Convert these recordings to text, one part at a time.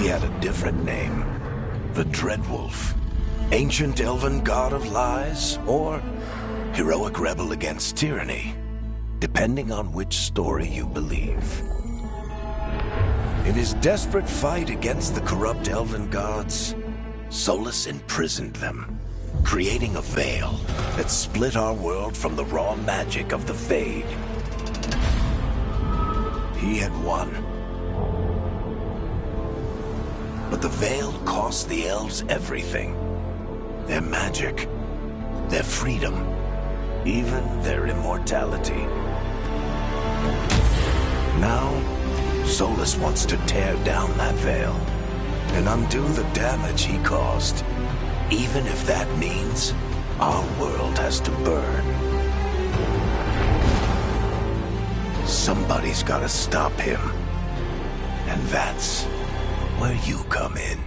he had a different name. The Dreadwolf. Ancient elven god of lies, or heroic rebel against tyranny, depending on which story you believe. In his desperate fight against the corrupt elven gods, Solus imprisoned them, creating a veil that split our world from the raw magic of the Fade. He had won. But the veil cost the elves everything. Their magic, their freedom, even their immortality. Now, Solus wants to tear down that veil and undo the damage he caused, even if that means our world has to burn. Somebody's gotta stop him, and that's where you come in.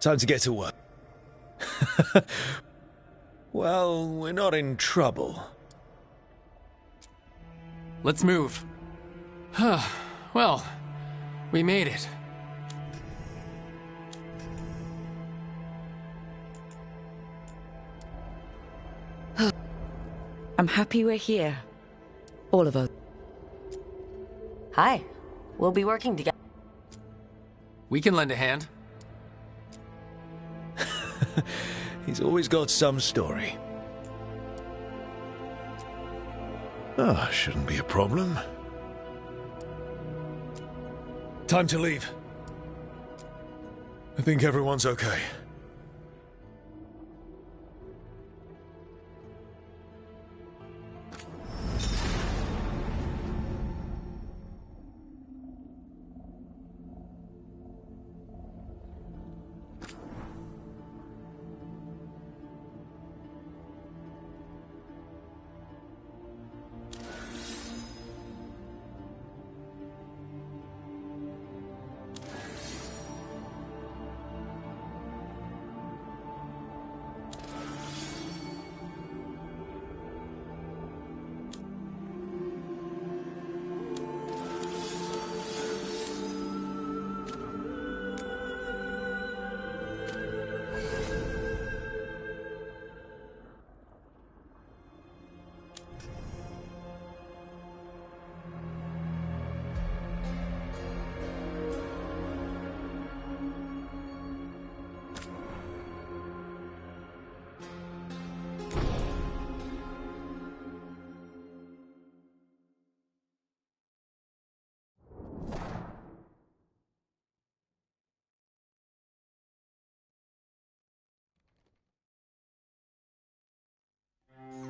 Time to get to work. Well, we're not in trouble. Let's move. Well, we made it. I'm happy we're here. All of us. Hi. We'll be working together. We can lend a hand. He's always got some story. Oh, shouldn't be a problem. Time to leave. I think everyone's okay.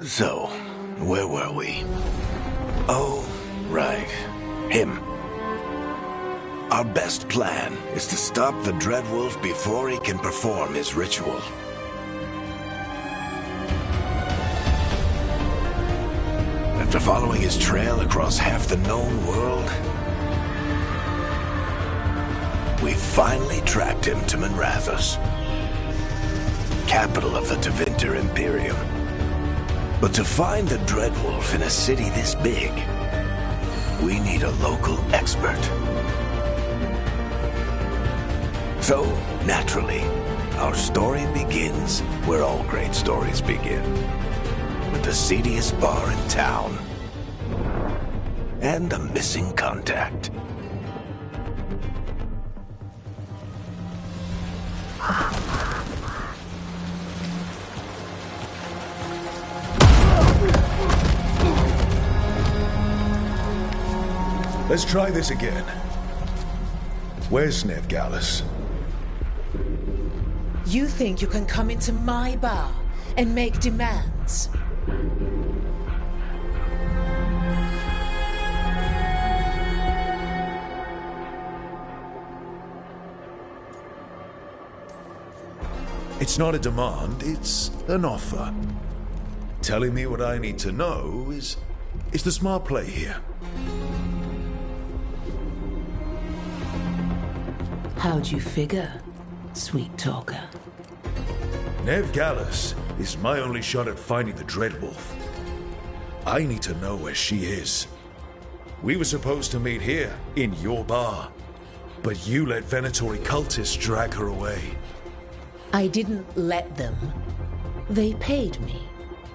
So, where were we? Oh, right. Him. Our best plan is to stop the Dreadwolf before he can perform his ritual. After following his trail across half the known world, we finally tracked him to Manrathus, capital of the Tevinter Imperium. But to find the Dreadwolf in a city this big, we need a local expert. So, naturally, our story begins where all great stories begin. With the seediest bar in town. And a missing contact. Let's try this again. Where's Nev Gallus? You think you can come into my bar and make demands? It's not a demand, it's an offer. Telling me what I need to know is the smart play here. How'd you figure, sweet talker? Nev Gallus is my only shot at finding the Dreadwolf. I need to know where she is. We were supposed to meet here, in your bar. But you let Venatori cultists drag her away. I didn't let them. They paid me.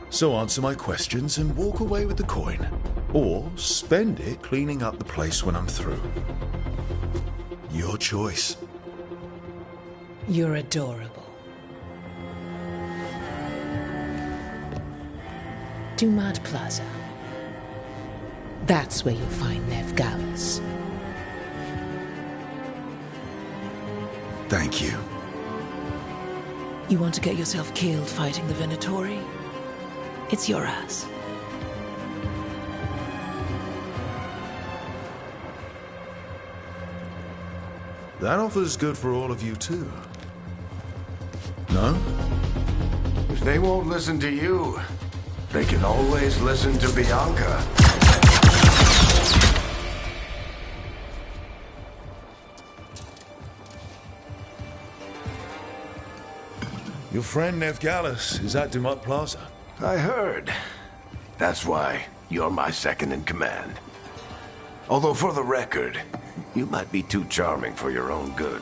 So answer my questions and walk away with the coin. Or spend it cleaning up the place when I'm through. Your choice. You're adorable. Dumad Plaza. That's where you'll find Nev Gallus. Thank you. You want to get yourself killed fighting the Venatori? It's your ass. That offer's good for all of you too. No? If they won't listen to you, they can always listen to Bianca. Your friend Nev Gallus is at Dumont Plaza. I heard. That's why you're my second in command. Although for the record, you might be too charming for your own good.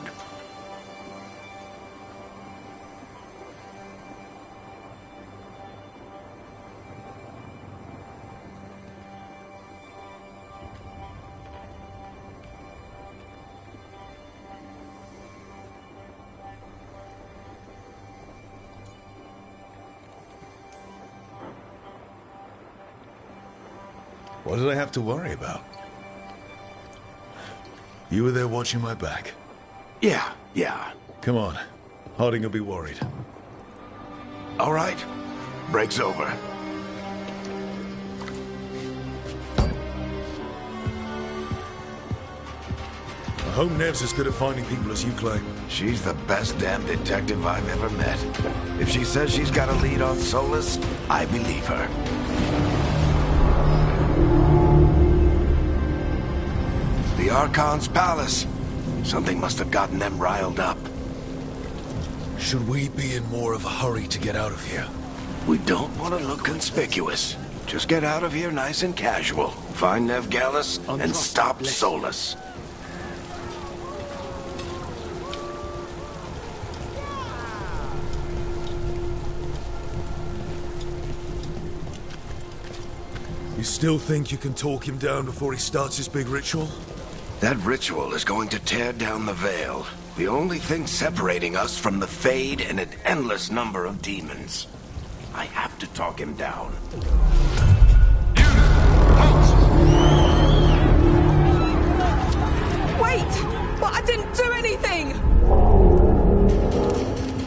What did I have to worry about? You were there watching my back. Yeah. Come on. Harding will be worried. All right. Break's over. I hope Nev's as good at finding people as you claim. She's the best damn detective I've ever met. If she says she's got a lead on Solus, I believe her. The Archon's palace. Something must have gotten them riled up. Should we be in more of a hurry to get out of here? We don't want to look conspicuous. Just get out of here nice and casual. Find Nev Gallus and stop Solus. You still think you can talk him down before he starts his big ritual? That ritual is going to tear down the veil. The only thing separating us from the Fade and an endless number of demons. I have to talk him down. Wait! But I didn't do anything!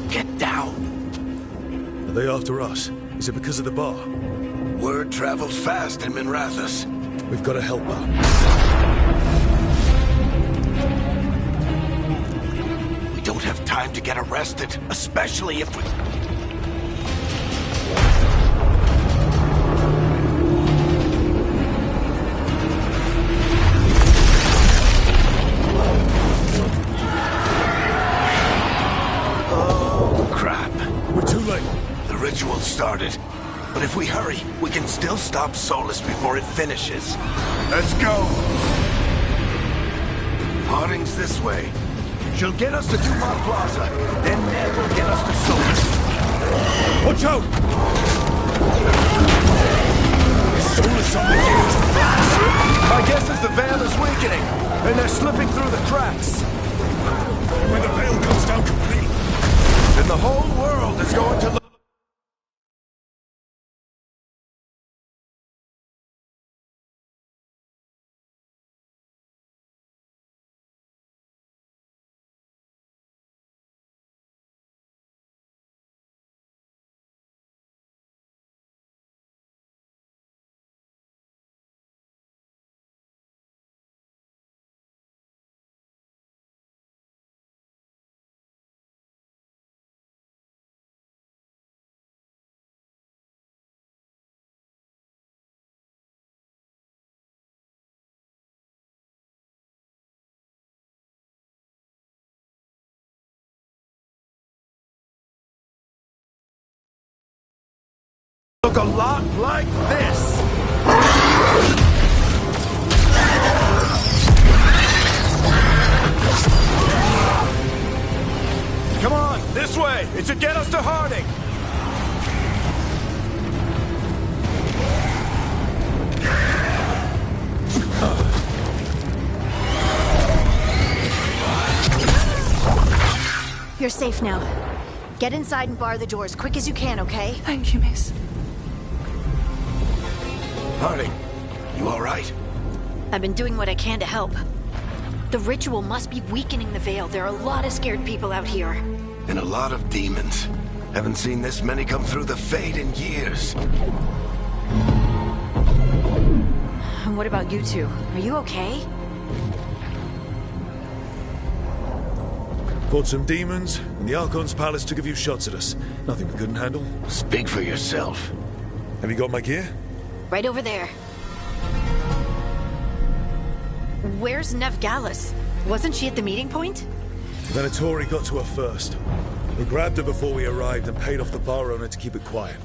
Get down. Are they after us? Is it because of the bar? Word travels fast in Minrathous. We've got to help her. We don't have time to get arrested, especially if we... Oh, crap. We're too late. The ritual started. But if we hurry, we can still stop Solus before it finishes. Let's go! Harding's this way. She'll get us to Dumont Plaza, then Ned will get us to Solus. Watch out! Is Solus on the gate? My guess is the veil is weakening, and they're slipping through the cracks. When the veil comes down completely, Then the whole world is going to look a lot like this. Come on, this way! It should get us to Harding! You're safe now. Get inside and bar the door as quick as you can, okay? Thank you, miss. Harding, you all right? I've been doing what I can to help. The ritual must be weakening the Veil. There are a lot of scared people out here. And a lot of demons. Haven't seen this many come through the Fade in years. And what about you two? Are you okay? Fought some demons, and the Archon's palace took a few shots at us. Nothing we couldn't handle. Speak for yourself. Have you got my gear? Right over there. Where's Nev Gallus? Wasn't she at the meeting point? The Venatori got to her first. They grabbed her before we arrived and paid off the bar owner to keep it quiet.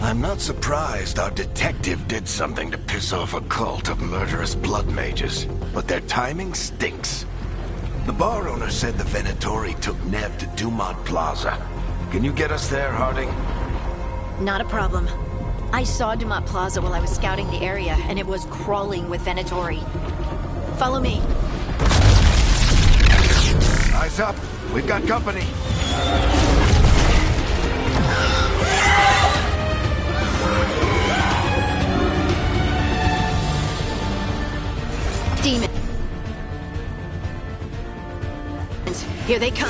I'm not surprised our detective did something to piss off a cult of murderous blood mages, but their timing stinks. The bar owner said the Venatori took Nev to Dumont Plaza. Can you get us there, Harding? Not a problem. I saw Dumont Plaza while I was scouting the area, and it was crawling with Venatori. Follow me. Eyes up. We've got company. Demons. Here they come.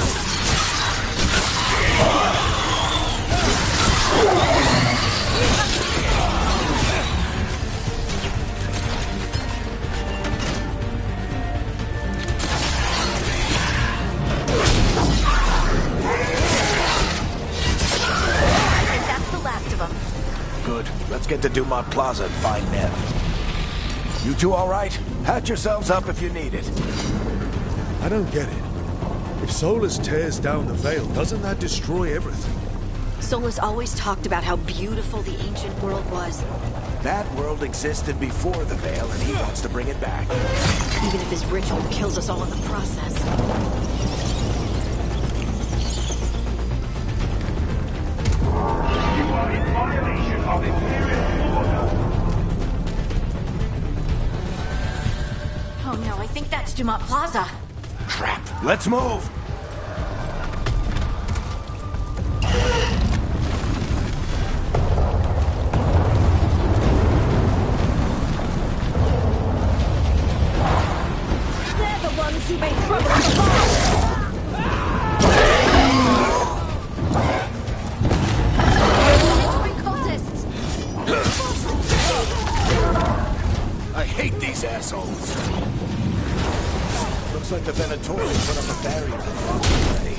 That's the last of them. Good. Let's get to Dumont Plaza and find Nev. You two all right? Patch yourselves up if you need it. I don't get it. If Solus tears down the Veil, doesn't that destroy everything? Solus always talked about how beautiful the ancient world was. That world existed before the Veil, and he wants to bring it back. Even if his ritual kills us all in the process. You are in violation of Imperial order. Oh no, I think that's Dumont Plaza. Crap. Let's move! They're the ones who made trouble in the past. I hate these assholes. Looks like the Venatori put up a barrier already.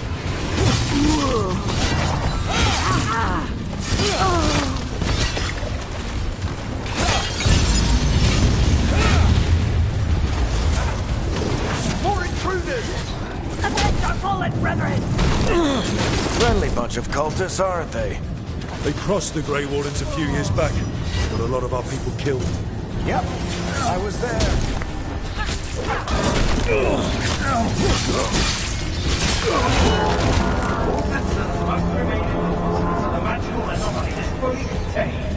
More intruders! Attack our fallen brethren! Friendly bunch of cultists, aren't they? They crossed the Grey Wardens a few years back. Got a lot of our people killed. Yep, I was there. Systems must remain in use until the magical anomaly is fully contained.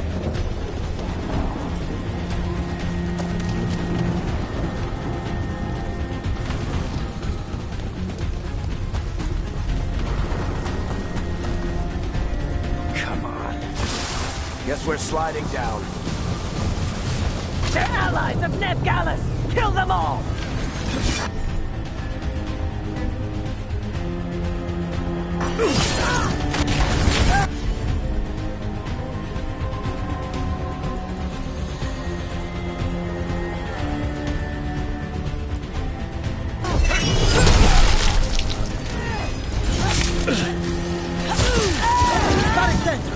Come on. Guess we're sliding down. They're allies of Nev Gallus! Kill them all!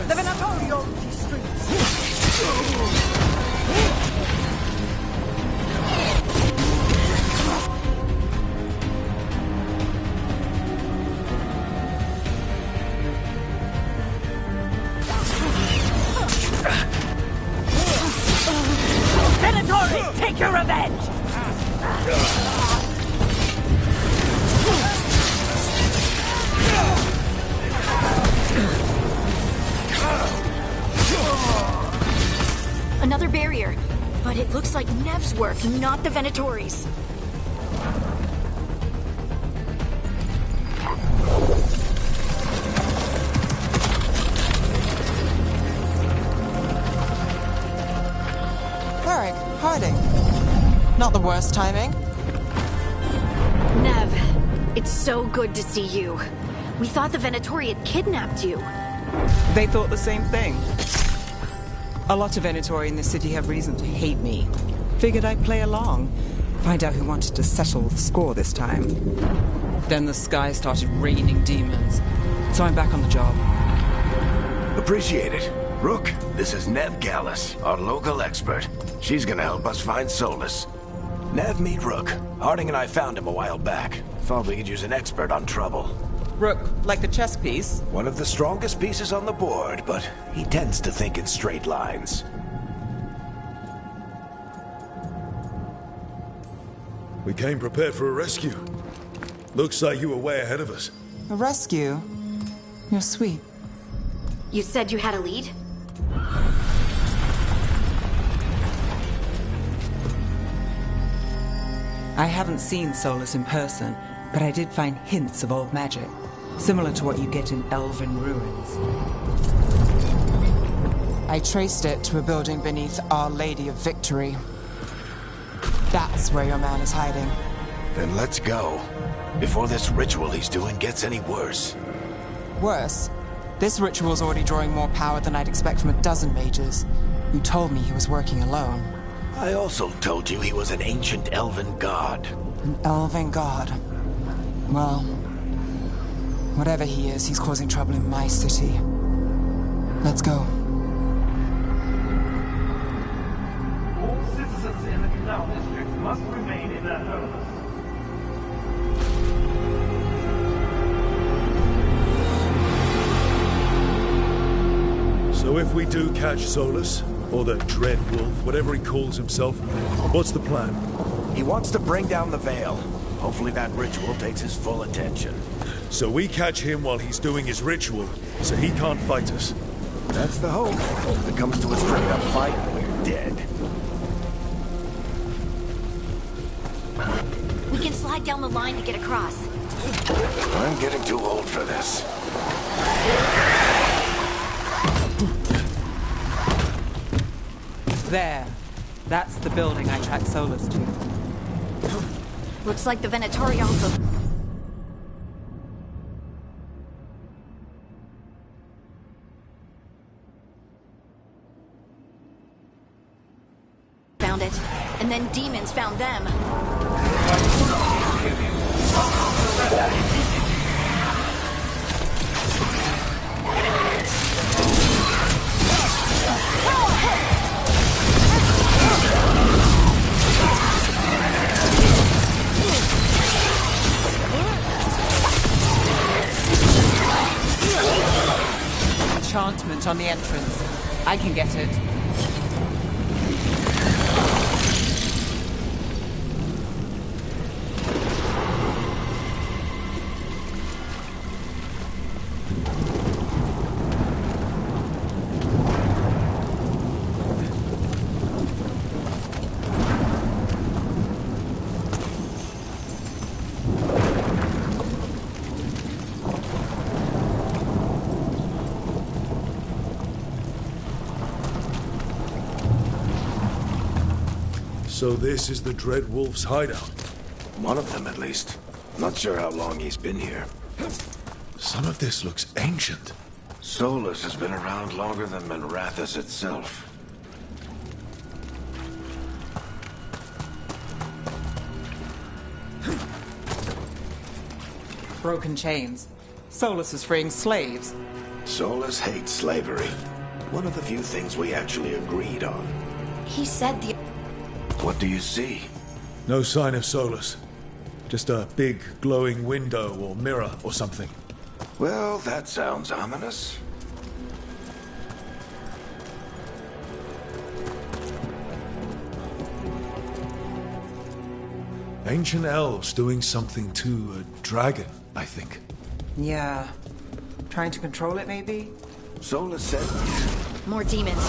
The Venatori owns these streets. your revenge! Another barrier. But it looks like Nev's work, not the Venatori's. Cleric, hiding. Not the worst timing. Nev, it's so good to see you. We thought the Venatori had kidnapped you. They thought the same thing. A lot of Venatori in the city have reason to hate me. Figured I'd play along. Find out who wanted to settle the score this time. Then the sky started raining demons. So I'm back on the job. Appreciate it. Rook, this is Nev Gallus, our local expert. She's gonna help us find Solus. Nev, meet Rook. Harding and I found him a while back. Thought we could use an expert on trouble. Rook, like the chess piece? One of the strongest pieces on the board, but he tends to think in straight lines. We came prepared for a rescue. Looks like you were way ahead of us. A rescue? You're sweet. You said you had a lead? I haven't seen Solus in person, but I did find hints of old magic. Similar to what you get in elven ruins. I traced it to a building beneath Our Lady of Victory. That's where your man is hiding. Then let's go. Before this ritual he's doing gets any worse. Worse, this ritual's already drawing more power than I'd expect from a dozen mages. You told me he was working alone. I also told you he was an ancient elven god. An elven god. Well, whatever he is, he's causing trouble in my city. Let's go. All citizens in the Canal District must remain in their homes. So if we do catch Solus, or the Dread Wolf, whatever he calls himself, what's the plan? He wants to bring down the veil. Hopefully that ritual takes his full attention. So we catch him while he's doing his ritual, so he can't fight us. That's the hope. If it comes to a straight-up fight, we're dead. We can slide down the line to get across. I'm getting too old for this. There. That's the building I tracked Solus to. Looks like the Venatori also... found it. And then demons found them. Enchantment on the entrance. I can get it. So this is the Dread Wolf's hideout. One of them, at least. Not sure how long he's been here. Some of this looks ancient. Solus has been around longer than Manrathus itself. Broken chains. Solus is freeing slaves. Solus hates slavery. One of the few things we actually agreed on. He said the... What do you see? No sign of Solus. Just a big glowing window or mirror or something. Well, that sounds ominous. Ancient elves doing something to a dragon, I think. Yeah. Trying to control it, maybe? Solus said... More demons.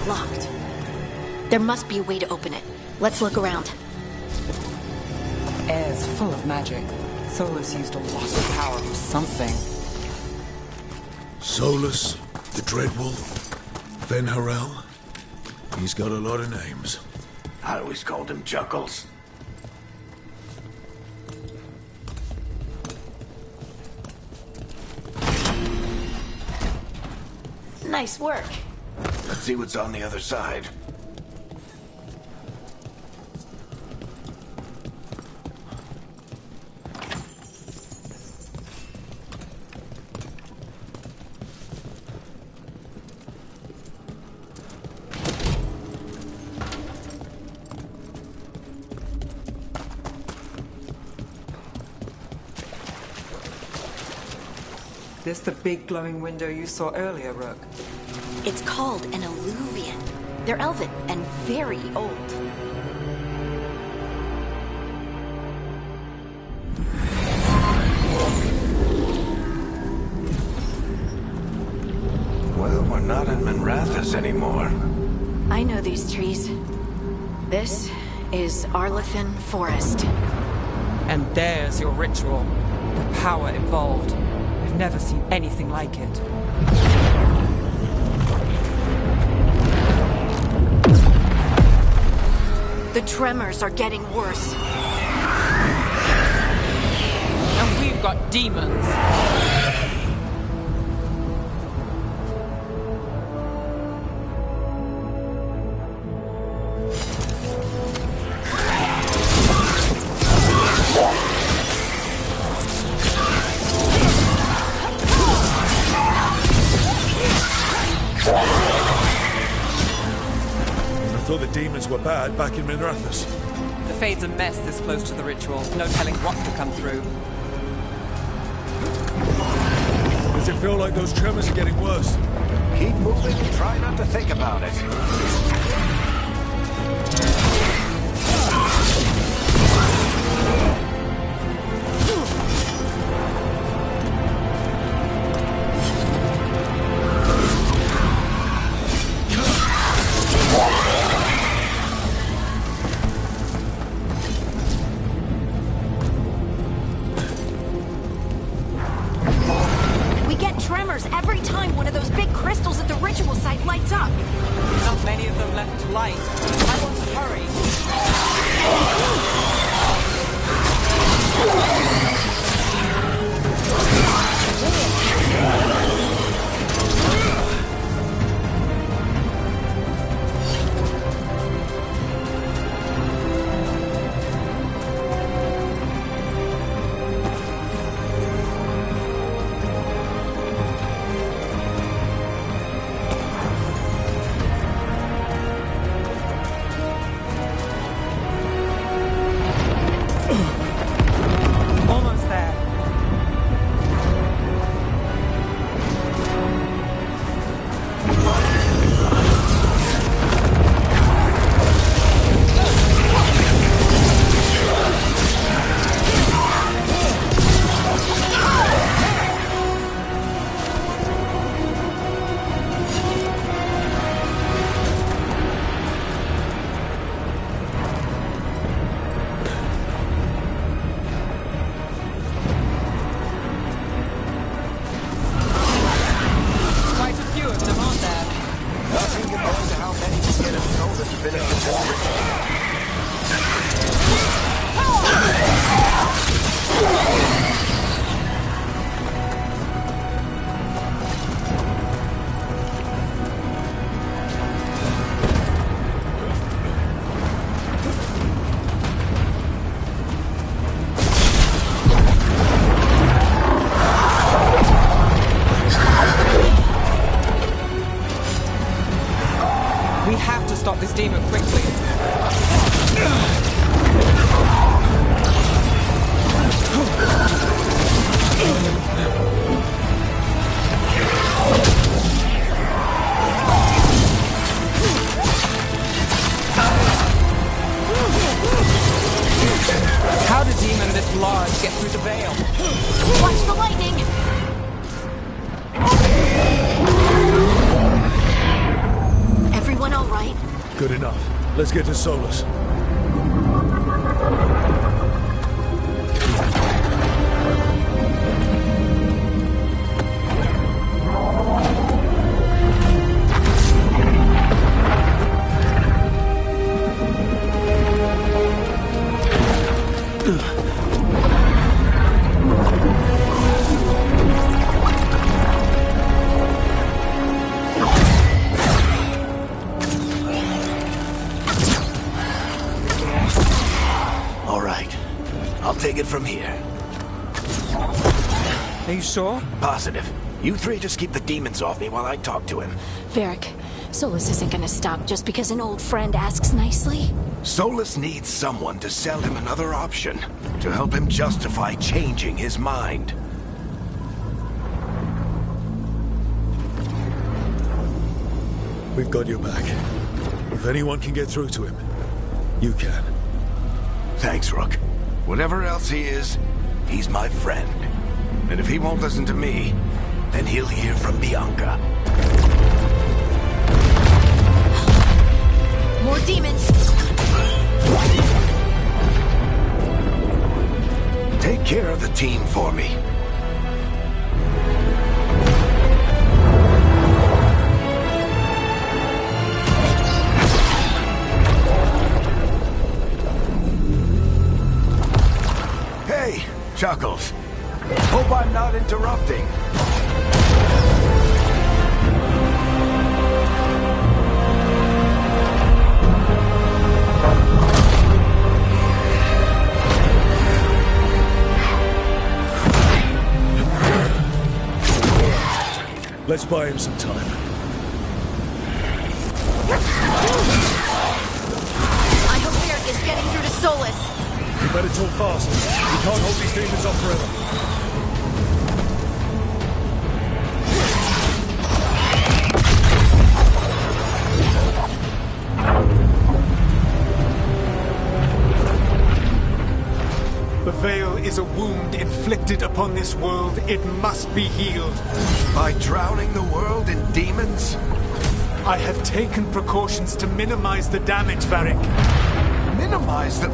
Locked. There must be a way to open it. Let's look around. Air's full of magic. Solus used a lot of power for something. Solus, the Dreadwolf, Ven Harel. He's got a lot of names. I always called him Juggles. Nice work. Let's see what's on the other side. This the big glowing window you saw earlier, Rook? It's called an alluvian. They're elven and very old. Well, we're not in Minrathous anymore. I know these trees. This is Arlethan Forest. And there's your ritual. The power involved. I've never seen anything like it. The tremors are getting worse. And we've got demons. I thought the demons were bad back in Minrathous. The Fade's a mess this close to the ritual. No telling what could come through. Does it feel like those tremors are getting worse? Keep moving and try not to think about it. We get tremors every time one of those big crystals at the ritual site lights up. Not many of them left to light. I want to hurry. large get through the veil. Watch the lightning! Everyone all right? Good enough. Let's get to Solus. Take it from here. Are you sure? Positive. You three just keep the demons off me while I talk to him. Varric, Solus isn't gonna stop just because an old friend asks nicely. Solus needs someone to sell him another option, to help him justify changing his mind. We've got your back. If anyone can get through to him, you can. Thanks, Rook. Whatever else he is, he's my friend. And if he won't listen to me, then he'll hear from Bianca. More demons! Take care of the team for me. Chuckles. Hope I'm not interrupting. Let's buy him some time. I hope Varric is getting through to Solus. You better talk fast. We can't hold these demons off forever. The veil is a wound inflicted upon this world. It must be healed. By drowning the world in demons? I have taken precautions to minimize the damage, Varric. Minimize the...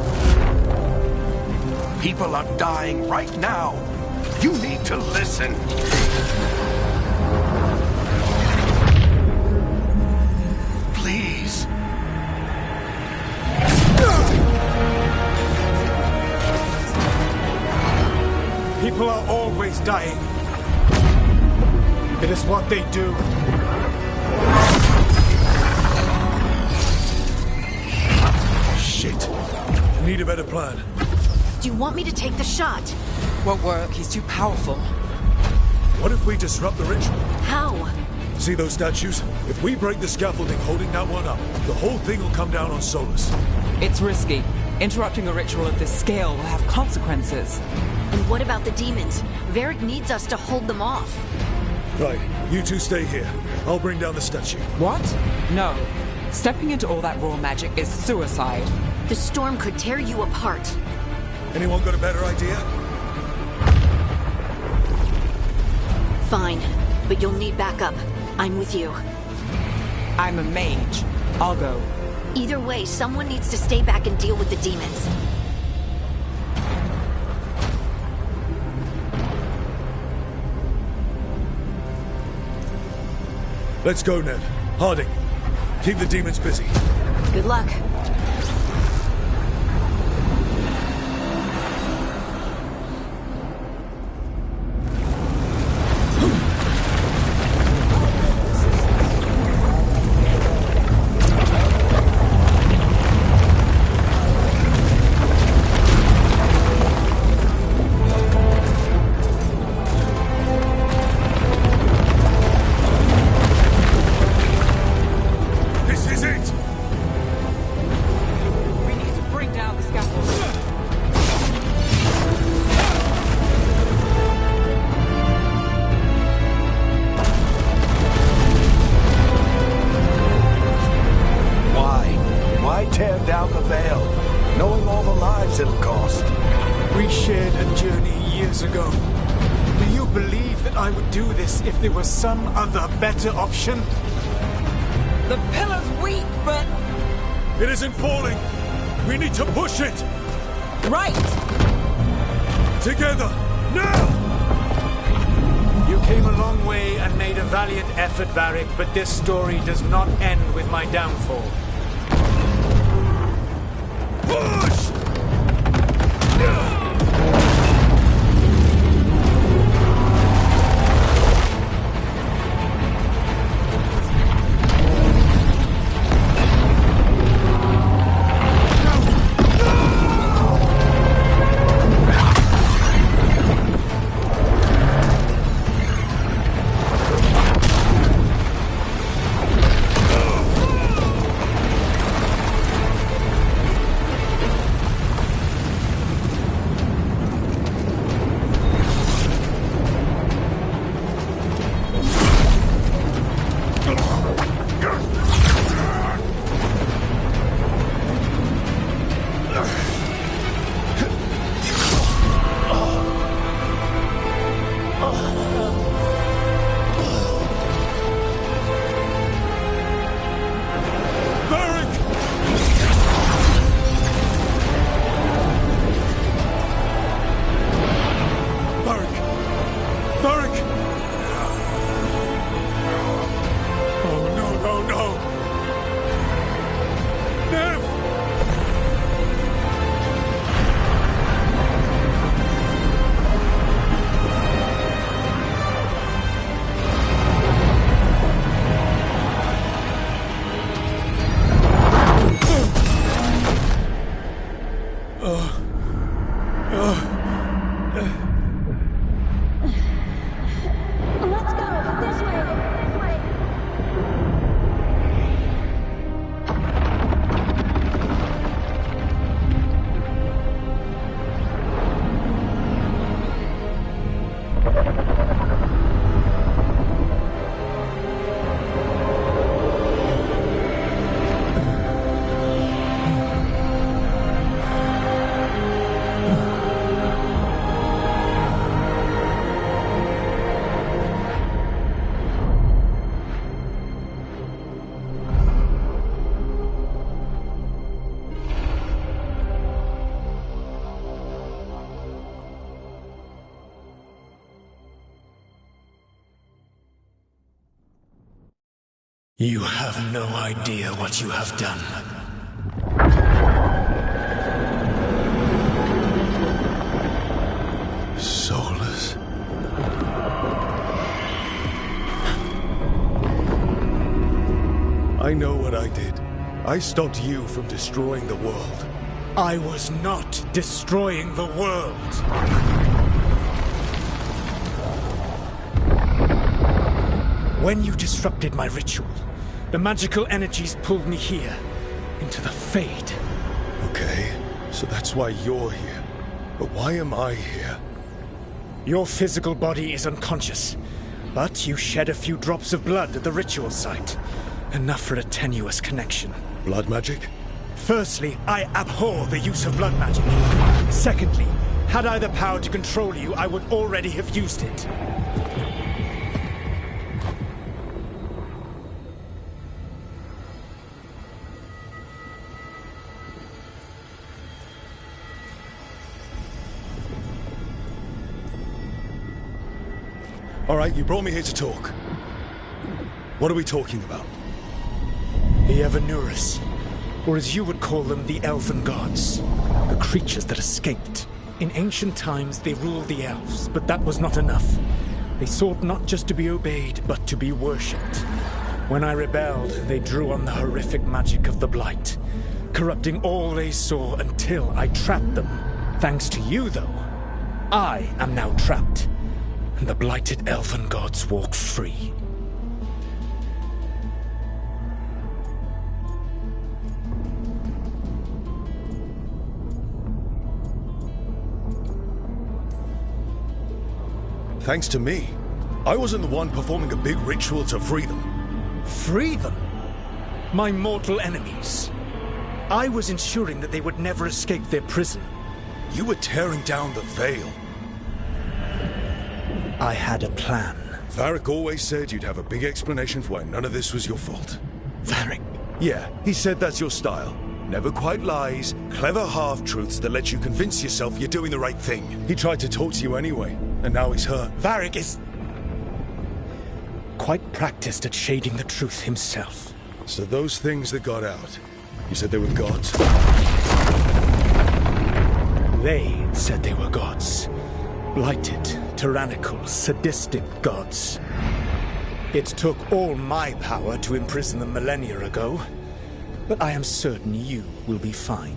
People are dying right now. You need to listen. Please. People are always dying. It is what they do. Shit. Need a better plan. Do you want me to take the shot? Won't work. He's too powerful. What if we disrupt the ritual? How? See those statues? If we break the scaffolding holding that one up, the whole thing will come down on Solus. It's risky. Interrupting a ritual of this scale will have consequences. And what about the demons? Varric needs us to hold them off. Right, you two stay here. I'll bring down the statue. What? No. Stepping into all that raw magic is suicide. The storm could tear you apart. Anyone got a better idea? Fine, but you'll need backup. I'm with you. I'm a mage. I'll go. Either way, someone needs to stay back and deal with the demons. Let's go, Ned. Harding, keep the demons busy. Good luck. We shared a journey years ago. Do you believe that I would do this if there was some other better option? The pillar's weak, but... It isn't falling! We need to push it! Right! Together! Now! You came a long way and made a valiant effort, Varric, but this story does not end with my downfall. Push! You have no idea what you have done. Soulless. I know what I did. I stopped you from destroying the world. I was not destroying the world. When you disrupted my ritual, the magical energies pulled me here, into the Fade. Okay, so that's why you're here. But why am I here? Your physical body is unconscious, but you shed a few drops of blood at the ritual site. Enough for a tenuous connection. Blood magic? Firstly, I abhor the use of blood magic. Secondly, had I the power to control you, I would already have used it. All right, you brought me here to talk. What are we talking about? The Evanurus, or as you would call them, the Elven Gods. The creatures that escaped. In ancient times, they ruled the elves, but that was not enough. They sought not just to be obeyed, but to be worshipped. When I rebelled, they drew on the horrific magic of the Blight, corrupting all they saw until I trapped them. Thanks to you, though, I am now trapped. And the blighted Elven Gods walk free. Thanks to me. I wasn't the one performing a big ritual to free them. Free them? My mortal enemies. I was ensuring that they would never escape their prison. You were tearing down the Veil. I had a plan. Varric always said you'd have a big explanation for why none of this was your fault. Varric? Yeah, he said that's your style. Never quite lies, clever half-truths that let you convince yourself you're doing the right thing. He tried to talk to you anyway, and now he's hurt. Varric is quite practiced at shading the truth himself. So those things that got out, you said they were gods? They said they were gods. Blighted, tyrannical, sadistic gods. It took all my power to imprison them millennia ago, but I am certain you will be fine.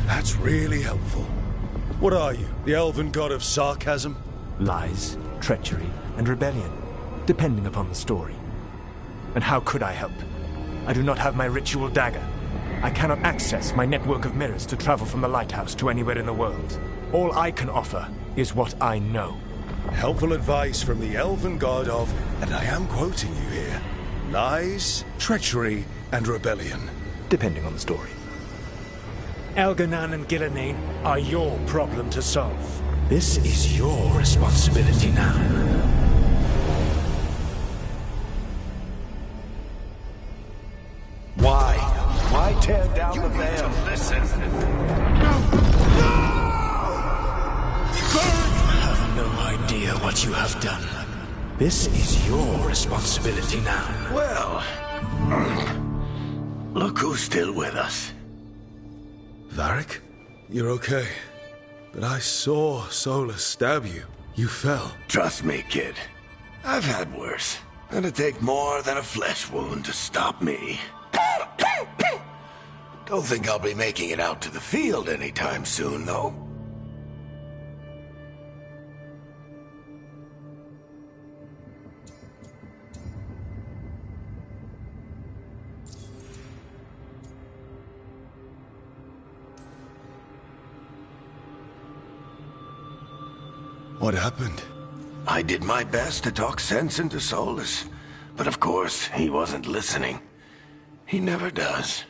That's really helpful. What are you, the elven god of sarcasm? Lies, treachery, and rebellion, depending upon the story. And how could I help? I do not have my ritual dagger. I cannot access my network of mirrors to travel from the lighthouse to anywhere in the world. All I can offer is what I know. Helpful advice from the elven god of, and I am quoting you here, lies, treachery, and rebellion. Depending on the story. Elganan and Gillenane are your problem to solve. This is your responsibility now. Why? Why tear down the veil? Listen. You have no idea what you have done. This is your responsibility now. Well, look who's still with us. Varric? You're okay. But I saw Solus stab you. You fell. Trust me, kid. I've had worse. It'd take more than a flesh wound to stop me. Don't think I'll be making it out to the field anytime soon, though. What happened? I did my best to talk sense into Solus, but of course, he wasn't listening. He never does.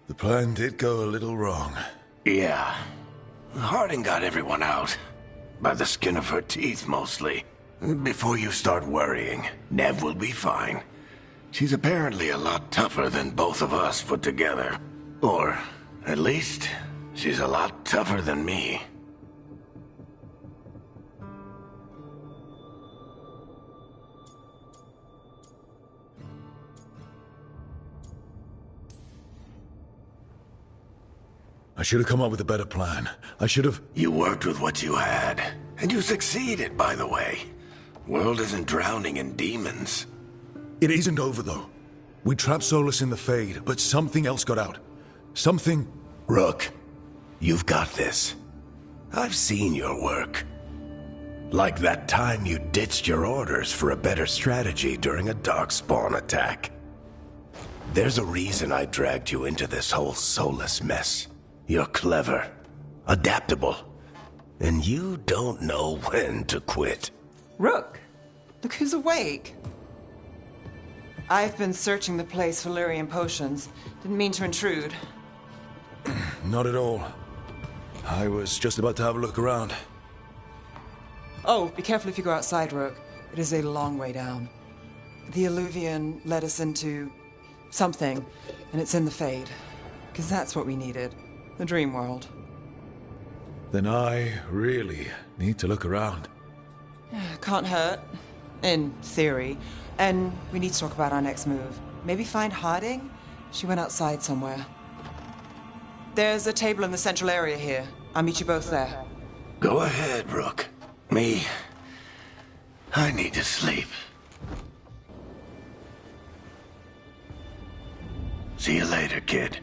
The plan did go a little wrong. Yeah. Harding got everyone out. By the skin of her teeth, mostly. Before you start worrying, Nev will be fine. She's apparently a lot tougher than both of us put together. Or, at least, she's a lot tougher than me. I should have come up with a better plan. I should have... You worked with what you had. And you succeeded, by the way. World isn't drowning in demons. It isn't over, though. We trapped Solus in the Fade, but something else got out. Something... Rook, you've got this. I've seen your work. Like that time you ditched your orders for a better strategy during a darkspawn attack. There's a reason I dragged you into this whole Solus mess. You're clever, adaptable, and you don't know when to quit. Rook, look who's awake. I've been searching the place for Lyrian potions. Didn't mean to intrude. Not at all. I was just about to have a look around. Oh, be careful if you go outside, Rook. It is a long way down. The Alluvian led us into something, and it's in the Fade. Because that's what we needed. The dream world. Then I really need to look around. Can't hurt. In theory. And we need to talk about our next move. Maybe find Harding? She went outside somewhere. There's a table in the central area here. I'll meet you both there. Go ahead, Rook. Me, I need to sleep. See you later, kid.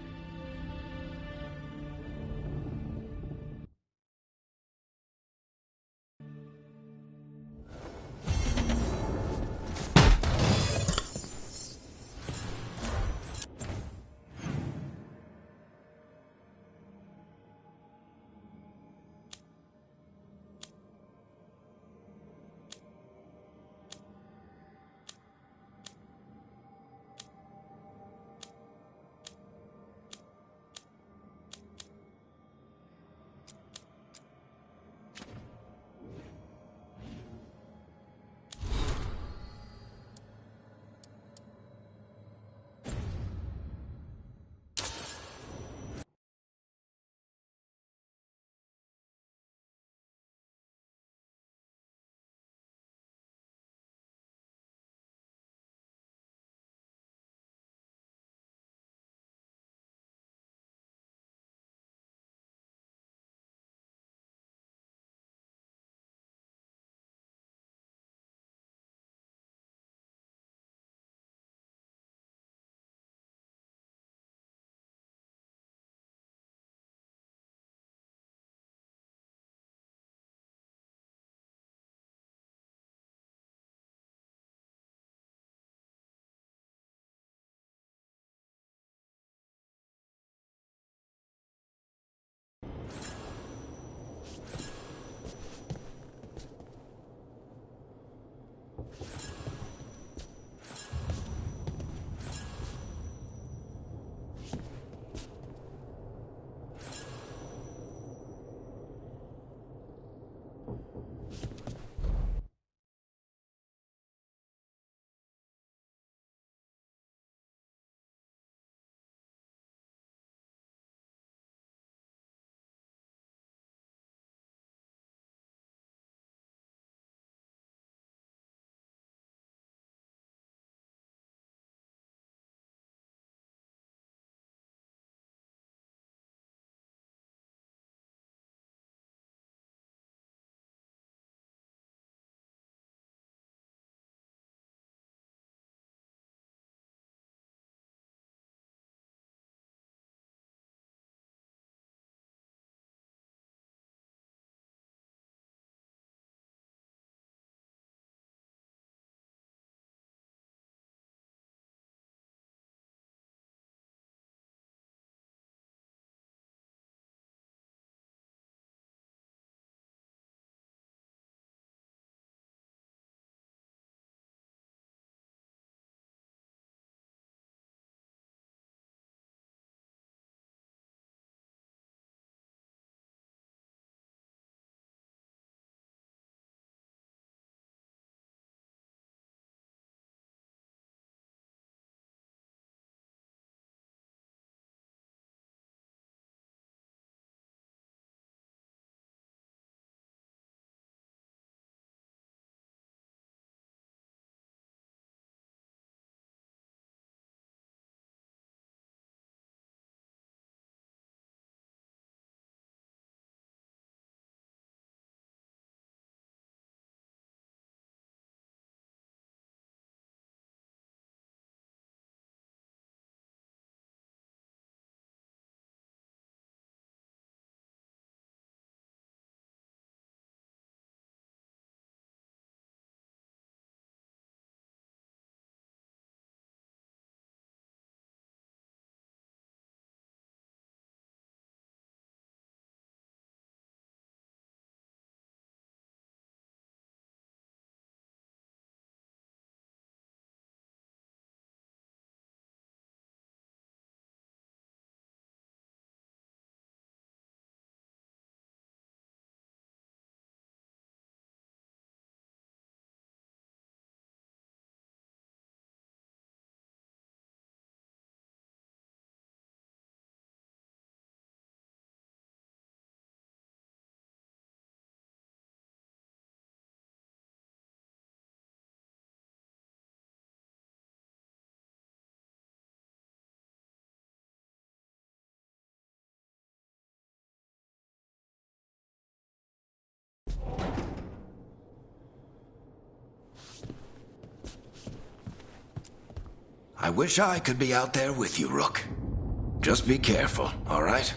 I wish I could be out there with you, Rook. Just be careful, all right?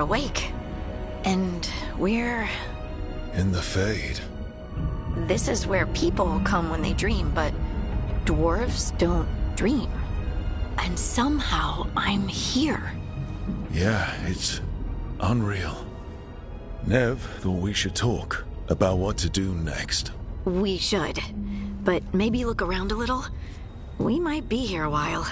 awake. And we're... In the Fade. This is where people come when they dream, but dwarves don't dream. And somehow I'm here. Yeah, it's unreal. Nev thought we should talk about what to do next. We should. But maybe look around a little. We might be here a while.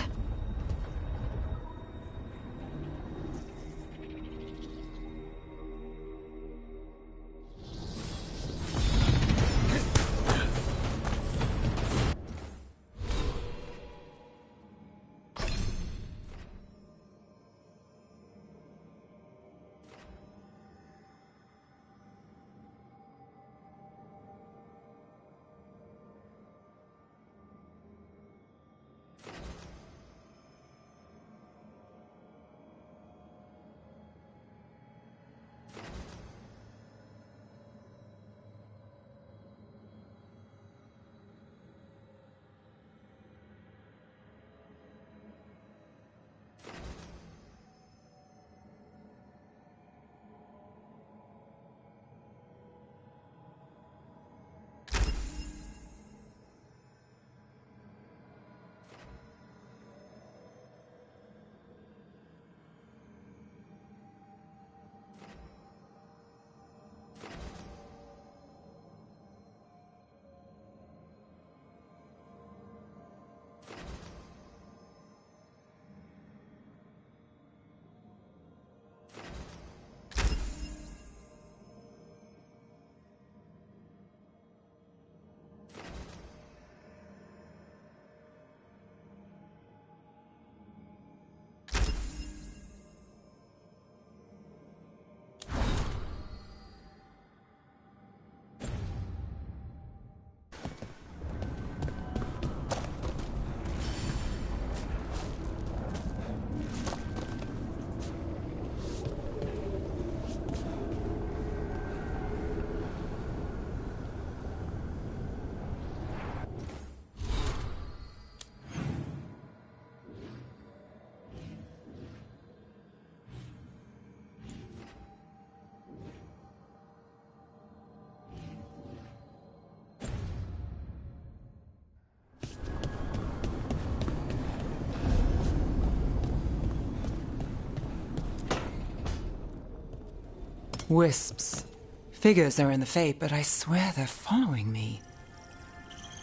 Wisps. Figures are in the Fate, but I swear they're following me.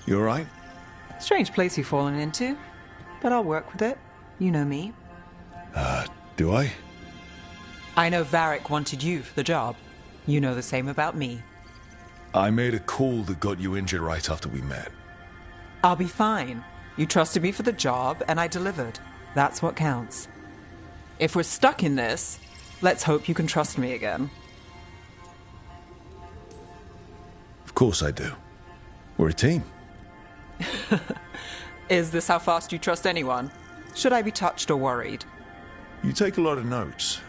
You alright? Strange place you've fallen into, but I'll work with it. You know me. Do I? I know Varric wanted you for the job. You know the same about me. I made a call that got you injured right after we met. I'll be fine. You trusted me for the job, and I delivered. That's what counts. If we're stuck in this, let's hope you can trust me again. Of course I do. We're a team. Is this how fast you trust anyone? Should I be touched or worried? You take a lot of notes.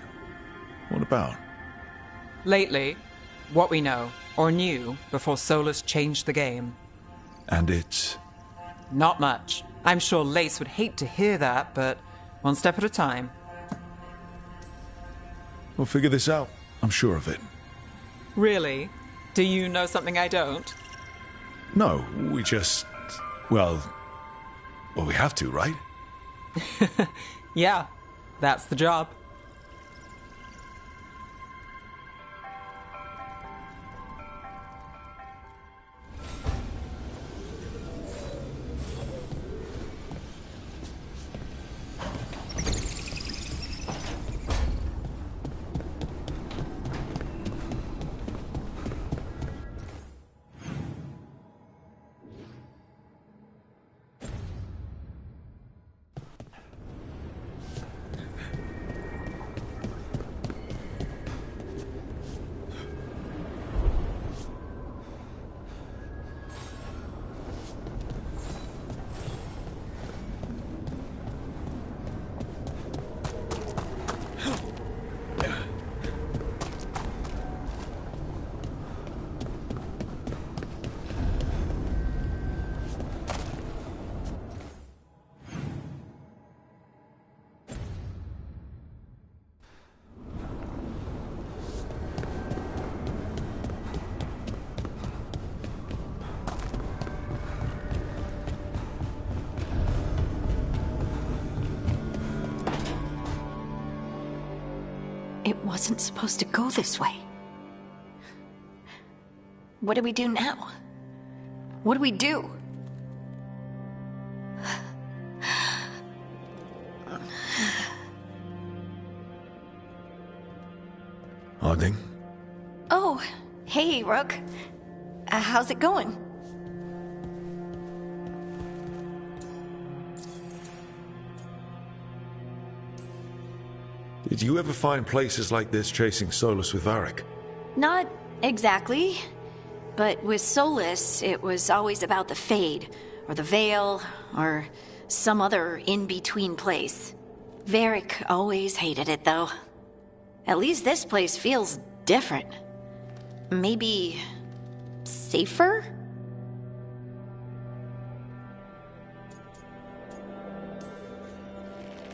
What about? Lately, what we know, or knew, before Solus changed the game. And it's... Not much. I'm sure Lace would hate to hear that, but one step at a time. We'll figure this out. I'm sure of it. Really? Do you know something I don't? No, we just... Well, we have to, right? Yeah, that's the job. It wasn't supposed to go this way. What do we do now? What do we do? Harding? Oh, hey, Rook. How's it going? Did you ever find places like this chasing Solus with Varric? Not exactly. But with Solus, it was always about the Fade, or the Veil, or some other in-between place. Varric always hated it, though. At least this place feels different. Maybe safer?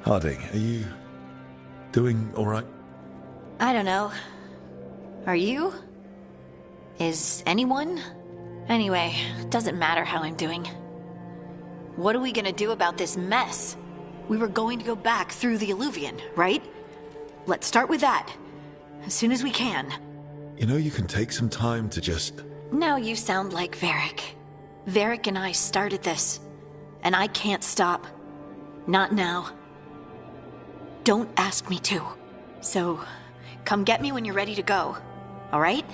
Harding, are you doing all right? I don't know. Are you? Is anyone? Anyway, doesn't matter how I'm doing. What are we gonna do about this mess? We were going to go back through the Illuvian, right? Let's start with that. As soon as we can. You know, you can take some time to just... Now you sound like Varric. Varric and I started this. And I can't stop. Not now. Don't ask me to. So, come get me when you're ready to go. All right?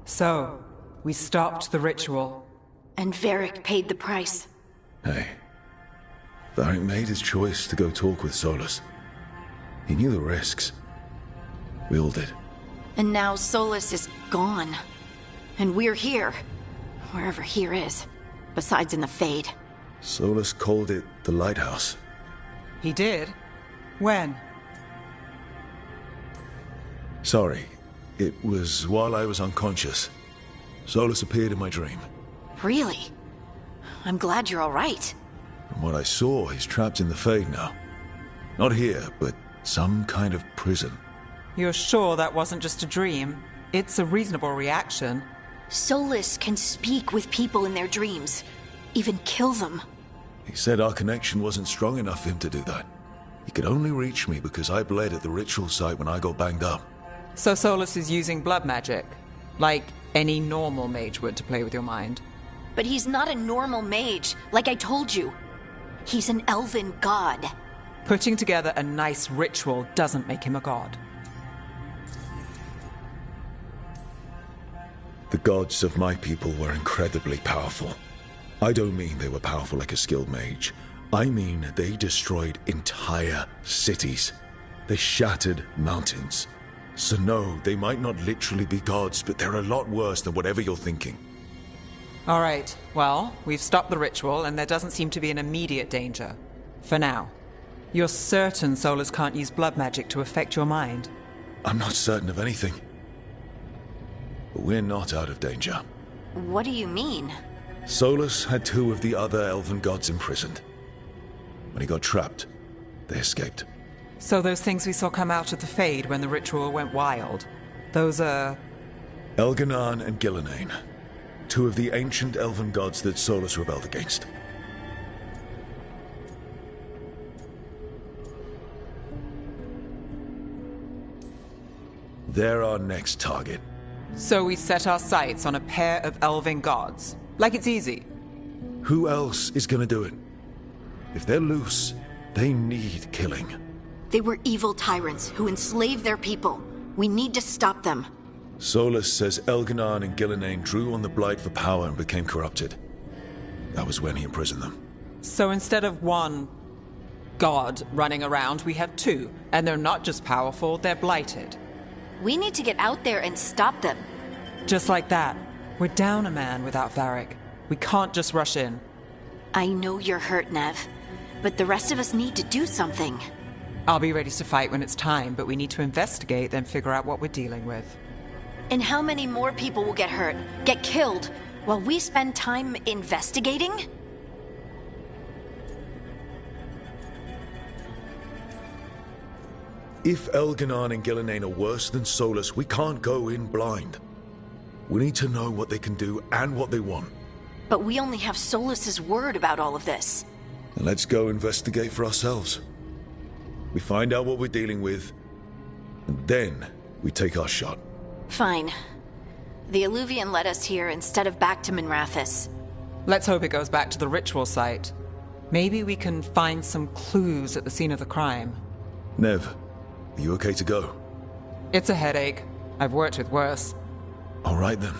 So, we stopped the ritual. And Varric paid the price. Hey. Varric made his choice to go talk with Solus. He knew the risks. We all did. And now Solus is gone. And we're here. Wherever here is. Besides in the Fade. Solus called it the Lighthouse. He did? When? Sorry. It was while I was unconscious. Solus appeared in my dream. Really? I'm glad you're all right. From what I saw, he's trapped in the Fade now. Not here, but some kind of prison. You're sure that wasn't just a dream? It's a reasonable reaction. Solus can speak with people in their dreams. Even kill them. He said our connection wasn't strong enough for him to do that. He could only reach me because I bled at the ritual site when I got banged up. So Solus is using blood magic, like any normal mage would to play with your mind. But he's not a normal mage, like I told you. He's an elven god. Putting together a nice ritual doesn't make him a god. The gods of my people were incredibly powerful. I don't mean they were powerful like a skilled mage. I mean they destroyed entire cities. They shattered mountains. So no, they might not literally be gods, but they're a lot worse than whatever you're thinking. All right, well, we've stopped the ritual and there doesn't seem to be an immediate danger. For now. You're certain Solus can't use blood magic to affect your mind? I'm not certain of anything. But we're not out of danger. What do you mean? Solus had 2 of the other elven gods imprisoned. When he got trapped, they escaped. So those things we saw come out of the Fade when the ritual went wild, those are... Elganan and Gillenane, two of the ancient elven gods that Solus rebelled against. They're our next target. So we set our sights on a pair of elven gods. Like it's easy. Who else is gonna do it? If they're loose, they need killing. They were evil tyrants who enslaved their people. We need to stop them. Solus says Elganan and Gillenane drew on the Blight for power and became corrupted. That was when he imprisoned them. So instead of one god running around, we have two. And they're not just powerful, they're blighted. We need to get out there and stop them. Just like that. We're down a man without Varric. We can't just rush in. I know you're hurt, Nev, but the rest of us need to do something. I'll be ready to fight when it's time, but we need to investigate, then figure out what we're dealing with. And how many more people will get hurt, get killed, while we spend time investigating? If Elganan and Gillenane are worse than Solus, we can't go in blind. We need to know what they can do and what they want. But we only have Solus's word about all of this. And let's go investigate for ourselves. We find out what we're dealing with, and then we take our shot. Fine. The Alluvian led us here instead of back to Minrathous. Let's hope it goes back to the ritual site. Maybe we can find some clues at the scene of the crime. Nev, are you okay to go? It's a headache. I've worked with worse. All right then.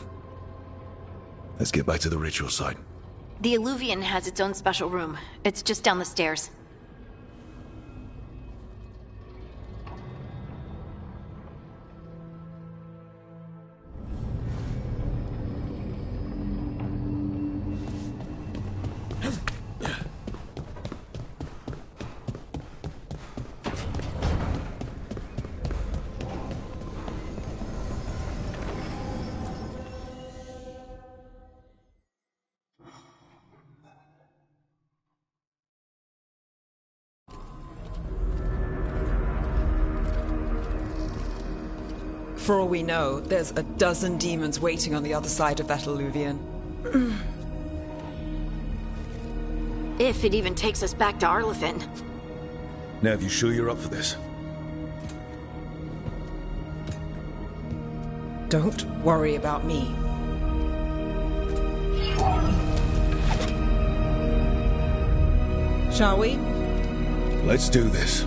Let's get back to the ritual site. The Alluvian has its own special room. It's just down the stairs. For all we know, there's a dozen demons waiting on the other side of that Alluvian. If it even takes us back to Arlathan. Nev, you sure you're up for this? Don't worry about me. Shall we? Let's do this.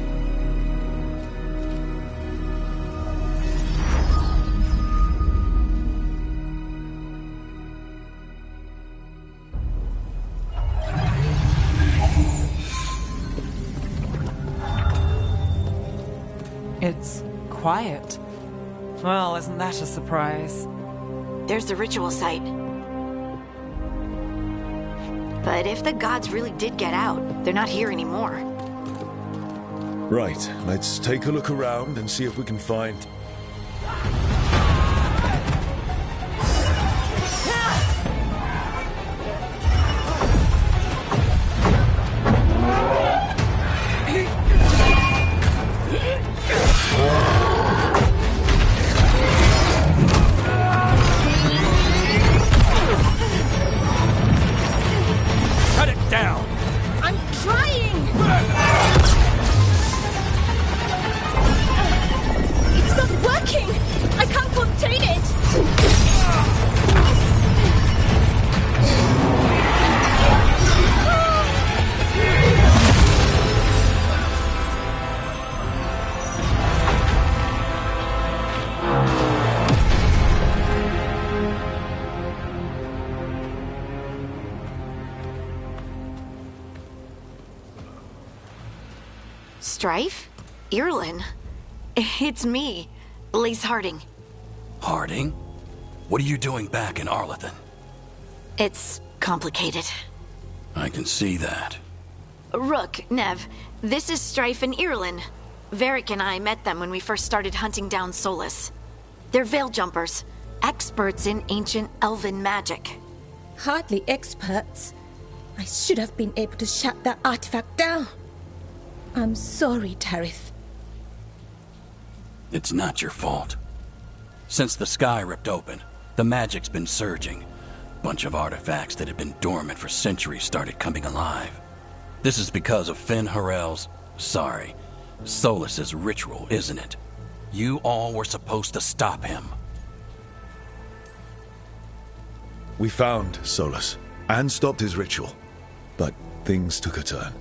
It's quiet. Well, isn't that a surprise? There's the ritual site. But if the gods really did get out, they're not here anymore. Right, let's take a look around and see if we can find... Strife? Irlin? It's me, Lace Harding. Harding? What are you doing back in Arlathan? It's complicated. I can see that. Rook, Nev, this is Strife and Irlin. Varric and I met them when we first started hunting down Solus. They're veil jumpers, experts in ancient elven magic. Hardly experts. I should have been able to shut that artifact down. I'm sorry, Tarith. It's not your fault. Since the sky ripped open, the magic's been surging. Bunch of artifacts that had been dormant for centuries started coming alive. This is because of Solus's ritual, isn't it? You all were supposed to stop him. We found Solus and stopped his ritual, but things took a turn.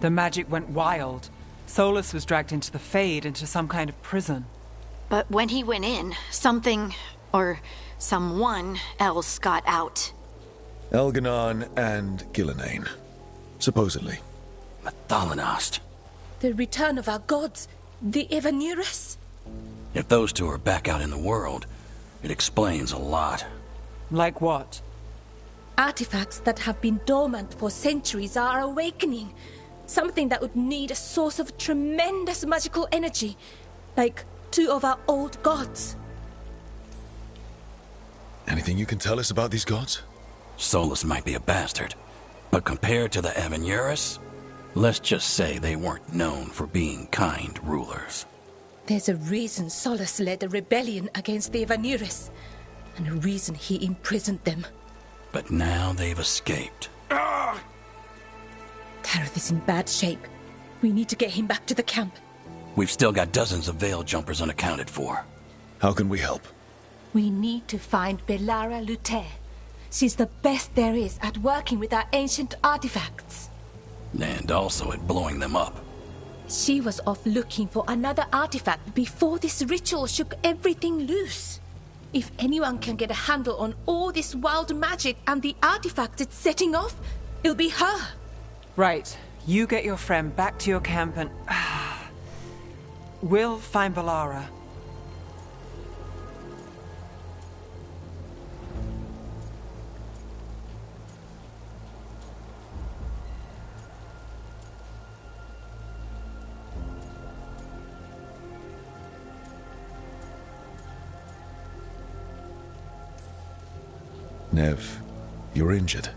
The magic went wild. Solus was dragged into the Fade, into some kind of prison. But when he went in, something, or someone else got out. Elganon and Gillenane, supposedly. Mathalanost. The return of our gods, the Evanurus. If those two are back out in the world, it explains a lot. Like what? Artifacts that have been dormant for centuries are awakening. Something that would need a source of tremendous magical energy, like two of our old gods. Anything you can tell us about these gods? Solus might be a bastard, but compared to the Evanurus, let's just say they weren't known for being kind rulers. There's a reason Solus led a rebellion against the Evanurus, and a reason he imprisoned them. But now they've escaped. Tareth is in bad shape. We need to get him back to the camp. We've still got dozens of veil jumpers unaccounted for. How can we help? We need to find Belara Luther. She's the best there is at working with our ancient artifacts. And also at blowing them up. She was off looking for another artifact before this ritual shook everything loose. If anyone can get a handle on all this wild magic and the artifacts it's setting off, it'll be her. Right. You get your friend back to your camp and... we'll find Belara. Nev, you're injured.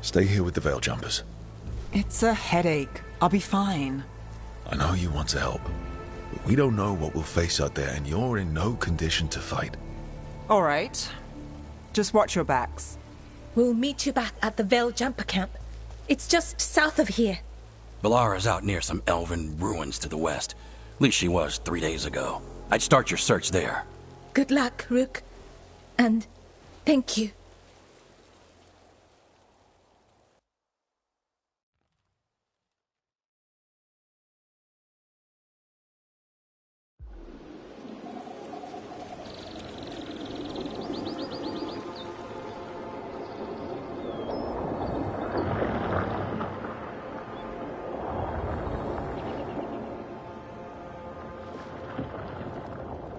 Stay here with the veil jumpers. It's a headache. I'll be fine. I know you want to help, but we don't know what we'll face out there, and you're in no condition to fight. All right. Just watch your backs. We'll meet you back at the veil jumper camp. It's just south of here. Belara's out near some elven ruins to the west. At least she was 3 days ago. I'd start your search there. Good luck, Rook. And thank you.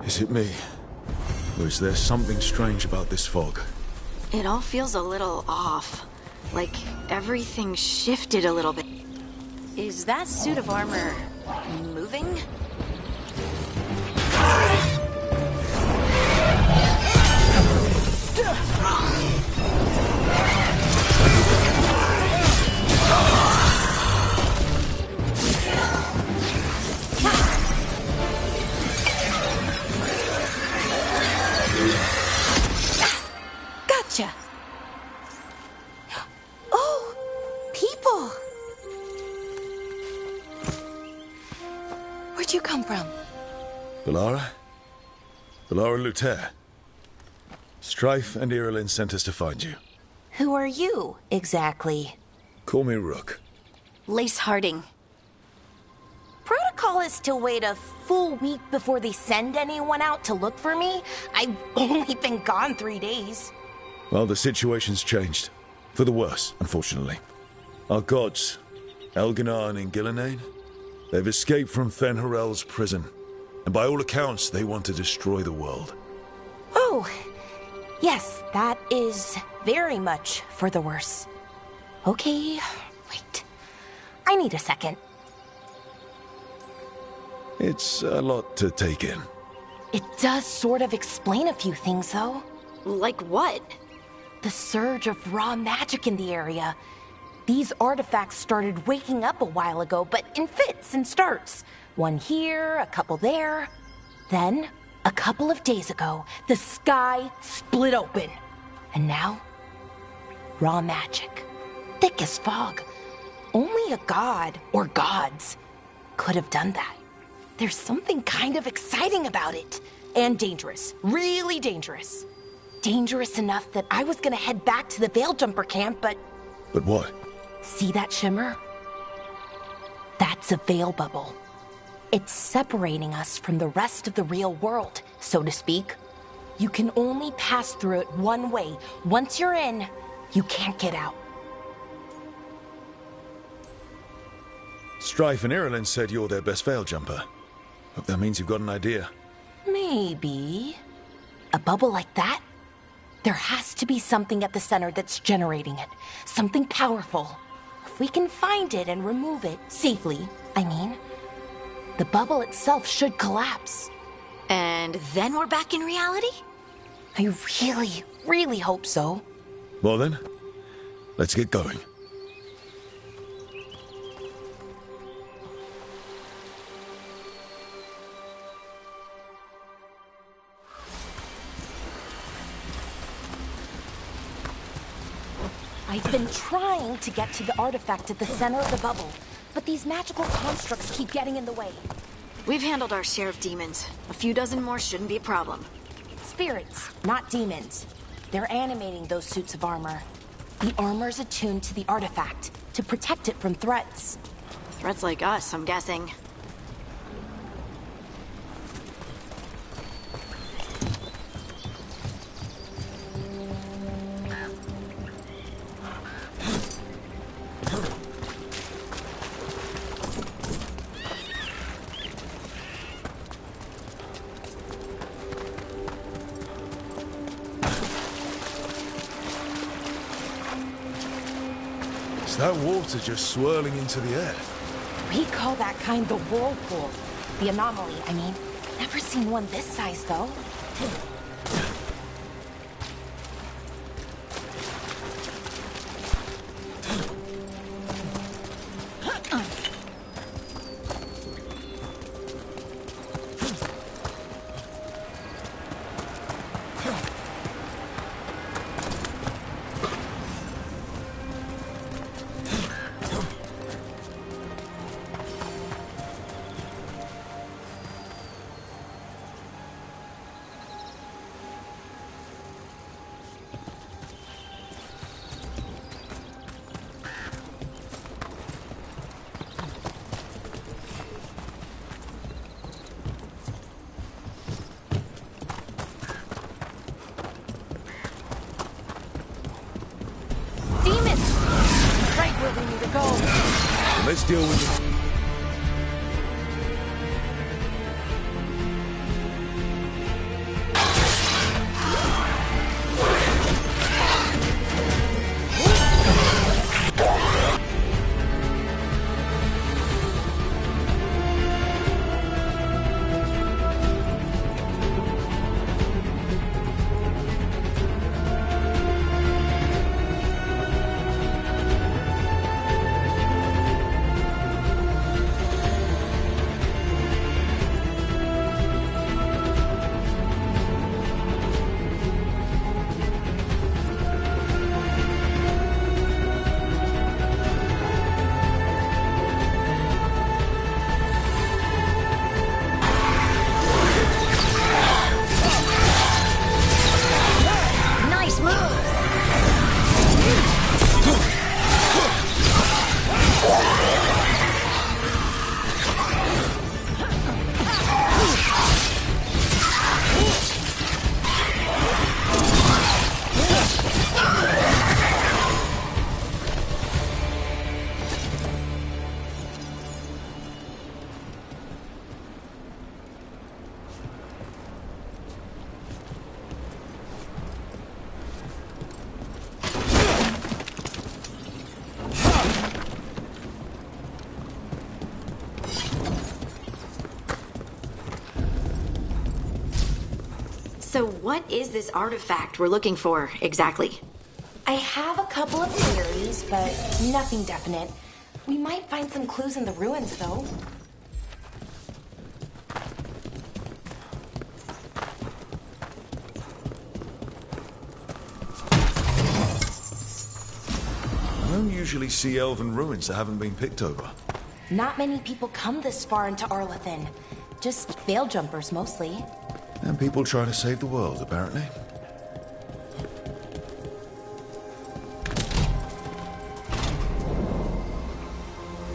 Is it me? Or is there something strange about this fog? It all feels a little off. Like everything shifted a little bit. Is that suit of armor moving? Gotcha. Oh, people. Where'd you come from? Belara? Belara Luther. Strife and Irilyn sent us to find you. Who are you, exactly? Call me Rook. Lace Harding. Protocol is to wait a full week before they send anyone out to look for me. I've only been gone 3 days. Well, the situation's changed. For the worse, unfortunately. Our gods, Elganon and Gillenane, they've escaped from Fen'Harel's prison. And by all accounts, they want to destroy the world. Oh, yes, that is very much for the worse. Okay, wait. I need a second. It's a lot to take in. It does sort of explain a few things, though. Like what? The surge of raw magic in the area. These artifacts started waking up a while ago, but in fits and starts. One here, a couple there. Then, a couple of days ago, the sky split open. And now, raw magic. Thick as fog. Only a god, or gods, could have done that. There's something kind of exciting about it. And dangerous. Really dangerous. Dangerous enough that I was gonna head back to the Veil Jumper camp, but... But what? See that shimmer? That's a veil bubble. It's separating us from the rest of the real world, so to speak. You can only pass through it one way. Once you're in, you can't get out. Strife and Irulan said you're their best veil jumper. Hope that means you've got an idea. Maybe. A bubble like that? There has to be something at the center that's generating it. Something powerful. If we can find it and remove it, safely, I mean, the bubble itself should collapse. And then we're back in reality? I really, really hope so. Well then, let's get going. I've been trying to get to the artifact at the center of the bubble, but these magical constructs keep getting in the way. We've handled our share of demons. A few dozen more shouldn't be a problem. Spirits, not demons. They're animating those suits of armor. The armor's attuned to the artifact, to protect it from threats. Threats like us, I'm guessing. That water just swirling into the air. We call that kind the whirlpool. The anomaly, I mean. Never seen one this size, though. Let's deal with it. So what is this artifact we're looking for, exactly? I have a couple of theories, but nothing definite. We might find some clues in the ruins, though. don't usually see elven ruins that haven't been picked over. Not many people come this far into Arlathan. Just veil jumpers, mostly. And people trying to save the world, apparently.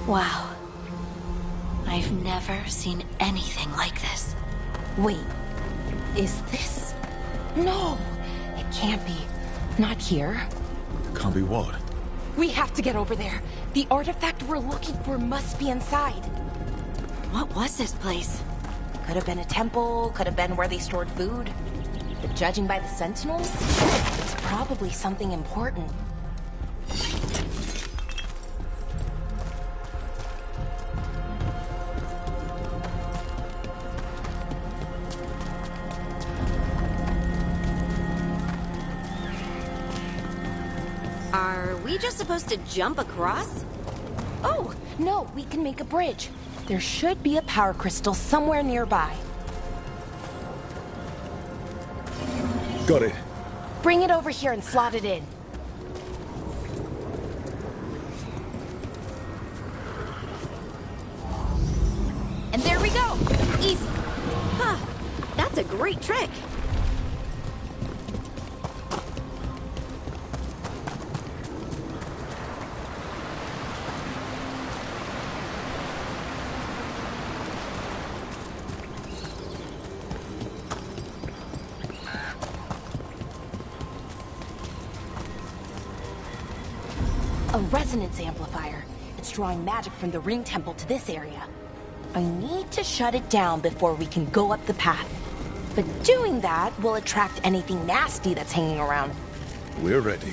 Wow. I've never seen anything like this. Wait, is this? No, it can't be. Not here. Can't be what? We have to get over there. The artifact we're looking for must be inside. What was this place? Could have been a temple, could have been where they stored food. But judging by the sentinels, it's probably something important. Are we just supposed to jump across? Oh, no, we can make a bridge. There should be a power crystal somewhere nearby. Got it. Bring it over here and slot it in. And there we go! Easy. Huh. That's a great trick. A resonance amplifier. It's drawing magic from the ring temple to this area. I need to shut it down before we can go up the path. But doing that will attract anything nasty that's hanging around. We're ready.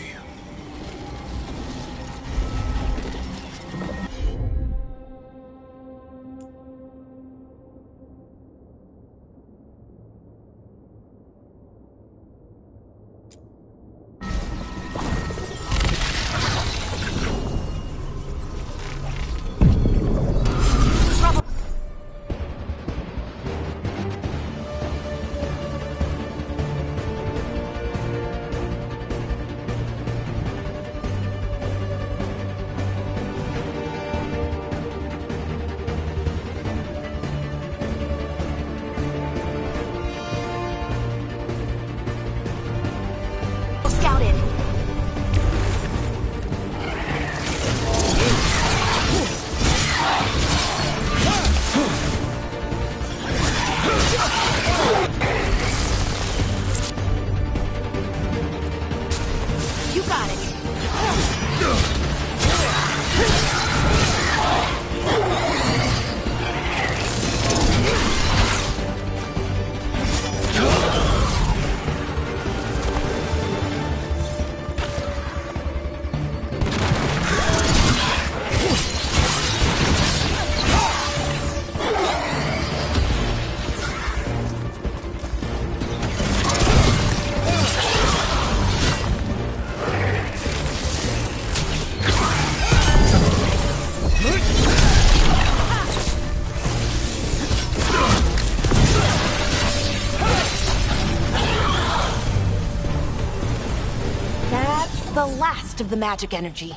The last of the magic energy.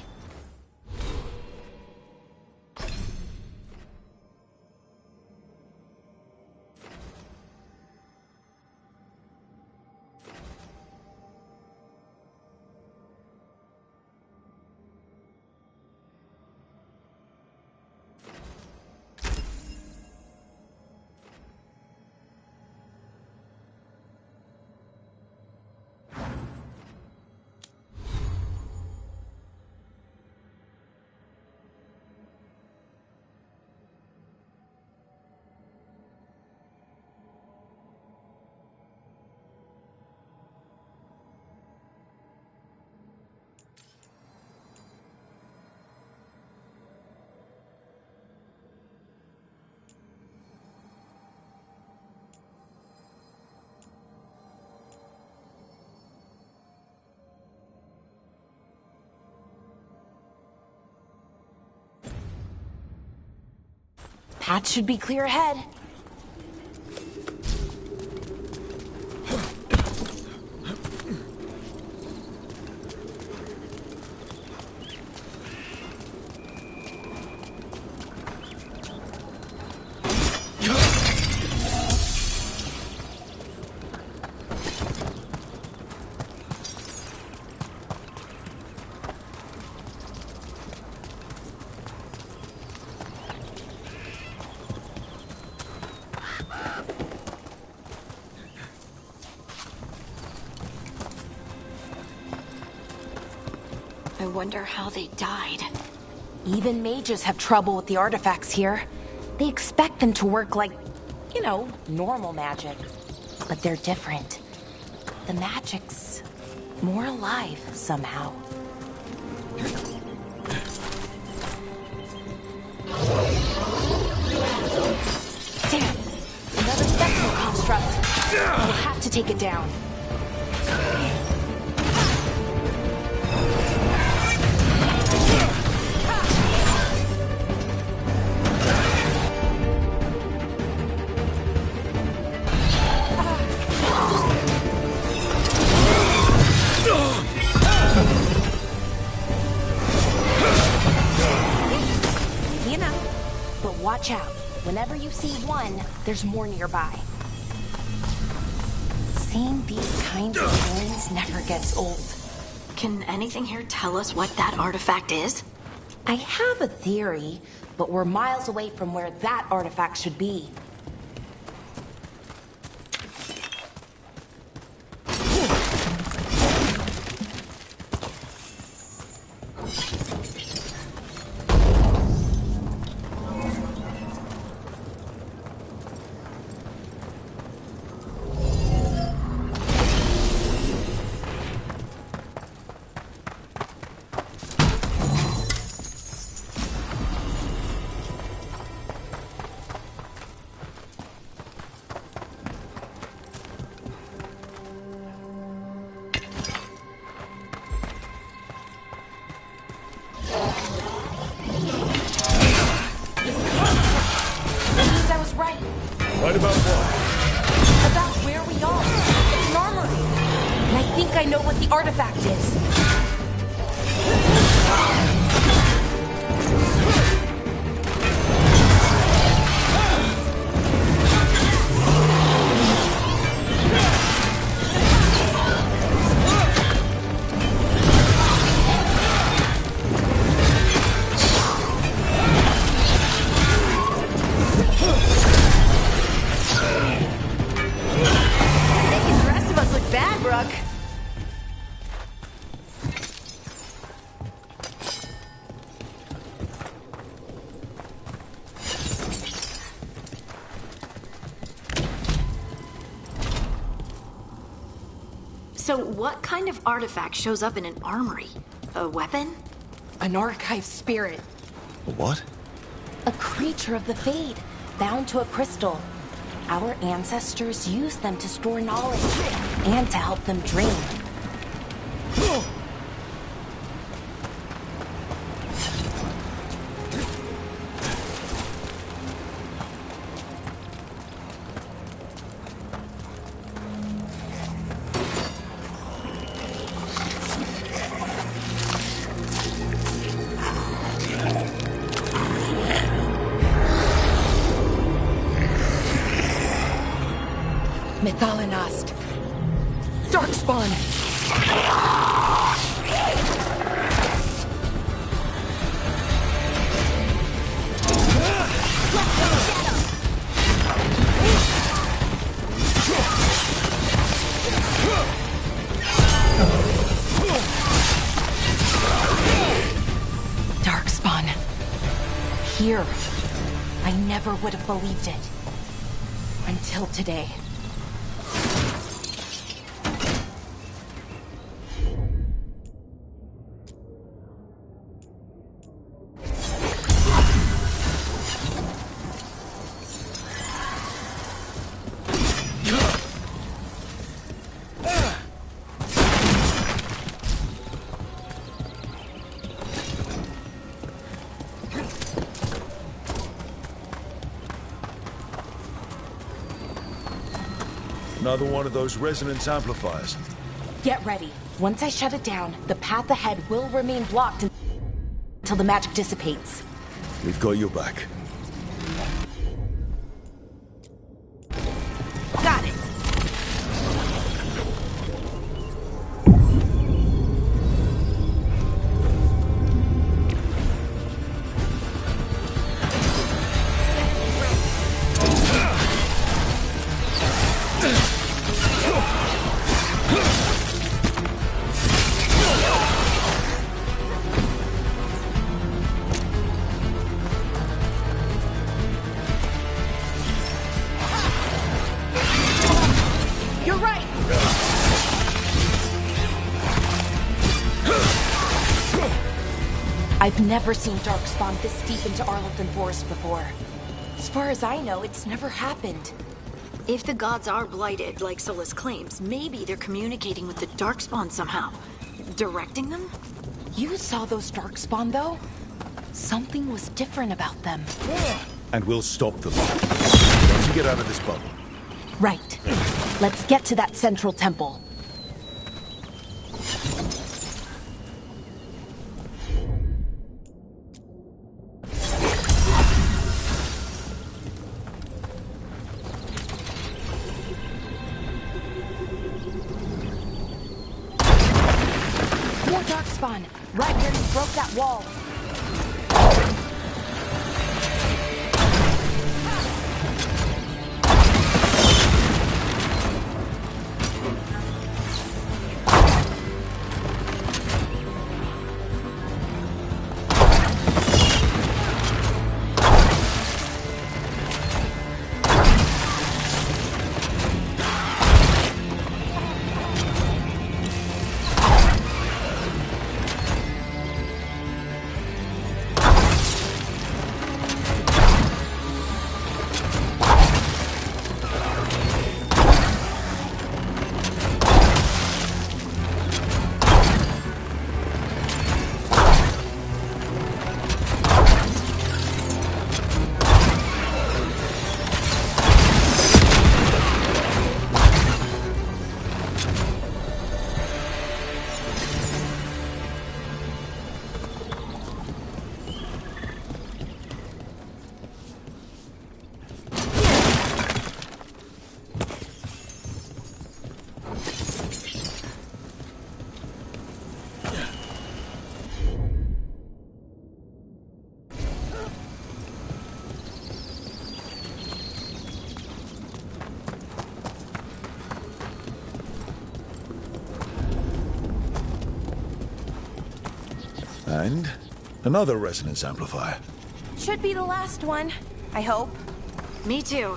Path should be clear ahead. I wonder how they died. Even mages have trouble with the artifacts here. They expect them to work like, you know, normal magic. But they're different. The magic's more alive somehow. Damn! Another spectral construct. We'll have to take it down. You know, but watch out. Whenever you see one, there's more nearby. Seeing these kinds of things never gets old. Can anything here tell us what that artifact is? I have a theory, but we're miles away from where that artifact should be. Right about what? About where we are. It's an armory. And I think I know what the artifact is. So what kind of artifact shows up in an armory? A weapon? An archive spirit. What? A creature of the Fade, bound to a crystal. Our ancestors used them to store knowledge and to help them dream. Mythalinast. Darkspawn. Darkspawn. Here. I never would have believed it. Until today. Another one of those resonance amplifiers. Get ready. Once I shut it down, the path ahead will remain blocked until the magic dissipates. We've got your back. Got it. I've never seen Darkspawn this deep into Arlington Forest before. As far as I know, it's never happened. If the gods are blighted, like Solus claims, maybe they're communicating with the Darkspawn somehow. Directing them? You saw those Darkspawn, though? Something was different about them. And we'll stop them. Once we get out of this bubble. Right. Let's get to that central temple. More Darkspawn! Right where you broke that wall. And another resonance amplifier. Should be the last one, I hope. Me too.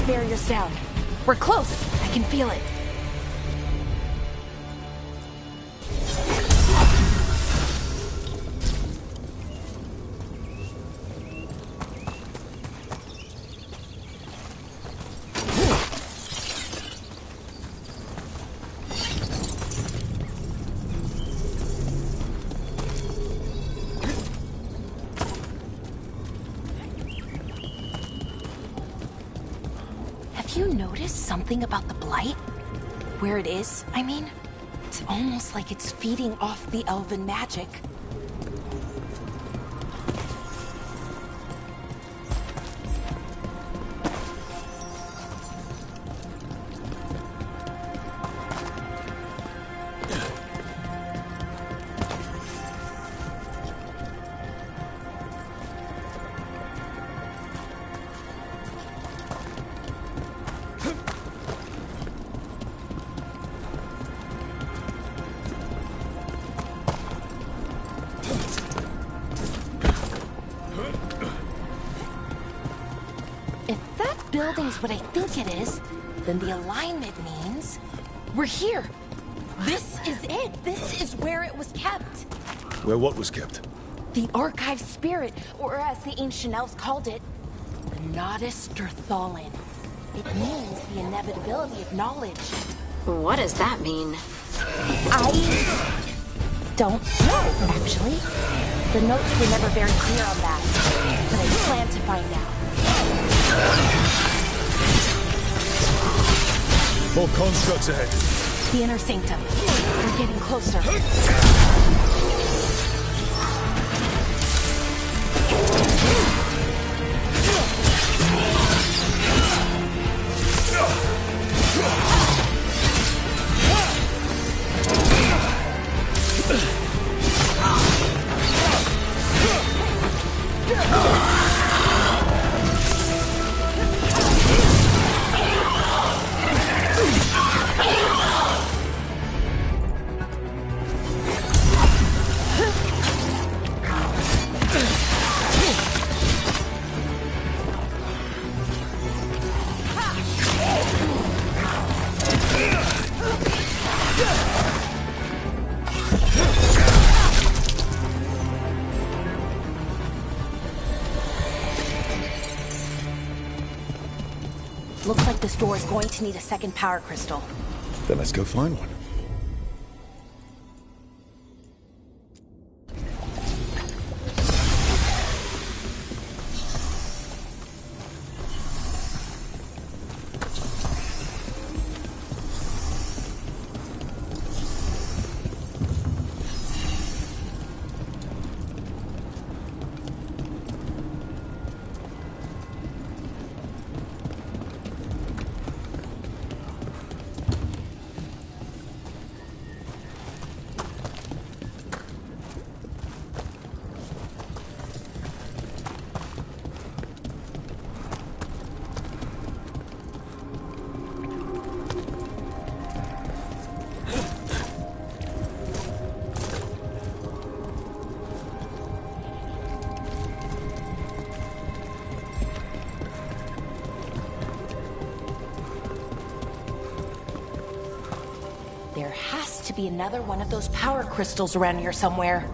Barrier's down. We're close. I can feel it. Have you noticed something about the blight? Where it is, I mean? It's almost like it's feeding off the elven magic. Building's what I think it is, then the alignment means we're here. This is it. This is where it was kept. Where what was kept? The archive spirit, or as the ancient elves called it, the Nodus Derthalin. It means the inevitability of knowledge. What does that mean? I don't know, actually. The notes were never very clear on that, but I plan to find out. More constructs ahead. The inner sanctum. We're getting closer. this door is going to need a second power crystal. Then let's go find one. There has to be another one of those power crystals around here somewhere.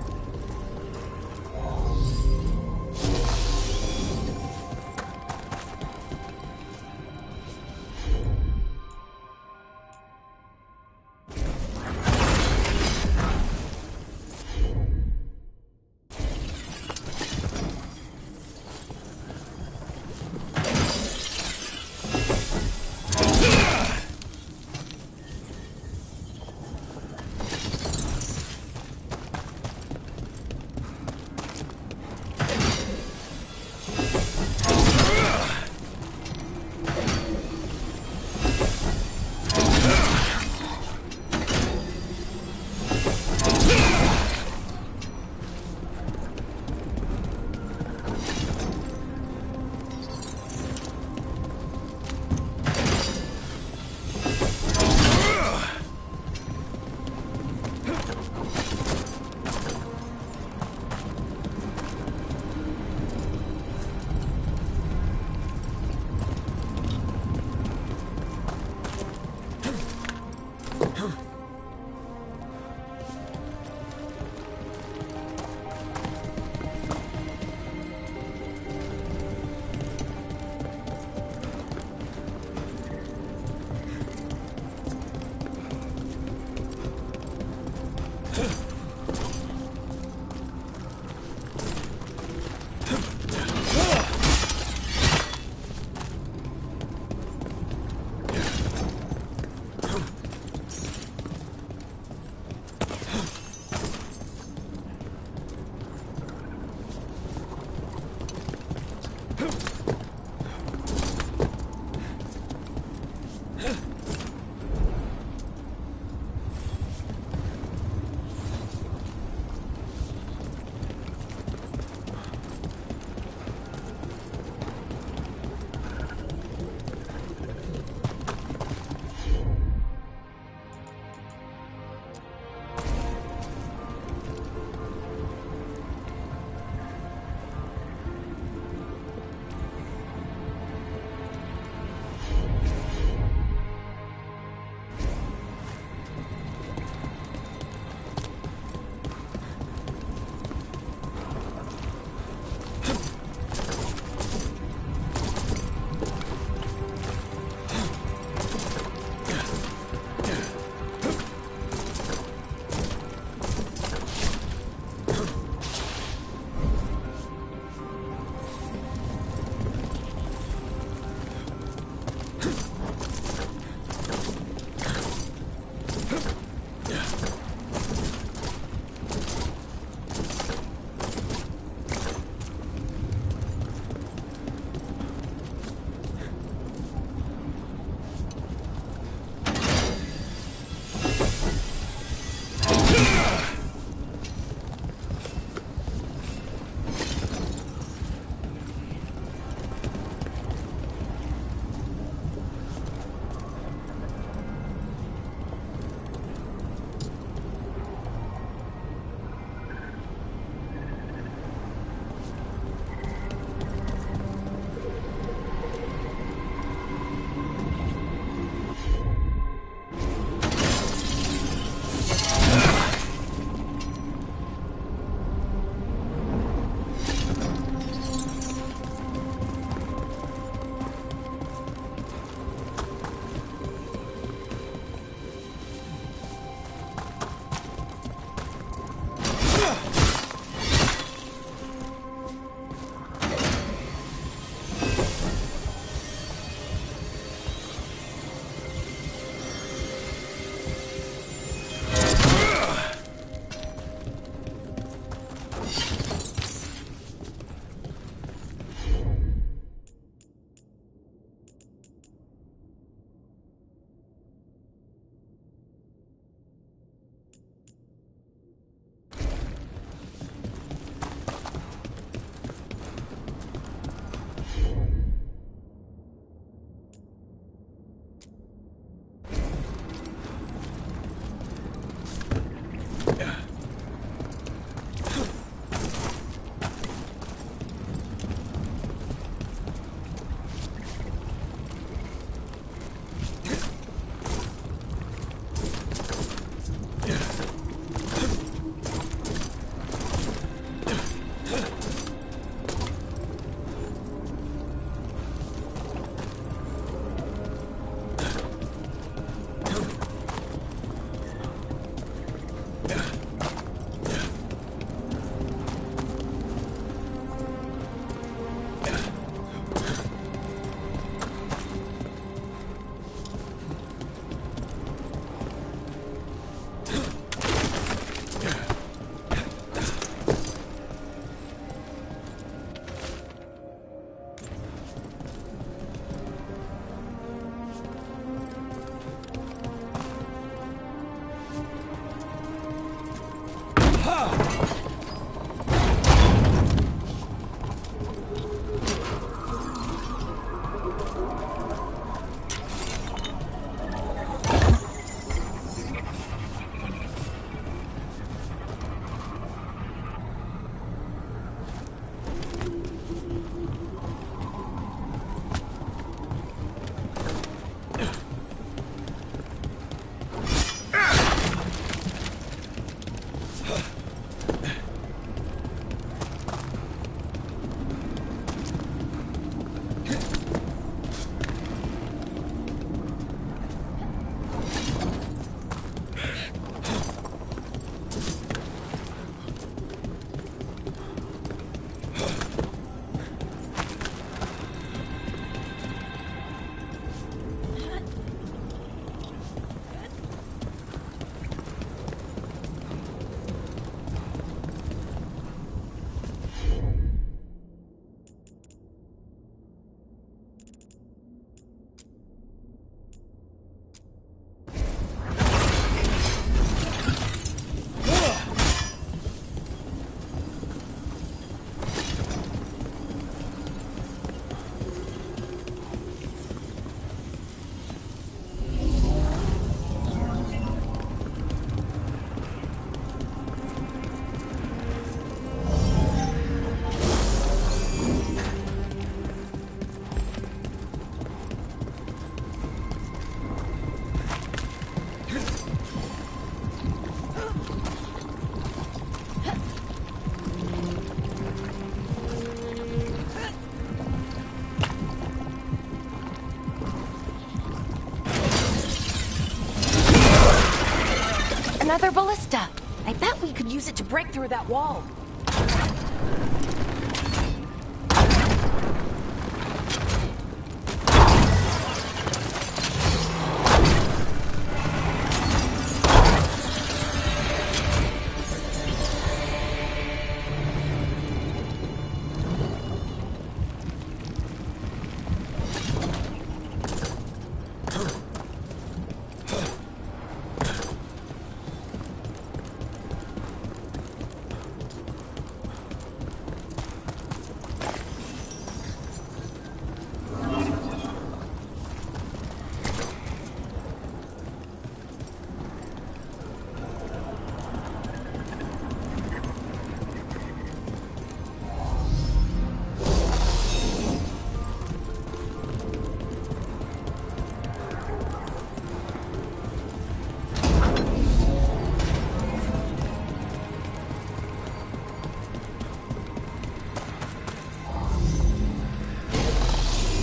Another ballista. I bet we could use it to break through that wall.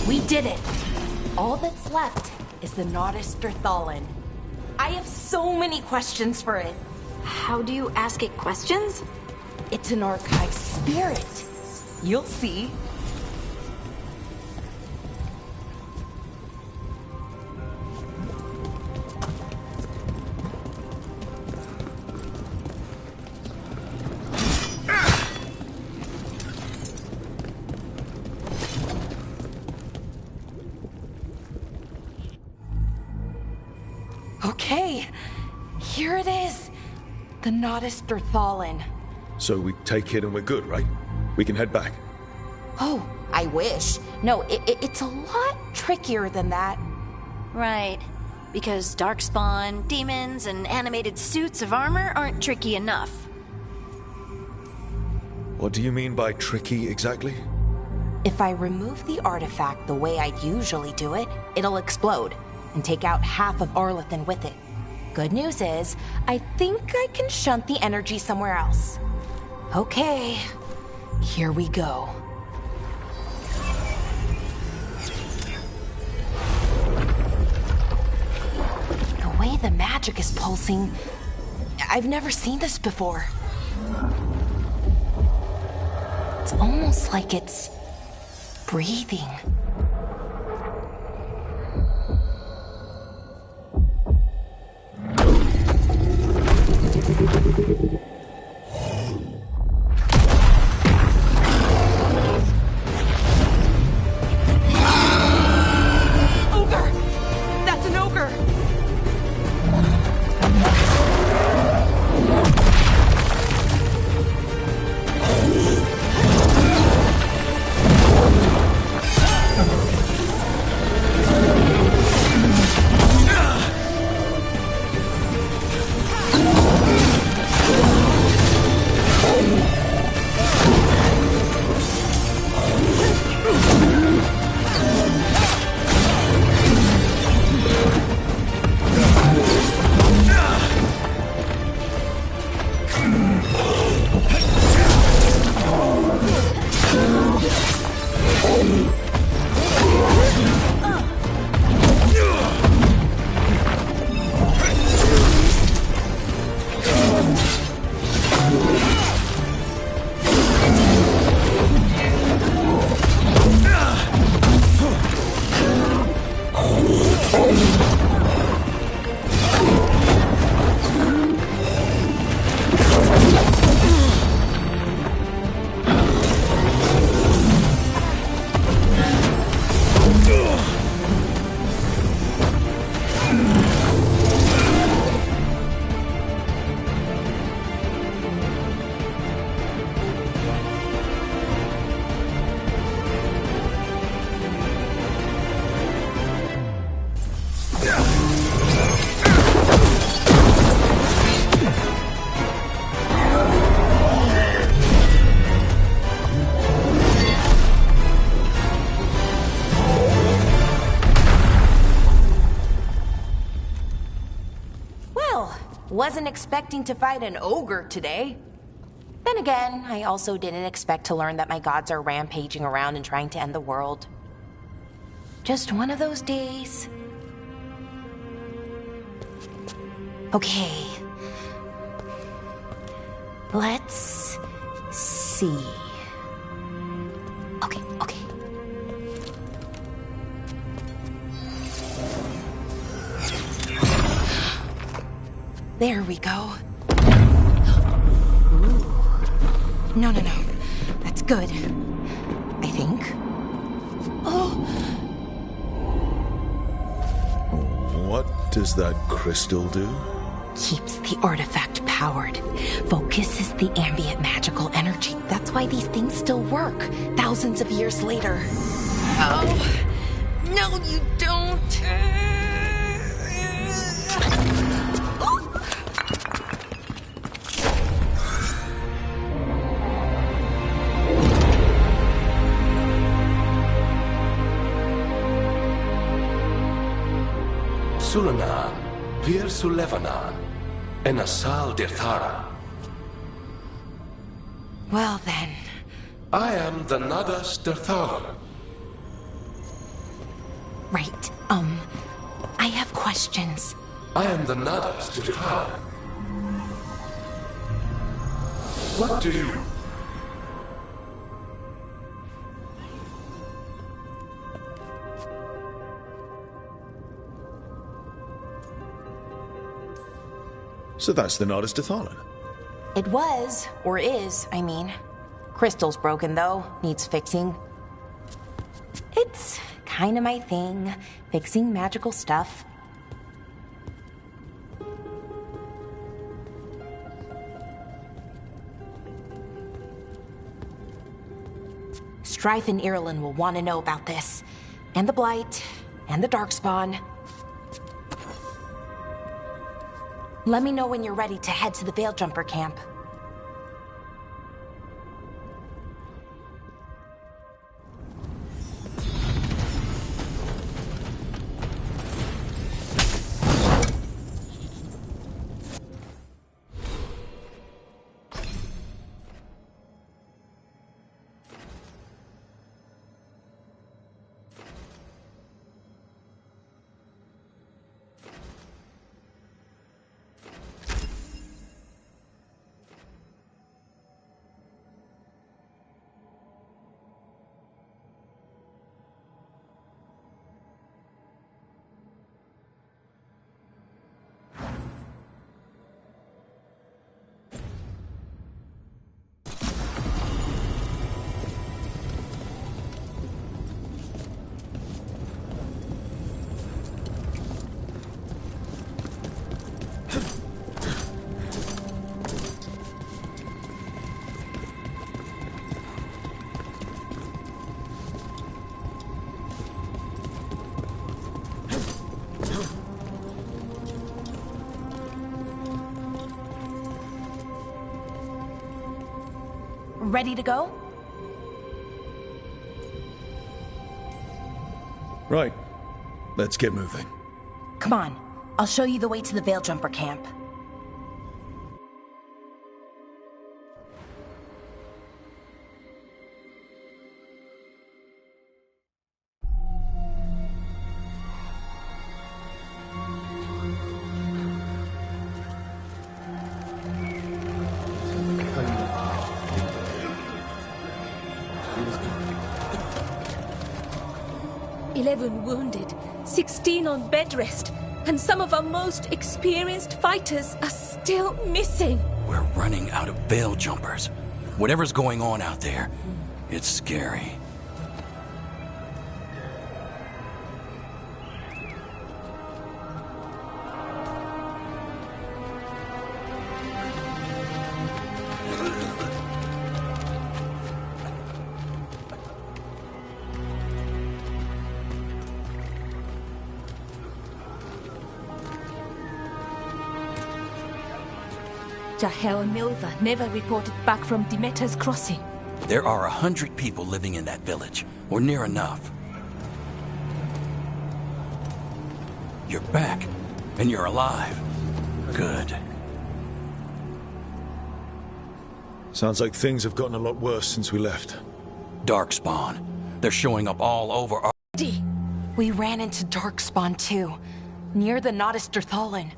We did it! All that's left is the Nodus Thallen. I have so many questions for it. How do you ask it questions? It's an archive spirit. You'll see. Okay, here it is. The Nodus Thallen. So we take it and we're good, right? We can head back. Oh, I wish. No, it's a lot trickier than that. Right. Because darkspawn, demons, and animated suits of armor aren't tricky enough. What do you mean by tricky exactly? If I remove the artifact the way I usually do it, it'll explode and take out half of Arlethan with it. Good news is, I think I can shunt the energy somewhere else. Okay, here we go. The way the magic is pulsing, I've never seen this before. It's almost like it's breathing. Ogre! That's an ogre! Wasn't expecting to fight an ogre today. Then again, I also didn't expect to learn that my gods are rampaging around and trying to end the world. Just one of those days. Okay, Let's see. Okay. There we go. Ooh. No. That's good. I think. Oh! What does that crystal do? Keeps the artifact powered. Focuses the ambient magical energy. That's why these things still work, thousands of years later. Oh! No, you don't! Sulanan, Vir Sulevanan, and Asal Dirthara. Well then. I am the Nadas Dirthara. Right, I have questions. I am the Nadas Dirthara. What do you... So that's the Nardis Dathalan. It was, or is, I mean. Crystal's broken, though. Needs fixing. It's kinda my thing, fixing magical stuff. Strife and Irulan will want to know about this. And the Blight, and the Darkspawn. Let me know when you're ready to head to the Veil Jumper camp. Ready to go? Right. Let's get moving. Come on. I'll show you the way to the Veil Jumper camp. Wounded, 16 on bed rest, and some of our most experienced fighters are still missing. We're running out of Veil Jumpers. Whatever's going on out there, it's scary. Jahel and Milva never reported back from Demeter's crossing. There are 100 people living in that village, or near enough. You're back, and you're alive. Good. Sounds like things have gotten a lot worse since we left. Darkspawn. They're showing up all over our... We ran into Darkspawn too, near the Nodis Dirthalan.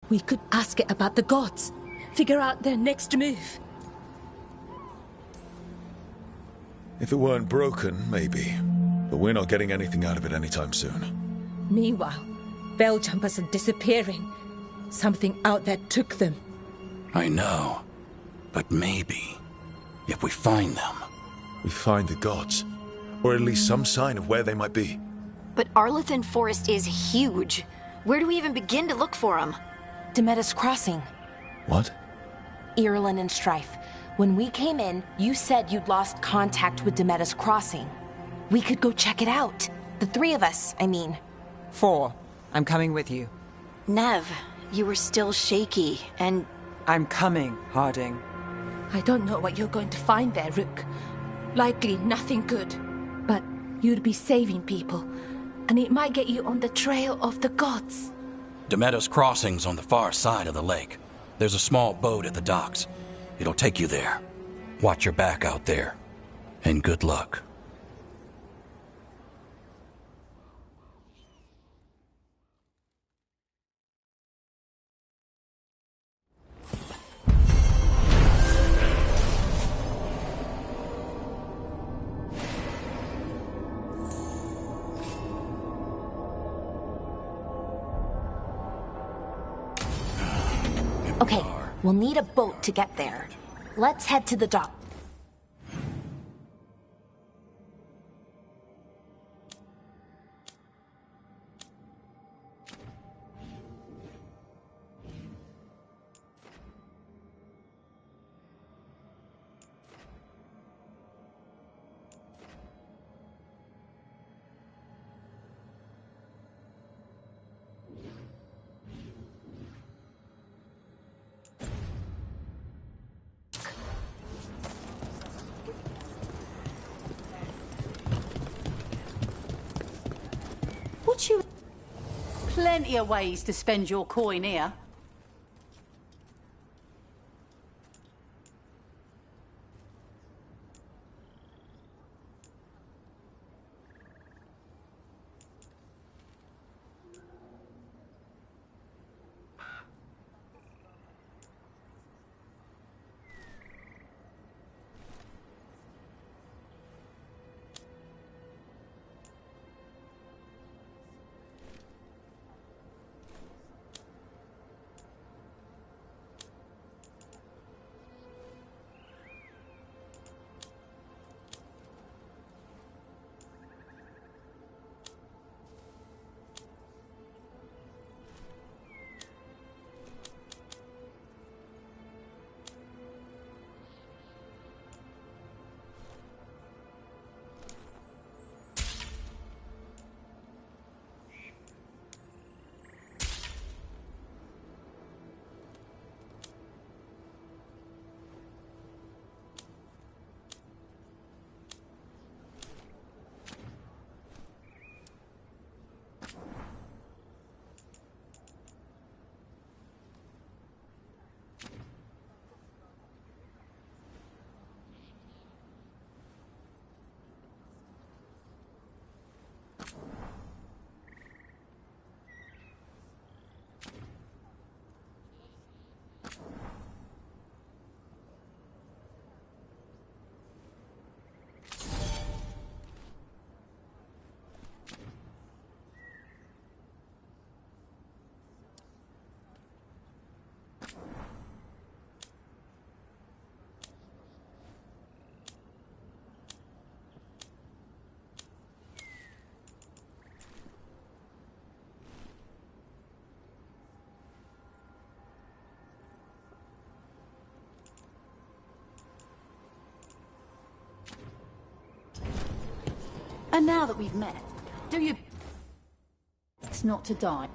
We could ask it about the gods. Figure out their next move. If it weren't broken, maybe. But we're not getting anything out of it anytime soon. Meanwhile, Veil Jumpers are disappearing. Something out there took them. I know. But maybe, if we find them... We find the gods. Or at least some sign of where they might be. But Arlethan Forest is huge. Where do we even begin to look for them? Demeda's Crossing. What? Irulan and Strife. When we came in, you said you'd lost contact with Demeda's Crossing. We could go check it out. The three of us, I mean. 4. I'm coming with you. Nev, you were still shaky, and... I'm coming, Harding. I don't know what you're going to find there, Rook. Likely nothing good. But you'd be saving people, and it might get you on the trail of the gods. Demeda's Crossing's on the far side of the lake. There's a small boat at the docks. It'll take you there. Watch your back out there. And good luck. Okay, we'll need a boat to get there. Let's head to the dock. Plenty of ways to spend your coin here. And now that we've met, do you... It's not to die.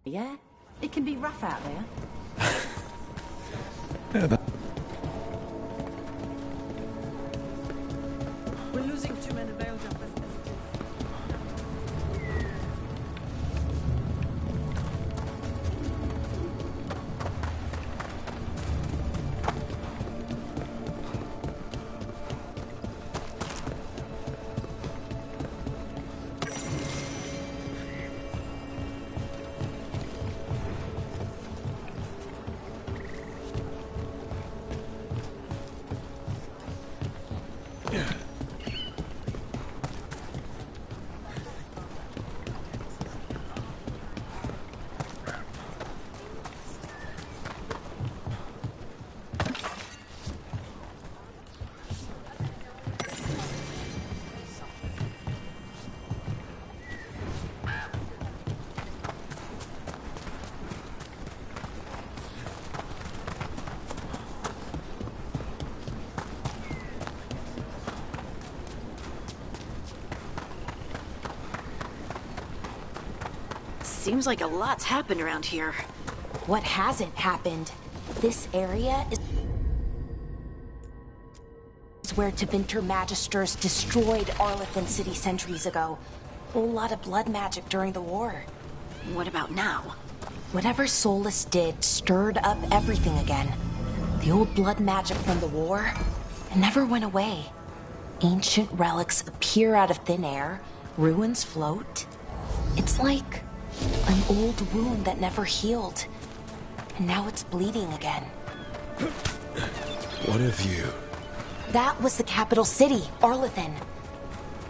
Yeah? It can be rough out there. We're losing too many veil jumpers as it is. Seems like a lot's happened around here. What hasn't happened? This area is where Tevinter Magisters destroyed Arlethan City centuries ago. A whole lot of blood magic during the war. What about now? Whatever Solus did stirred up everything again. The old blood magic from the war, it never went away. Ancient relics appear out of thin air, ruins float. It's like an old wound that never healed. And now it's bleeding again. What have you? That was the capital city, Arlethan.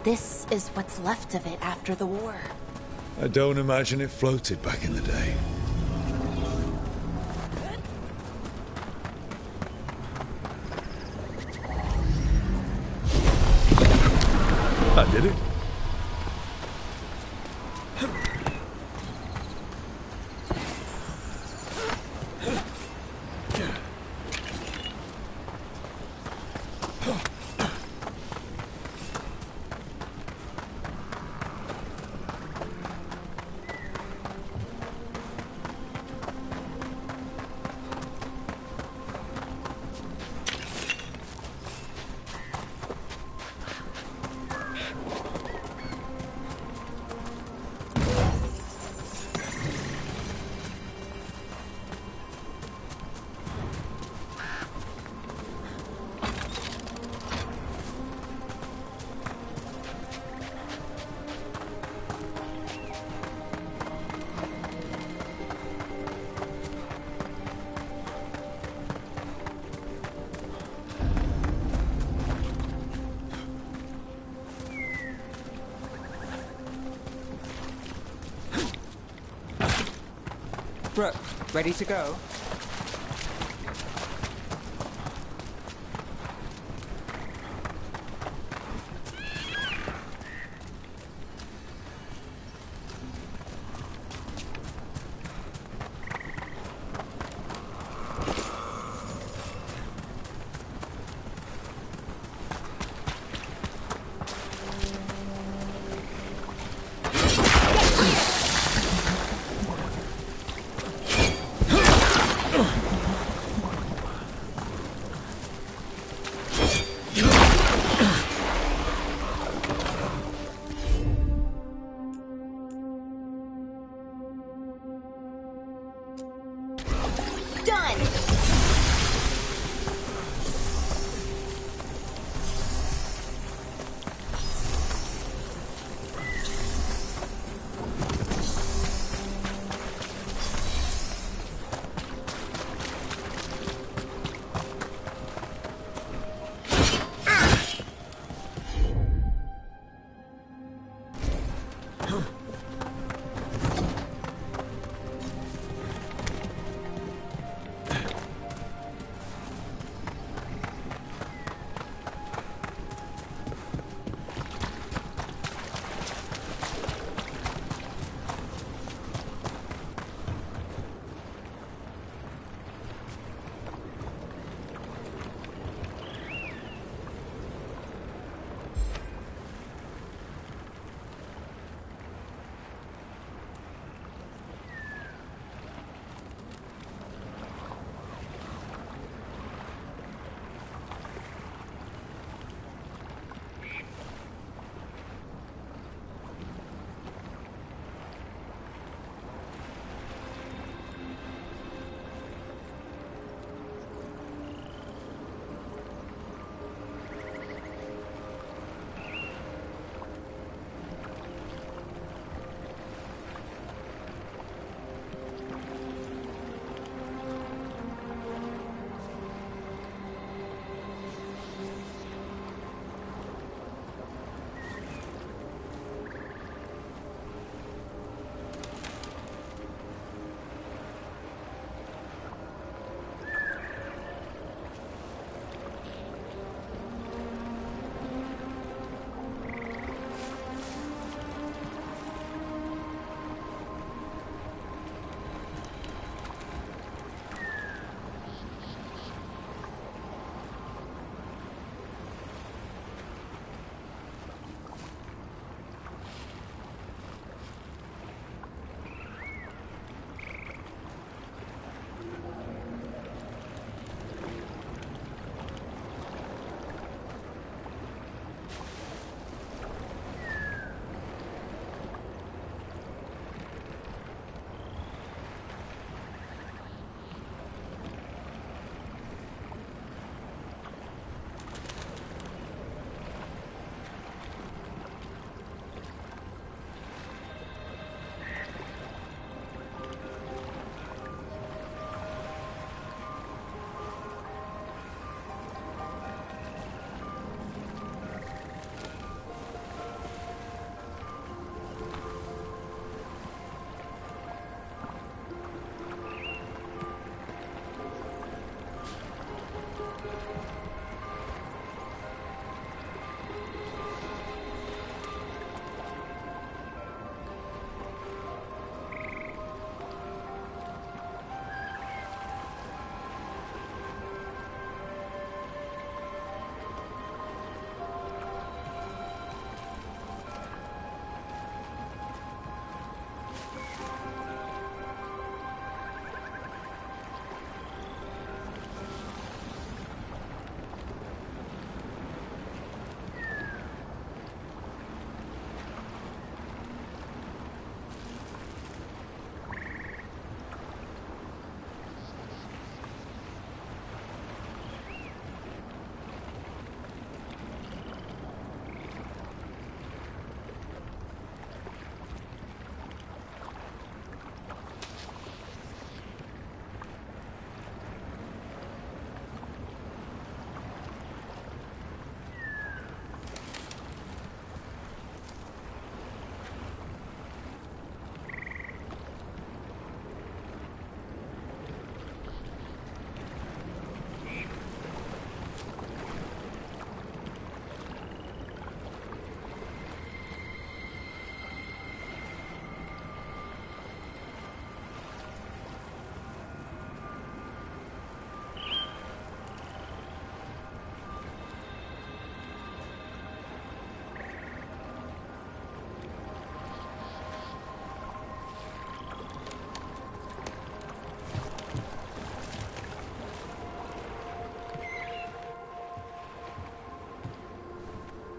This is what's left of it after the war. I don't imagine it floated back in the day. I did it. Brooke, ready to go?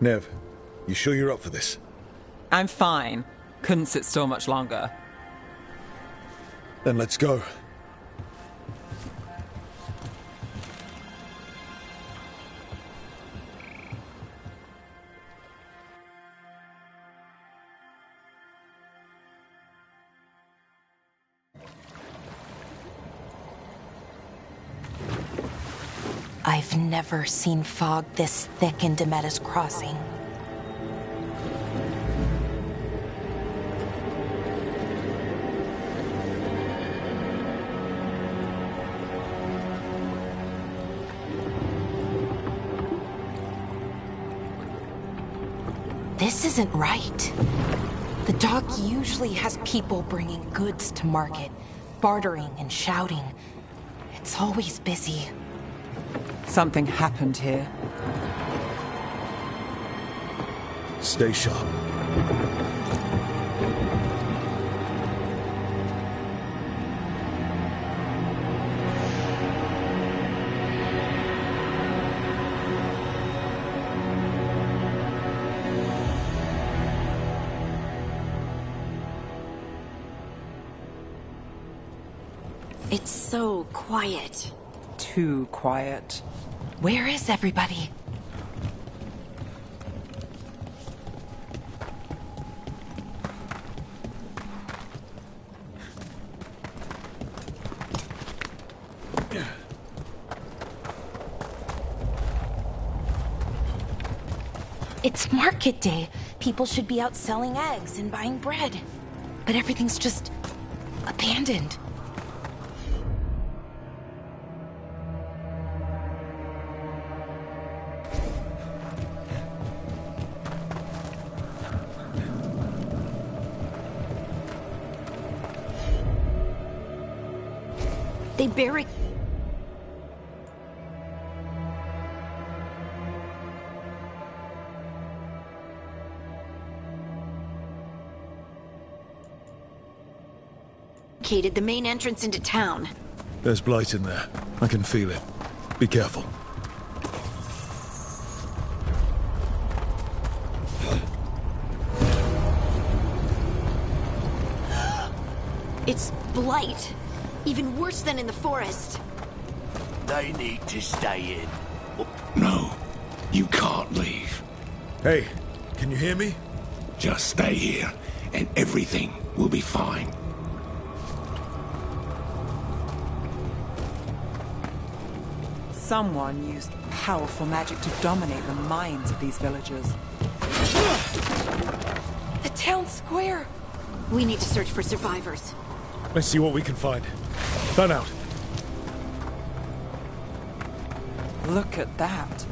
Nev, you sure you're up for this? I'm fine. Couldn't sit still much longer. Then let's go. I've never seen fog this thick in Demetta's Crossing. This isn't right. The dock usually has people bringing goods to market, bartering and shouting. It's always busy. Something happened here. Stay sharp. It's so quiet. Too quiet. Where is everybody? It's market day. People should be out selling eggs and buying bread. But everything's just abandoned. They barricaded the main entrance into town. There's blight in there. I can feel it. Be careful. It's blight. Even worse than in the forest. They need to stay in. No, you can't leave. Hey, can you hear me? Just stay here, and everything will be fine. Someone used powerful magic to dominate the minds of these villagers. The town square! We need to search for survivors. Let's see what we can find. Fan out. Look at that.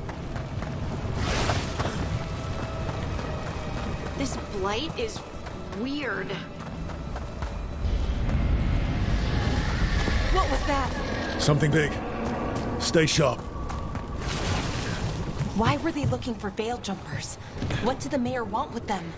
This blight is weird. What was that? Something big. Stay sharp. Why were they looking for veil jumpers? What did the mayor want with them?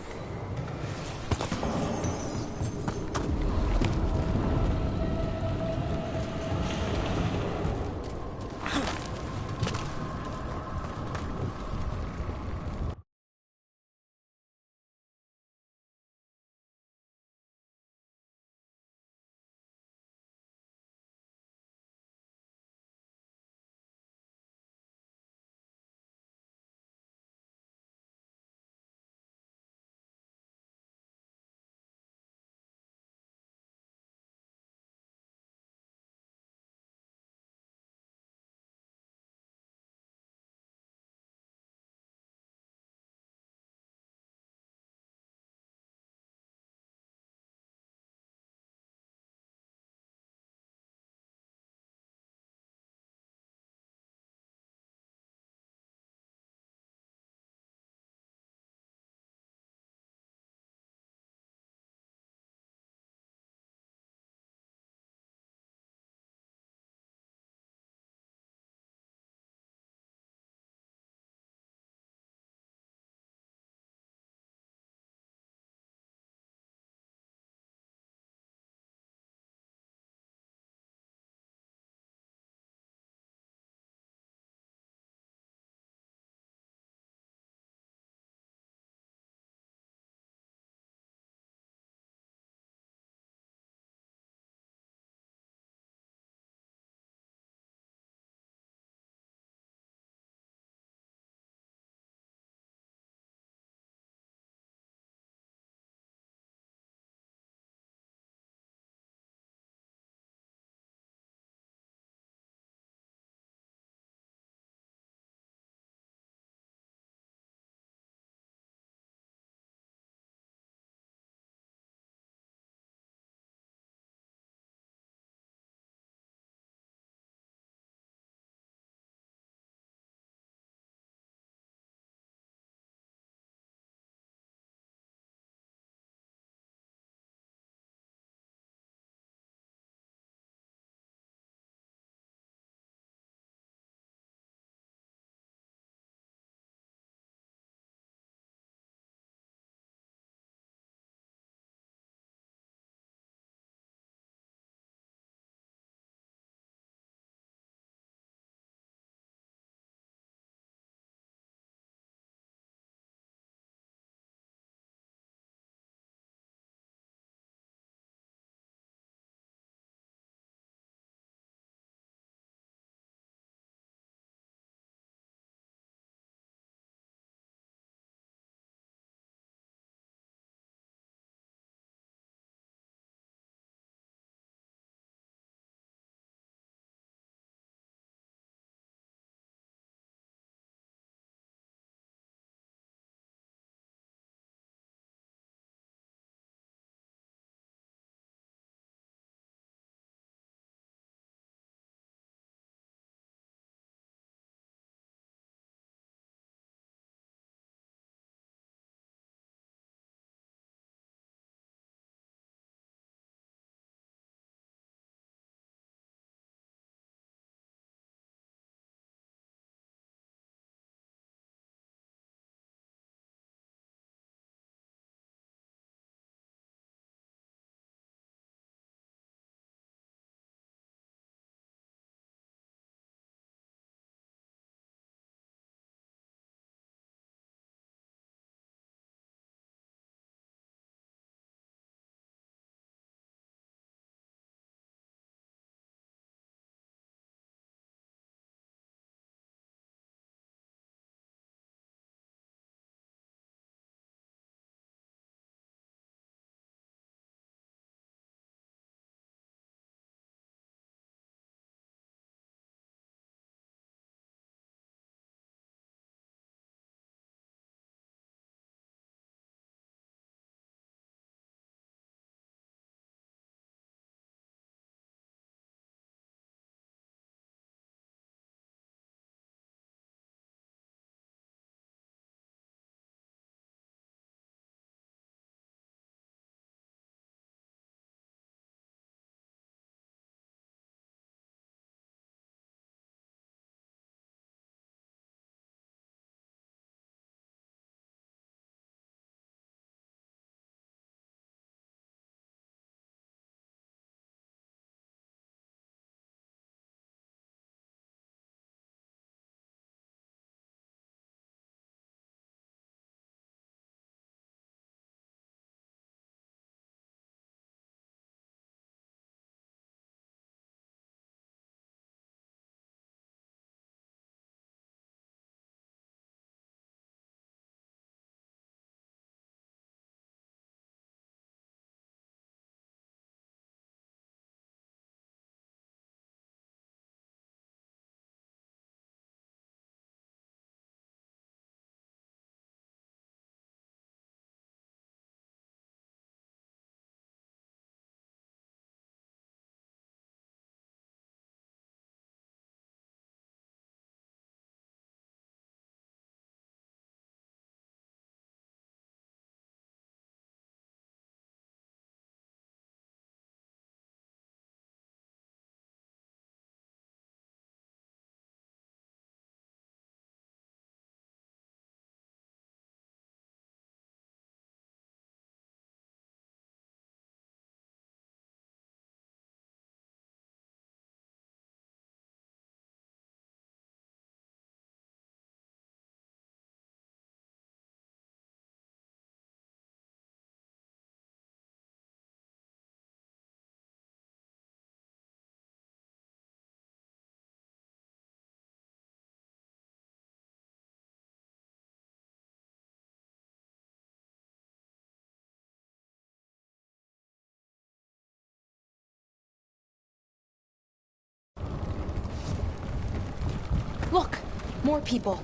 More people.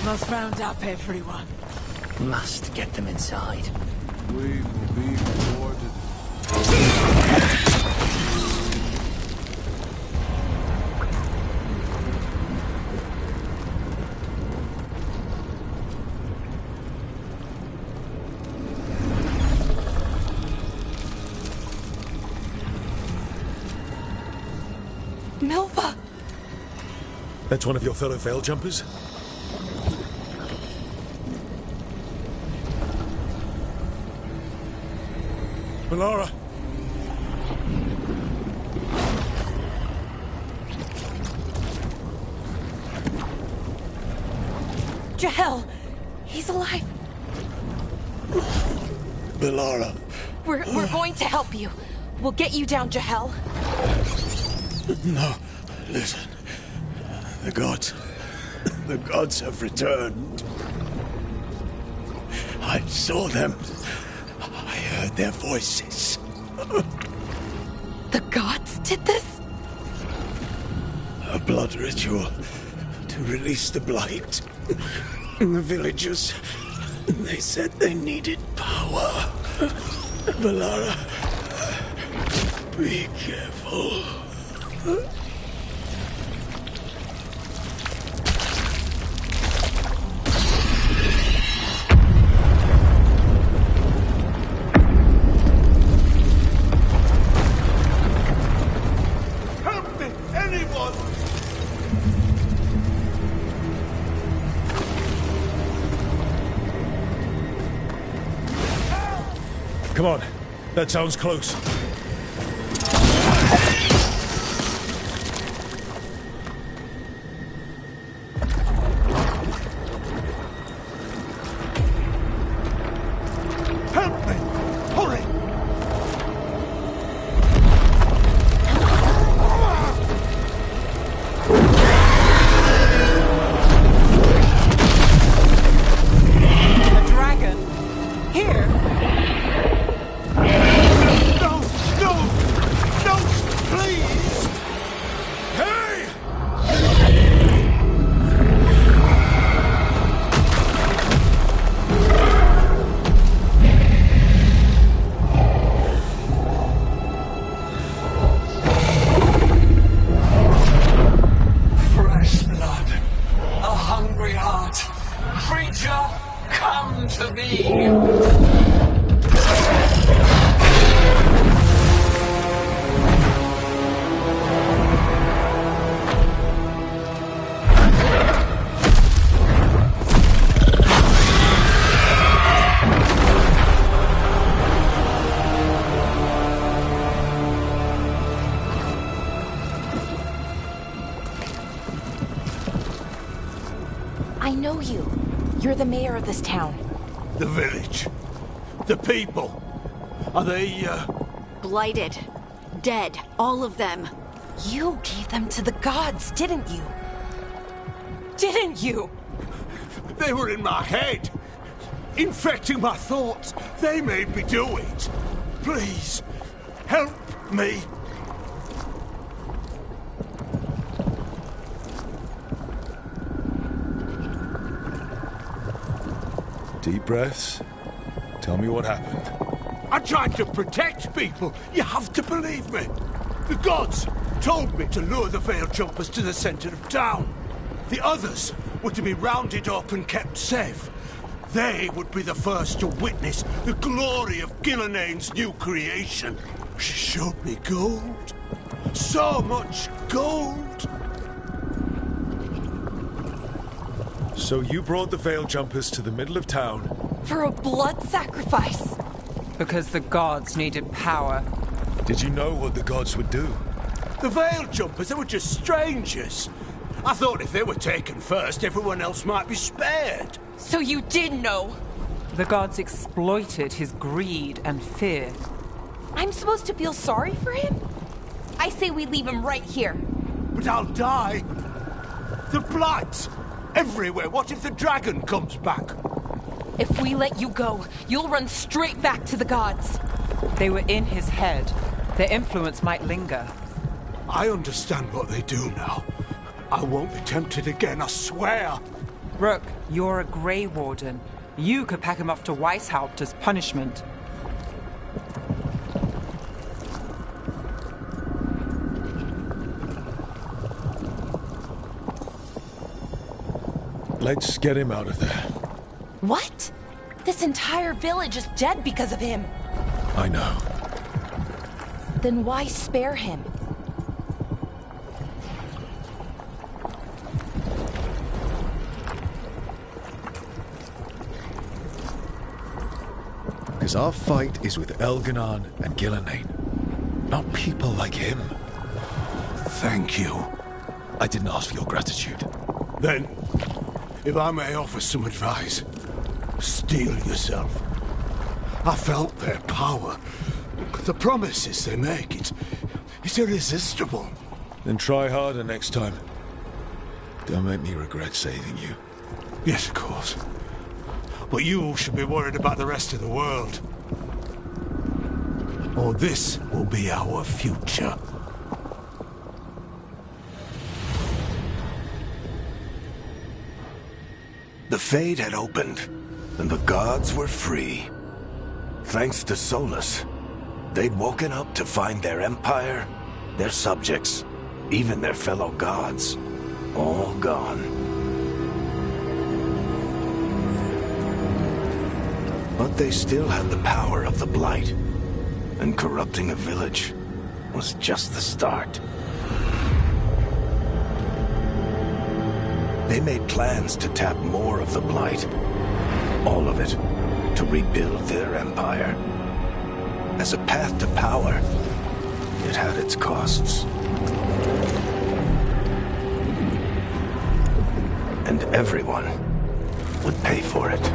Must round up everyone. Must get them inside. We will be rewarded. Milva! That's one of your fellow veil jumpers? Melara! Jahel! He's alive! Melara. We're going to help you. We'll get you down, Jahel. No, listen. The gods have returned. I saw them. I heard their voices. The gods did this? A blood ritual to release the blight. The villagers, they said they needed power. Melara, be careful. Help me! Anyone! Come on. That sounds close. Help me! Hurry! A dragon? Here? No! No! No! Please! Hey! Fresh blood, a hungry heart. Creature, come to me. I know you. You're the mayor of this town. The village. The people. Are they, Blighted. Dead. All of them. You gave them to the gods, didn't you? Didn't you? They were in my head. Infecting my thoughts. They made me do it. Please, help me. Deep breaths. Tell me what happened. I tried to protect people. You have to believe me. The gods told me to lure the veil jumpers to the center of town. The others were to be rounded up and kept safe. They would be the first to witness the glory of Gilnenane's new creation. She showed me gold. So much gold. So you brought the veil jumpers to the middle of town. For a blood sacrifice. Because the gods needed power. Did you know what the gods would do? The veil jumpers, they were just strangers. I thought if they were taken first, everyone else might be spared. So you did know? The gods exploited his greed and fear. I'm supposed to feel sorry for him? I say we leave him right here. But I'll die. The blight everywhere. What if the dragon comes back? If we let you go, you'll run straight back to the gods. They were in his head. Their influence might linger. I understand what they do now. I won't be tempted again, I swear. Rook, you're a Grey Warden. You could pack him off to Weishaupt as punishment. Let's get him out of there. What? This entire village is dead because of him. I know. Then why spare him? Because our fight is with Elganon and Gillenane, not people like him. Thank you. I didn't ask for your gratitude. Then, if I may offer some advice, steel yourself. I felt their power. The promises they make, it's irresistible. Then try harder next time. Don't make me regret saving you. Yes, of course. But you should be worried about the rest of the world. Or this will be our future. The Fade had opened, and the gods were free. Thanks to Solus, they'd woken up to find their empire, their subjects, even their fellow gods, all gone. But they still had the power of the Blight, and corrupting a village was just the start. They made plans to tap more of the Blight, all of it, to rebuild their empire. As a path to power, it had its costs. And everyone would pay for it.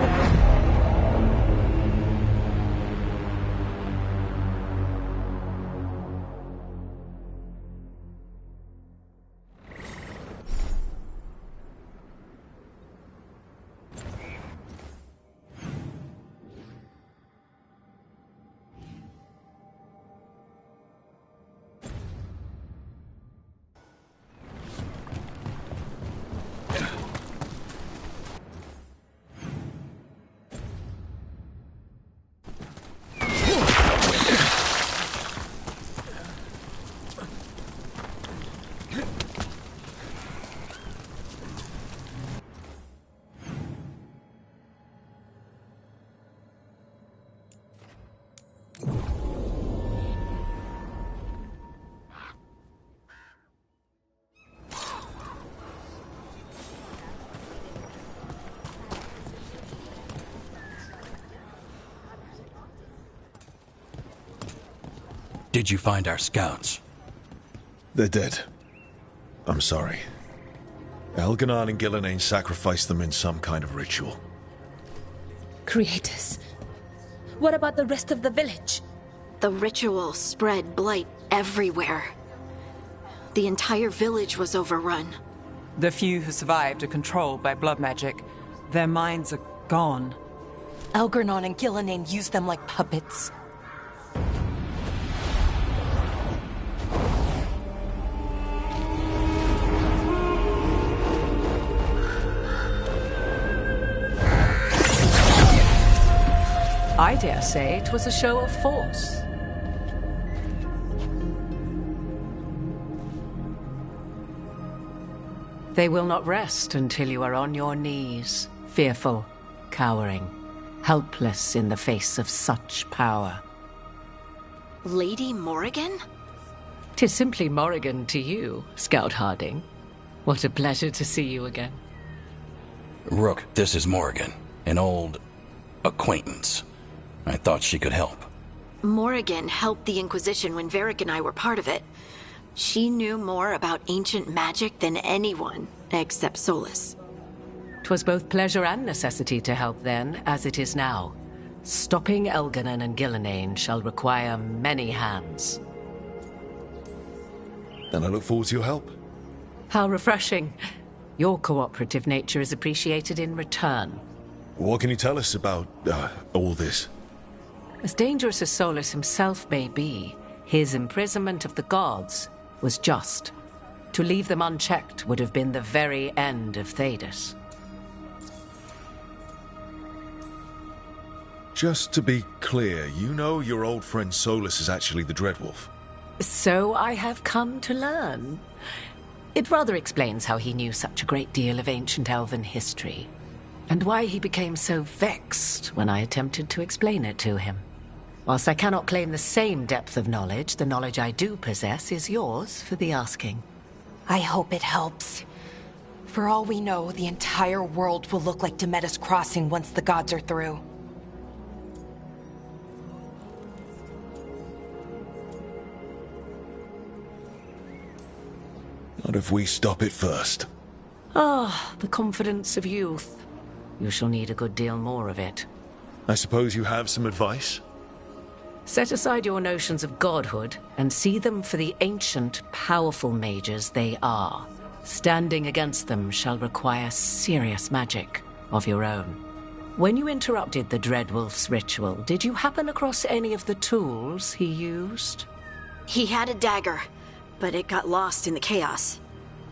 Did you find our scouts? They're dead. I'm sorry. Elganon and Gillenane sacrificed them in some kind of ritual. Creators. What about the rest of the village? The ritual spread blight everywhere. The entire village was overrun. The few who survived are controlled by blood magic. Their minds are gone. Elganon and Gillenane used them like puppets. I dare say it was a show of force. They will not rest until you are on your knees, fearful, cowering, helpless in the face of such power. Lady Morrigan? 'Tis simply Morrigan to you, Scout Harding. What a pleasure to see you again. Rook, this is Morrigan, an old acquaintance. I thought she could help. Morrigan helped the Inquisition when Varric and I were part of it. She knew more about ancient magic than anyone, except Solus. 'Twas both pleasure and necessity to help then, as it is now. Stopping Elganon and Gillenane shall require many hands. Then I look forward to your help. How refreshing. Your cooperative nature is appreciated in return. What can you tell us about, all this? As dangerous as Solus himself may be, his imprisonment of the gods was just. To leave them unchecked would have been the very end of Thedas. Just to be clear, you know your old friend Solus is actually the Dreadwolf. So I have come to learn. It rather explains how he knew such a great deal of ancient elven history, and why he became so vexed when I attempted to explain it to him. Whilst I cannot claim the same depth of knowledge, the knowledge I do possess is yours for the asking. I hope it helps. For all we know, the entire world will look like Demetus Crossing once the gods are through. Not if we stop it first. Ah, the confidence of youth. You shall need a good deal more of it. I suppose you have some advice? Set aside your notions of godhood and see them for the ancient, powerful mages they are. Standing against them shall require serious magic of your own. When you interrupted the Dreadwolf's ritual, did you happen across any of the tools he used? He had a dagger, but it got lost in the chaos.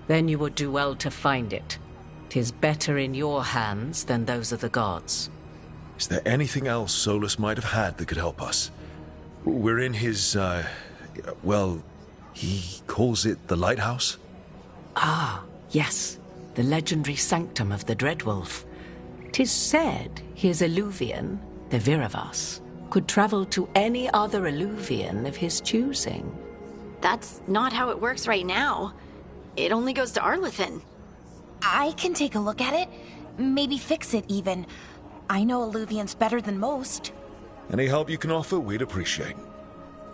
Then you would do well to find it. 'Tis better in your hands than those of the gods. Is there anything else Solus might have had that could help us? We're in his, well, he calls it the lighthouse? Ah, yes. The legendary sanctum of the Dreadwolf. 'Tis said his Illuvian, the Viravas, could travel to any other Illuvian of his choosing. That's not how it works right now. It only goes to Arlethan. I can take a look at it. Maybe fix it, even. I know Illuvians better than most. Any help you can offer, we'd appreciate.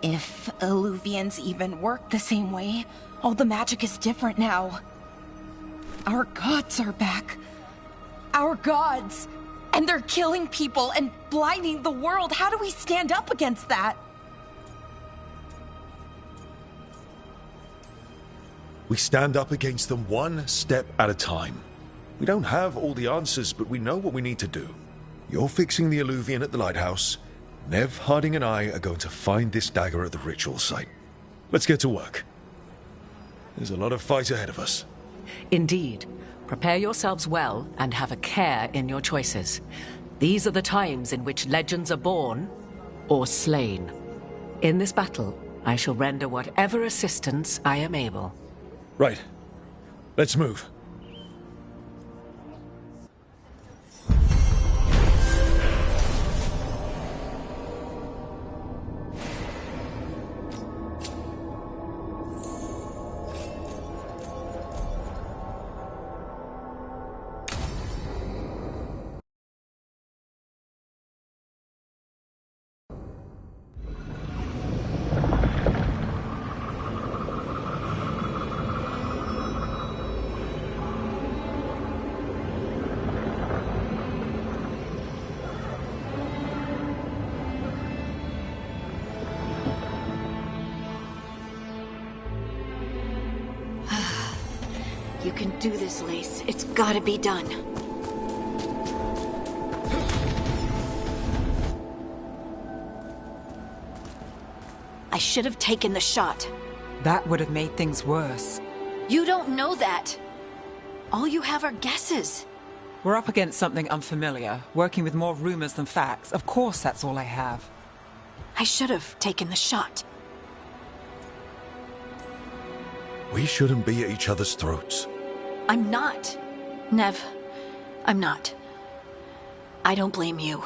If Illuvians even work the same way, all the magic is different now. Our gods are back. Our gods! And they're killing people and blinding the world. How do we stand up against that? We stand up against them one step at a time. We don't have all the answers, but we know what we need to do. You're fixing the Illuvian at the lighthouse. Nev, Harding, and I are going to find this dagger at the ritual site. Let's get to work. There's a lot of fight ahead of us. Indeed. Prepare yourselves well and have a care in your choices. These are the times in which legends are born or slain. In this battle, I shall render whatever assistance I am able. Right. Let's move. You can do this, Lace. It's gotta be done. I should have taken the shot. That would have made things worse. You don't know that. All you have are guesses. We're up against something unfamiliar, working with more rumors than facts. Of course that's all I have. I should have taken the shot. We shouldn't be at each other's throats. I'm not. Nev, I'm not. I don't blame you,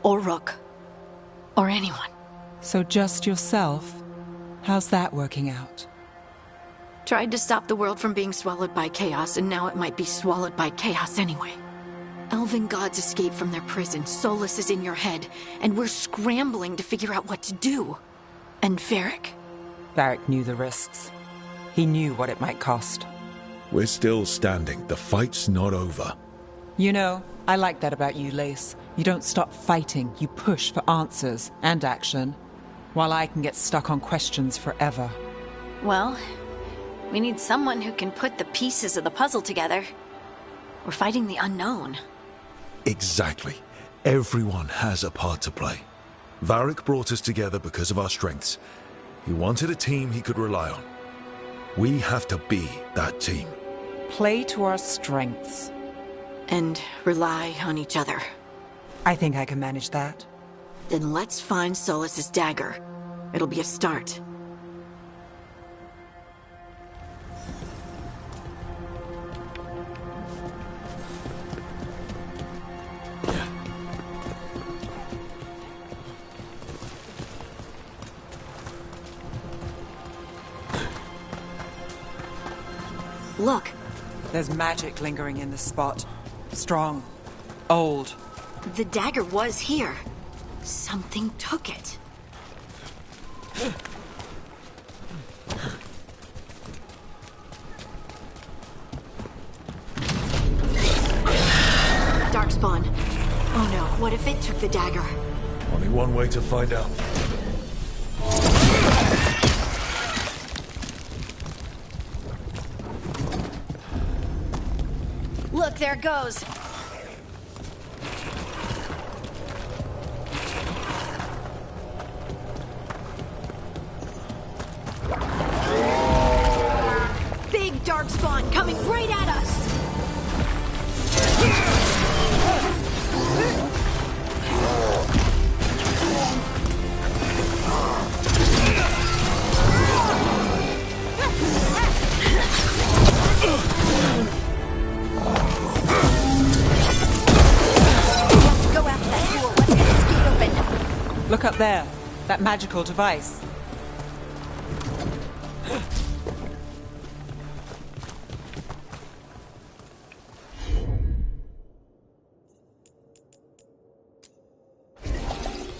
or Rook, or anyone. So just yourself? How's that working out? Tried to stop the world from being swallowed by chaos, and now it might be swallowed by chaos anyway. Elven gods escaped from their prison, Solus is in your head, and we're scrambling to figure out what to do. And Varric. Varric knew the risks. He knew what it might cost. We're still standing. The fight's not over. You know, I like that about you, Lace. You don't stop fighting. You push for answers and action, while I can get stuck on questions forever. Well, we need someone who can put the pieces of the puzzle together. We're fighting the unknown. Exactly. Everyone has a part to play. Varric brought us together because of our strengths. He wanted a team he could rely on. We have to be that team. Play to our strengths. And rely on each other. I think I can manage that. Then let's find Solus's dagger. It'll be a start. Look. There's magic lingering in this spot. Strong. Old. The dagger was here. Something took it. Darkspawn. Oh no, what if it took the dagger? Only one way to find out. Look, there it goes. Big Darkspawn coming right at us! Look up there. That magical device.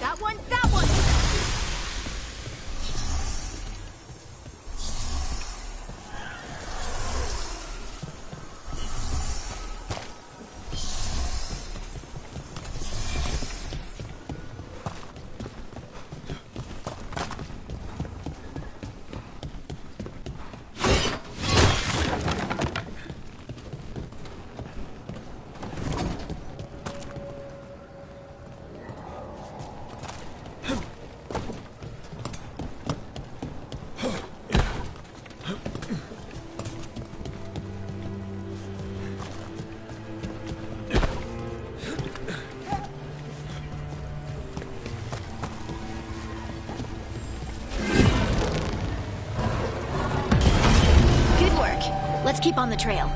That one, that one! Let's keep on the trail.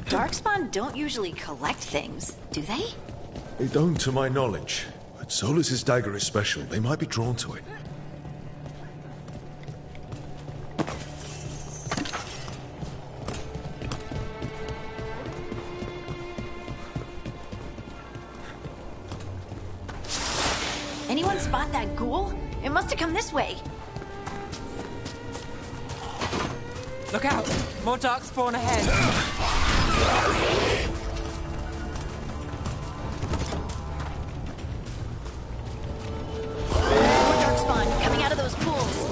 Darkspawn don't usually collect things, do they? They don't, to my knowledge. But Solus's dagger is special. They might be drawn to it. Anyone spot that ghoul? It must have come this way. Look out! More Darkspawn ahead. More Darkspawn coming out of those pools.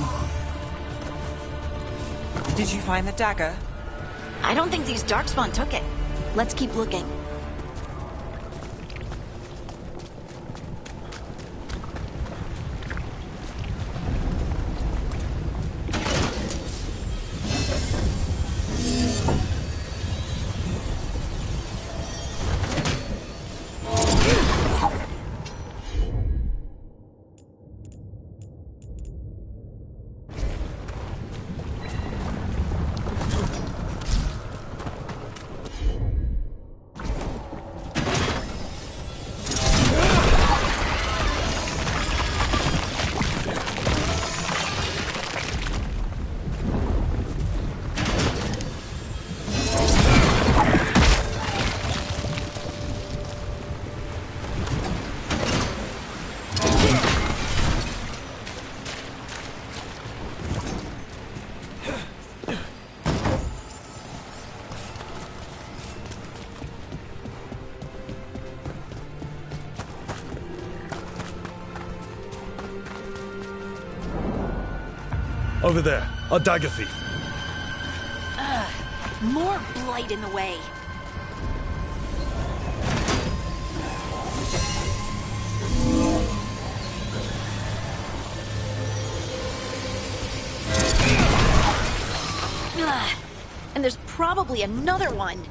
on. Did you find the dagger? I don't think these Darkspawn took it. Let's keep looking. Over there, a dagger thief. More blight in the way. And there's probably another one.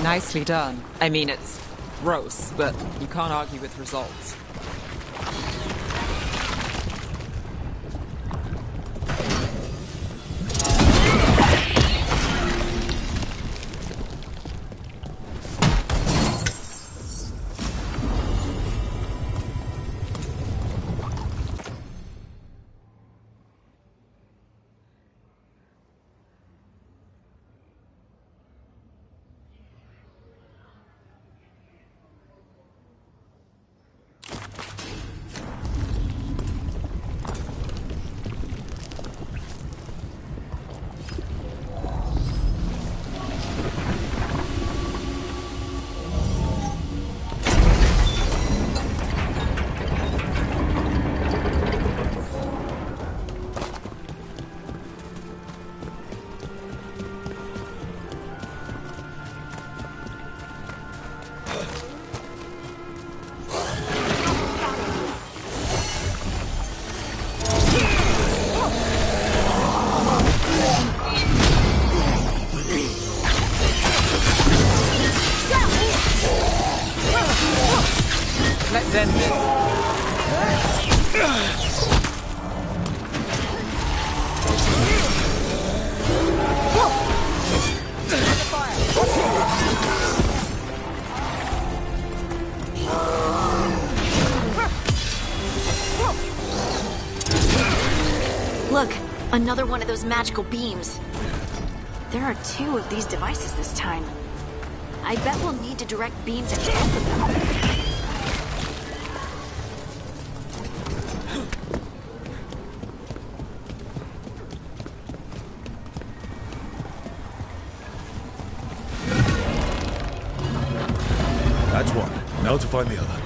Nicely done. I mean, it's gross, but you can't argue with results. Let's end this. Look, another one of those magical beams. There are 2 of these devices this time. I bet we'll need to direct beams at both of them. That's one. Now to find the other.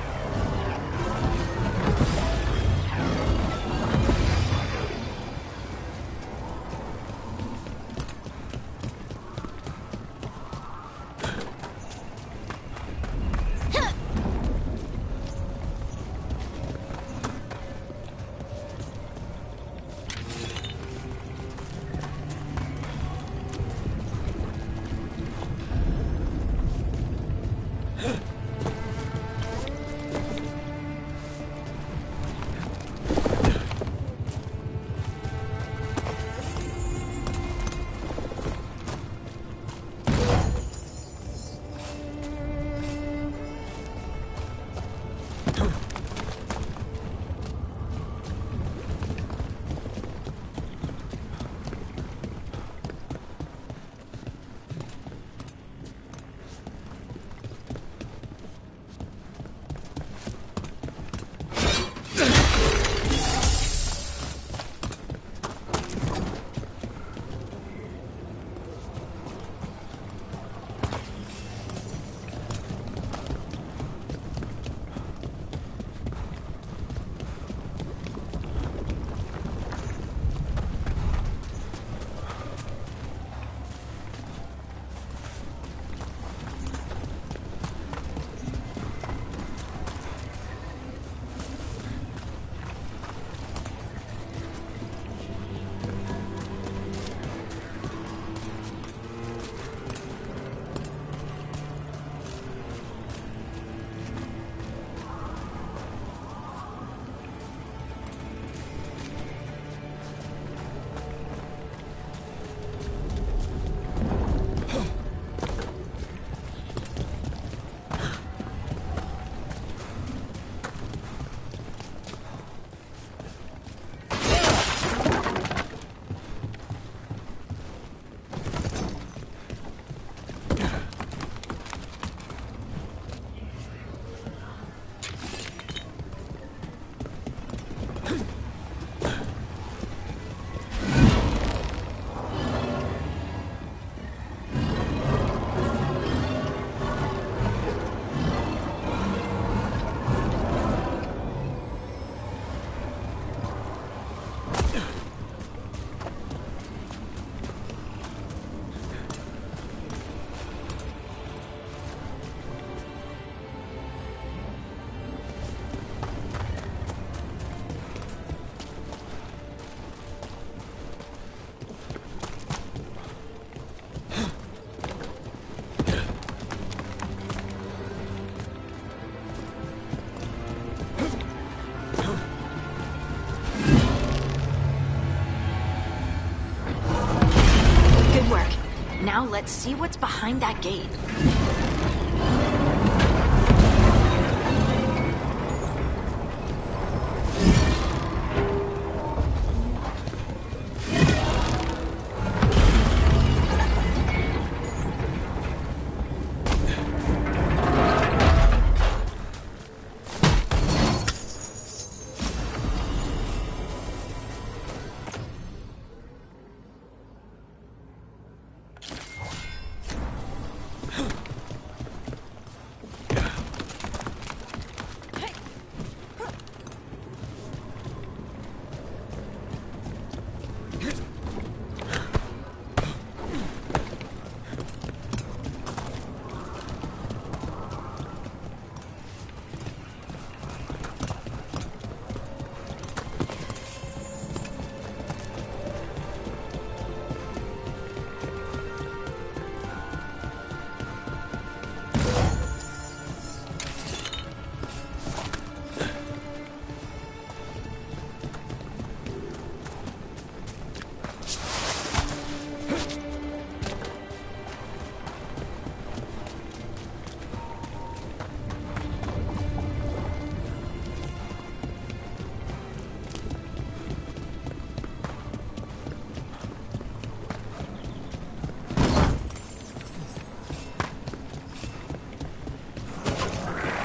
Now let's see what's behind that gate.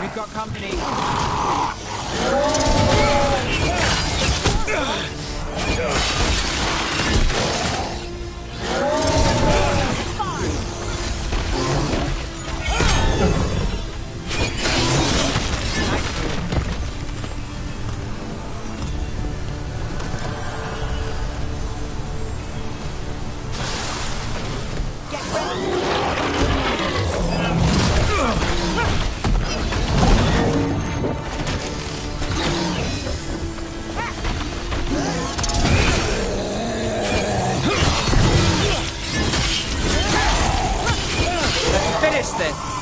We've got company. Finish this!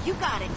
You got it.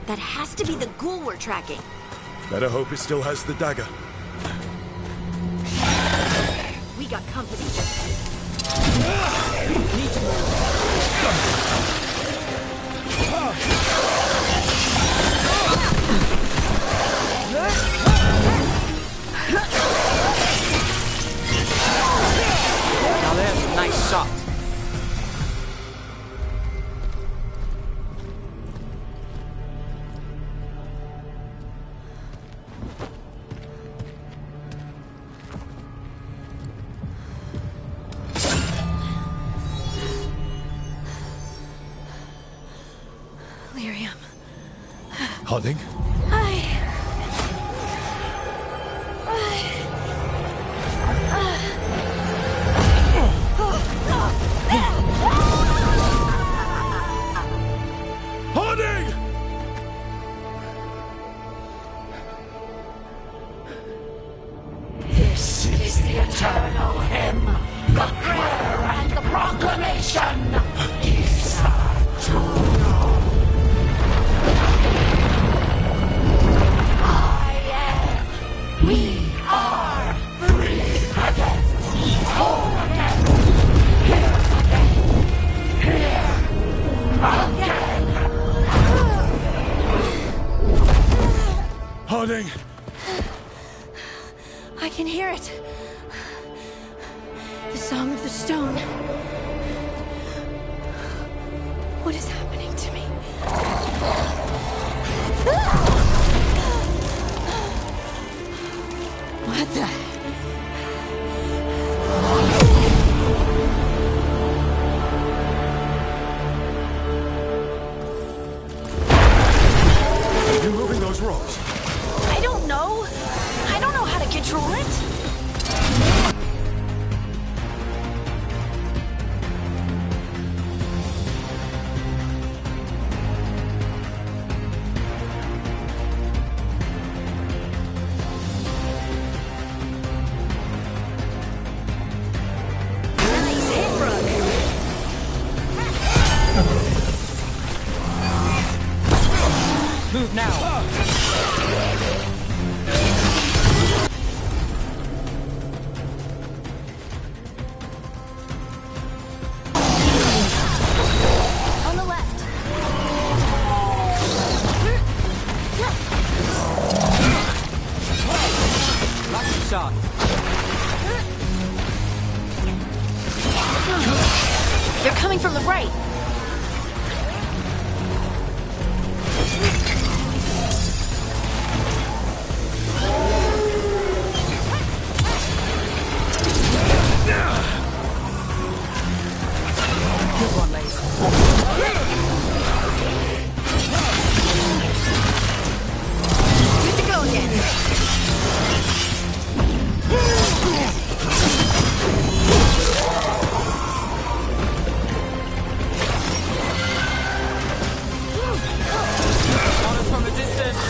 That has to be the ghoul we're tracking. Better hope it still has the dagger. We got company. Need to move. Now there's a nice shot. Lyrium. Harding? Harding! This is the eternal hymn, the prayer and the proclamation. Isa Tuno. I am. We are free again. Whole again. Here again. Harding! I can hear it. The song of the stone. What is happening to me? What the? You moving those rocks? I don't know. I don't know how to control it. Nice hit, Brooke. Move now. On the left. Lucky shot. They're coming from the right. Good one, Lace. Good to go again. Shot us from a distance.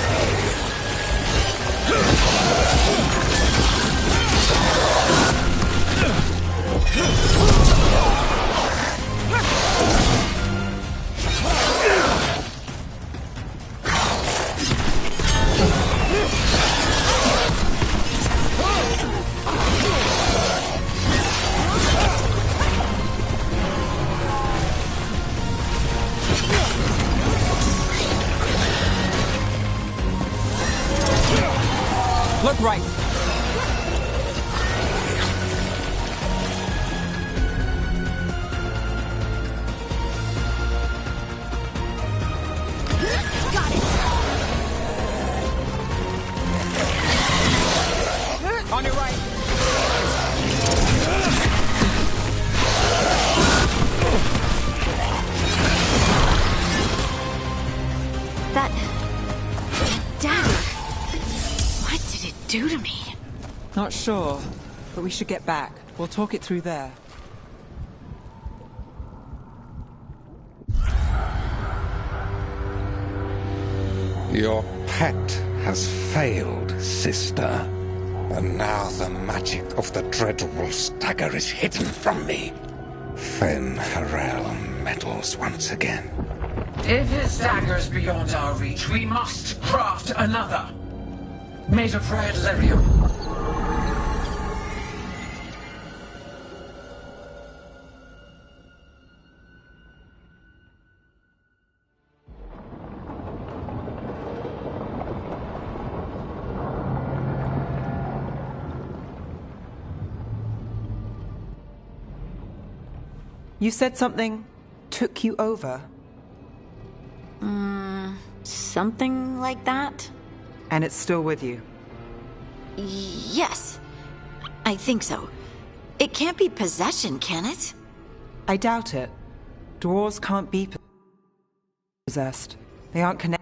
Look right. Got it. On your right. That dagger. What did it do to me? Not sure, but we should get back. We'll talk it through there. Your pet has failed, sister. And now the magic of the Dreadwolf's dagger is hidden from me. Fen Harel meddles once again. If his dagger's beyond our reach, we must craft another. Made of red lyrium. You said something took you over. Something like that? And it's still with you? Yes. I think so. It can't be possession, can it? I doubt it. Dwarves can't be possessed. They aren't connected.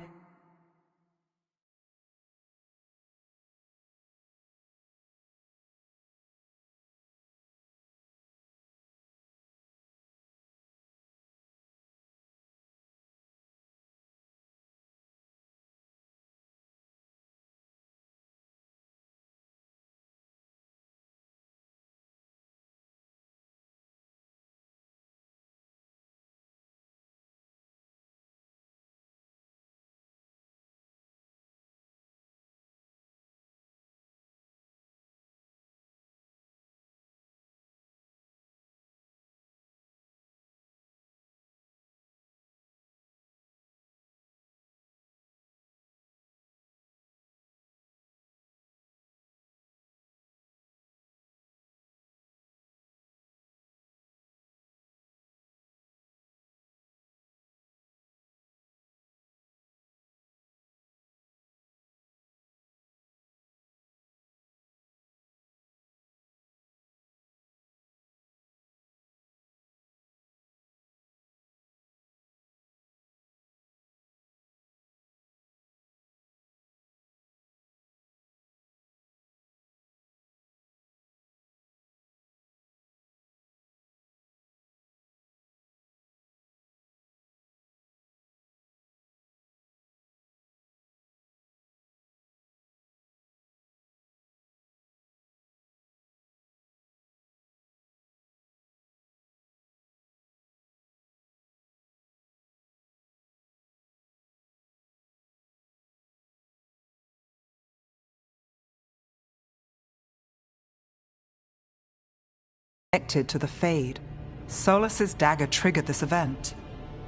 Connected to the Fade. Solus's dagger triggered this event.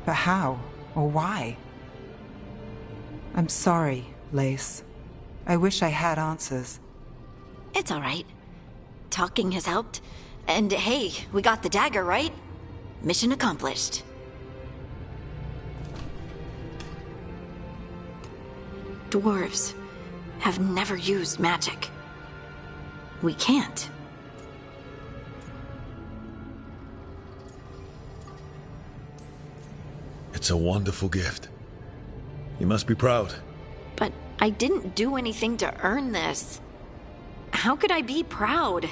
But how? Or why? I'm sorry, Lace. I wish I had answers. It's all right. Talking has helped. And hey, we got the dagger, right? Mission accomplished. Dwarves have never used magic. We can't. It's a wonderful gift. You must be proud. But I didn't do anything to earn this. How could I be proud?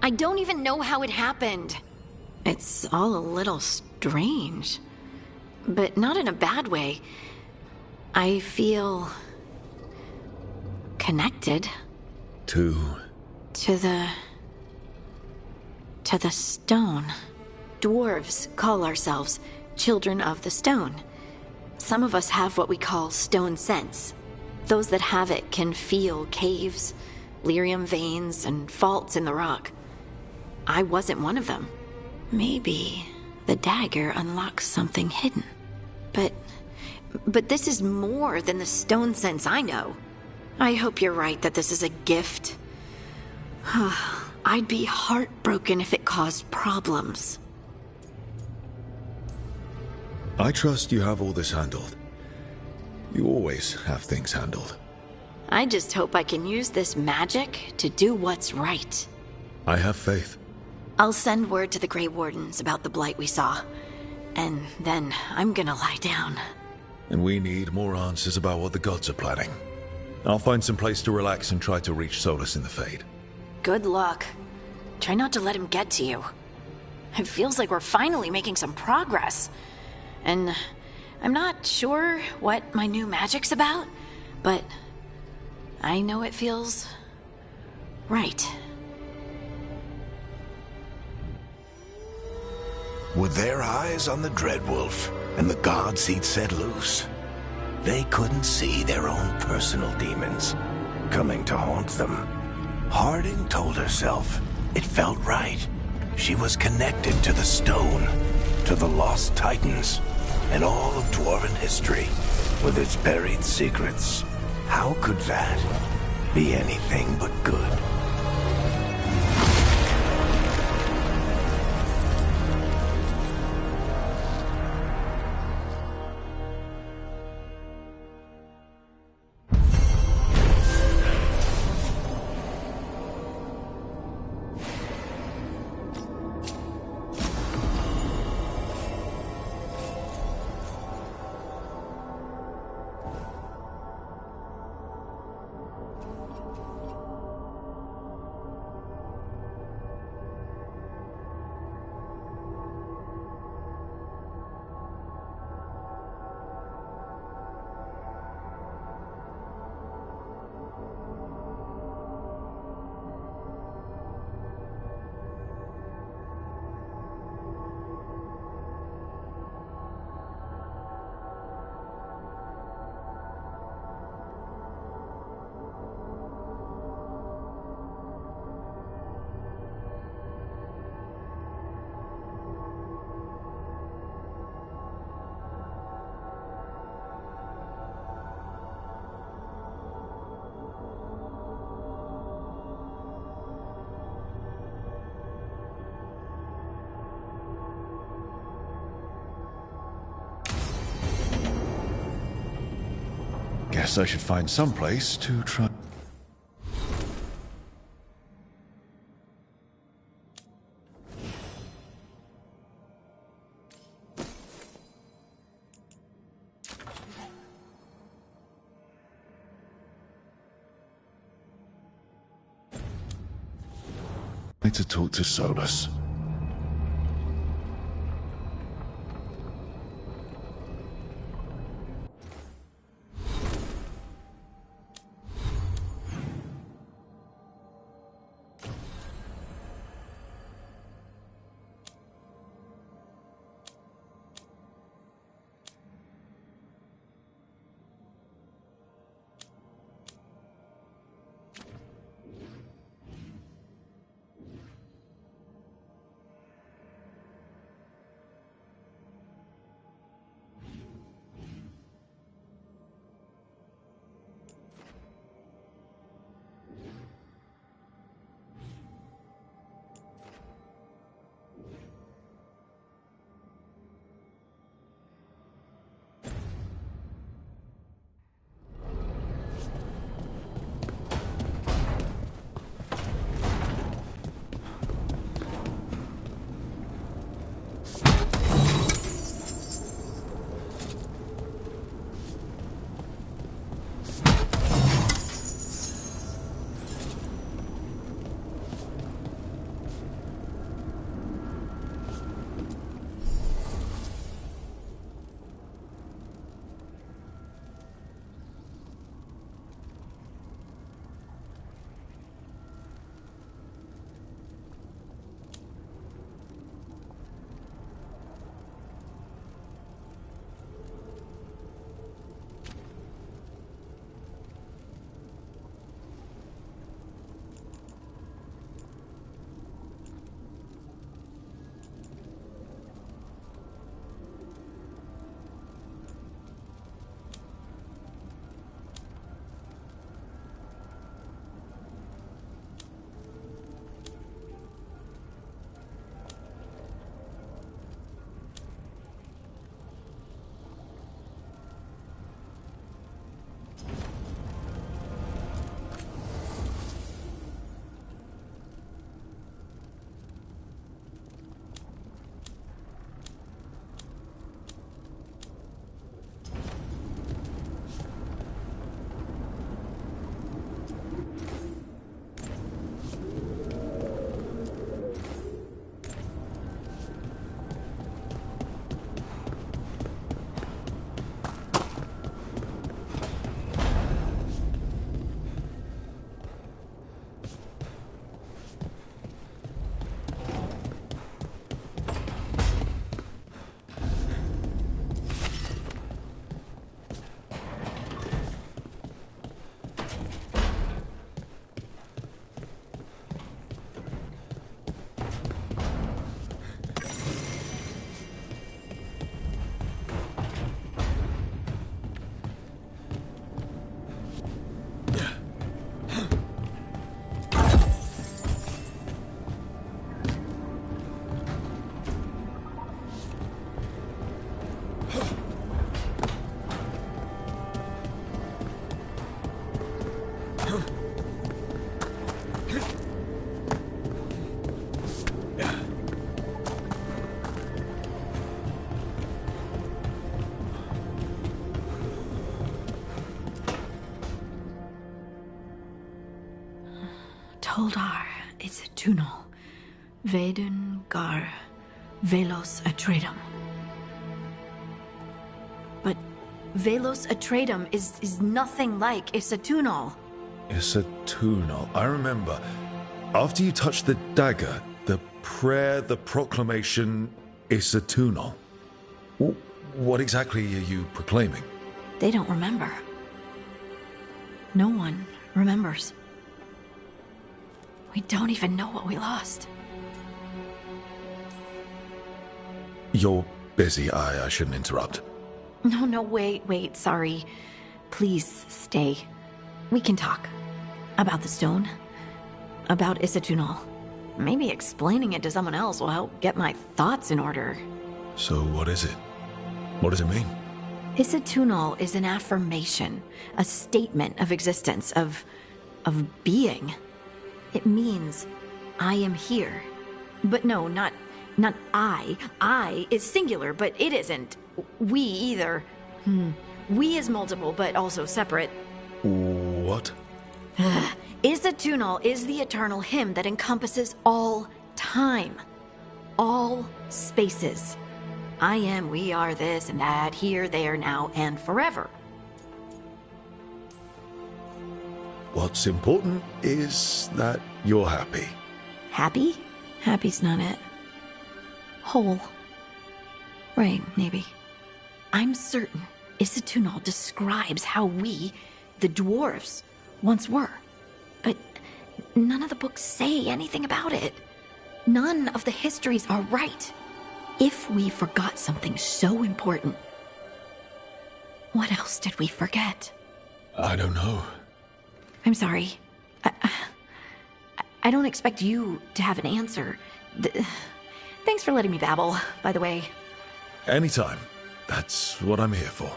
I don't even know how it happened. It's all a little strange. But not in a bad way. I feel connected. To the stone. Dwarves call ourselves Children of the Stone. Some of us have what we call stone sense. Those that have it can feel caves, lyrium veins, and faults in the rock. I wasn't one of them. Maybe the dagger unlocks something hidden. But this is more than the stone sense I know. I hope you're right that this is a gift. I'd be heartbroken if it caused problems. I trust you have all this handled. You always have things handled. I just hope I can use this magic to do what's right. I have faith. I'll send word to the Grey Wardens about the blight we saw. And then I'm gonna lie down. And we need more answers about what the gods are planning. I'll find some place to relax and try to reach Solus in the Fade. Good luck. Try not to let him get to you. It feels like we're finally making some progress. And I'm not sure what my new magic's about, but I know it feels right. With their eyes on the Dreadwolf, and the gods he'd set loose. They couldn't see their own personal demons coming to haunt them. Harding told herself it felt right. She was connected to the stone, to the lost titans, and all of dwarven history with its buried secrets. How could that be anything but good? Guess I should find some place to try. Need to talk to Solus. Koldar is Tunal. Vedun gar velos atredum. But velos atredum is nothing like Isatunal. Isatunal. I remember. After you touched the dagger, the prayer, the proclamation, Isatunal. What exactly are you proclaiming? They don't remember. No one remembers. We don't even know what we lost. You're busy. I shouldn't interrupt. No, wait, sorry. Please stay. We can talk. About the stone. About Isatunal. Maybe explaining it to someone else will help get my thoughts in order. So what is it? What does it mean? Isatunal is an affirmation, a statement of existence, of being. It means, I am here. But no, not I. I is singular, but it isn't. We either. We is multiple, but also separate. What? Isatunal is the eternal hymn that encompasses all time. All spaces. I am, we are, this and that, here, there, now, and forever. What's important is that you're happy. Happy? Happy's not it. Whole. Right, maybe. I'm certain Isatunal describes how we, the dwarves, once were. But none of the books say anything about it. None of the histories are right. If we forgot something so important, what else did we forget? I don't know. I'm sorry. I don't expect you to have an answer. Thanks for letting me babble, by the way. Anytime. That's what I'm here for.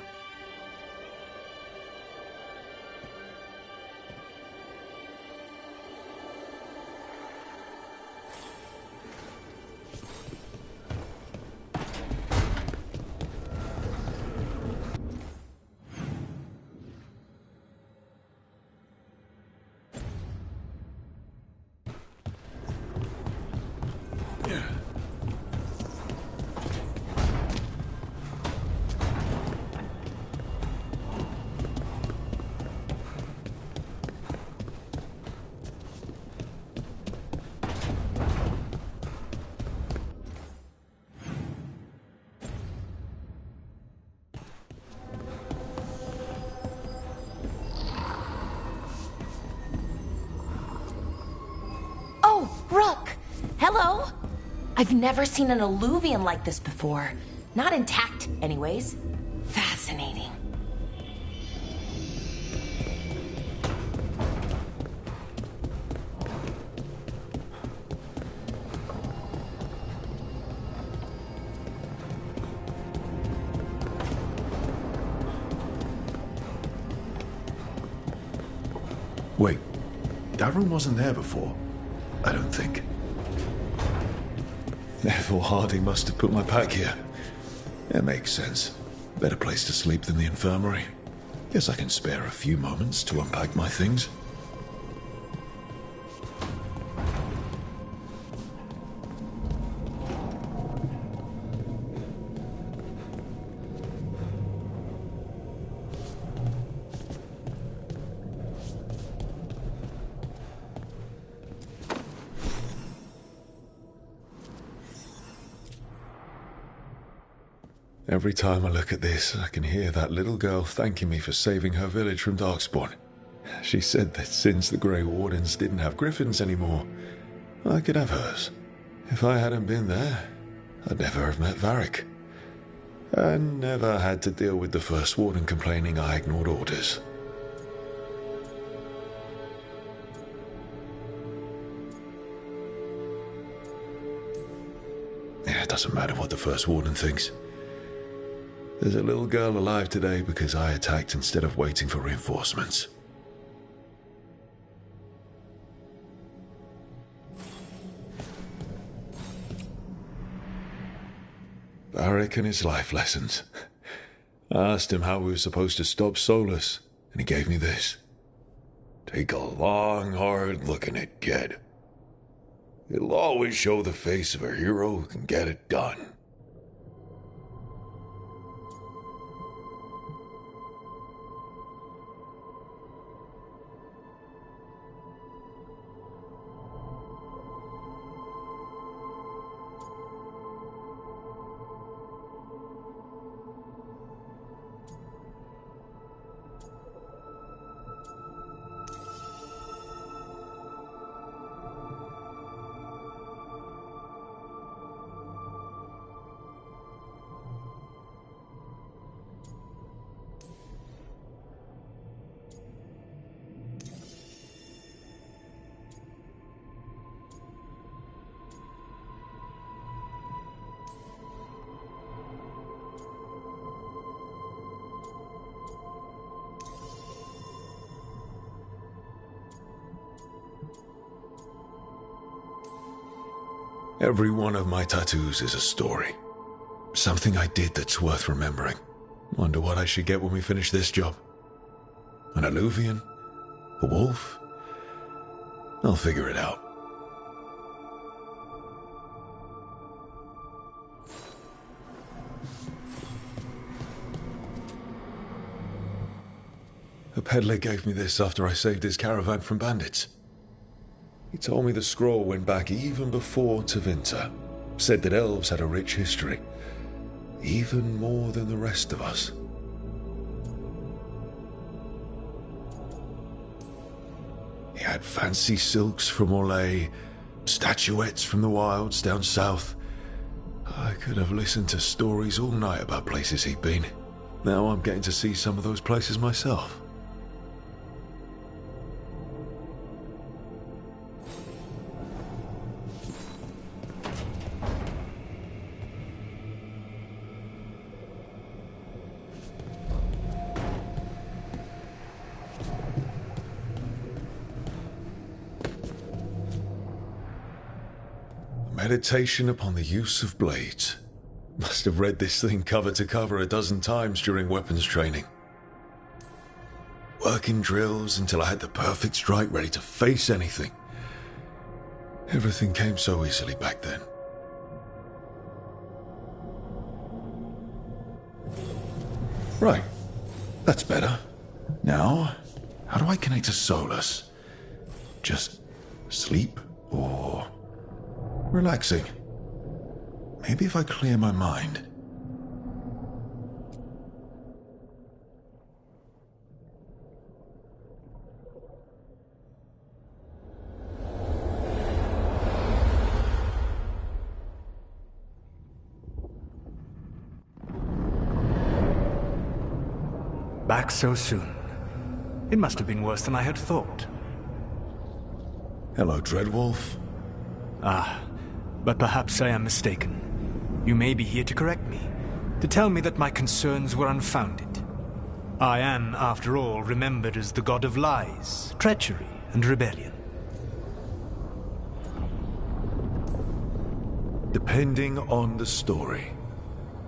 Hello? I've never seen an alluvion like this before. Not intact, anyways. Fascinating. Wait, that room wasn't there before, I don't think. Therefore, Harding must have put my pack here. It makes sense. Better place to sleep than the infirmary. Guess I can spare a few moments to unpack my things. Every time I look at this, I can hear that little girl thanking me for saving her village from Darkspawn. She said that since the Grey Wardens didn't have griffins anymore, I could have hers. If I hadn't been there, I'd never have met Varric. And never had to deal with the First Warden complaining I ignored orders. Yeah, it doesn't matter what the First Warden thinks. There's a little girl alive today because I attacked instead of waiting for reinforcements. Varric and his life lessons. I asked him how we were supposed to stop Solus, and he gave me this. Take a long, hard look at it, kid. It'll always show the face of a hero who can get it done. Every one of my tattoos is a story. Something I did that's worth remembering. Wonder what I should get when we finish this job. An alluvian? A wolf? I'll figure it out. A peddler gave me this after I saved his caravan from bandits. He told me the scroll went back even before Tevinter. Said that elves had a rich history. Even more than the rest of us. He had fancy silks from Orlais, statuettes from the wilds down south. I could have listened to stories all night about places he'd been. Now I'm getting to see some of those places myself. Meditation upon the use of blades. Must have read this thing cover to cover a dozen times during weapons training. Working drills until I had the perfect strike ready to face anything. Everything came so easily back then. Right. That's better. Now, how do I connect to Solus? Just sleep or relaxing? Maybe if I clear my mind. Back so soon. It must have been worse than I had thought. Hello, Dreadwolf. Ah, but perhaps I am mistaken. You may be here to correct me, to tell me that my concerns were unfounded. I am, after all, remembered as the god of lies, treachery, and rebellion. Depending on the story.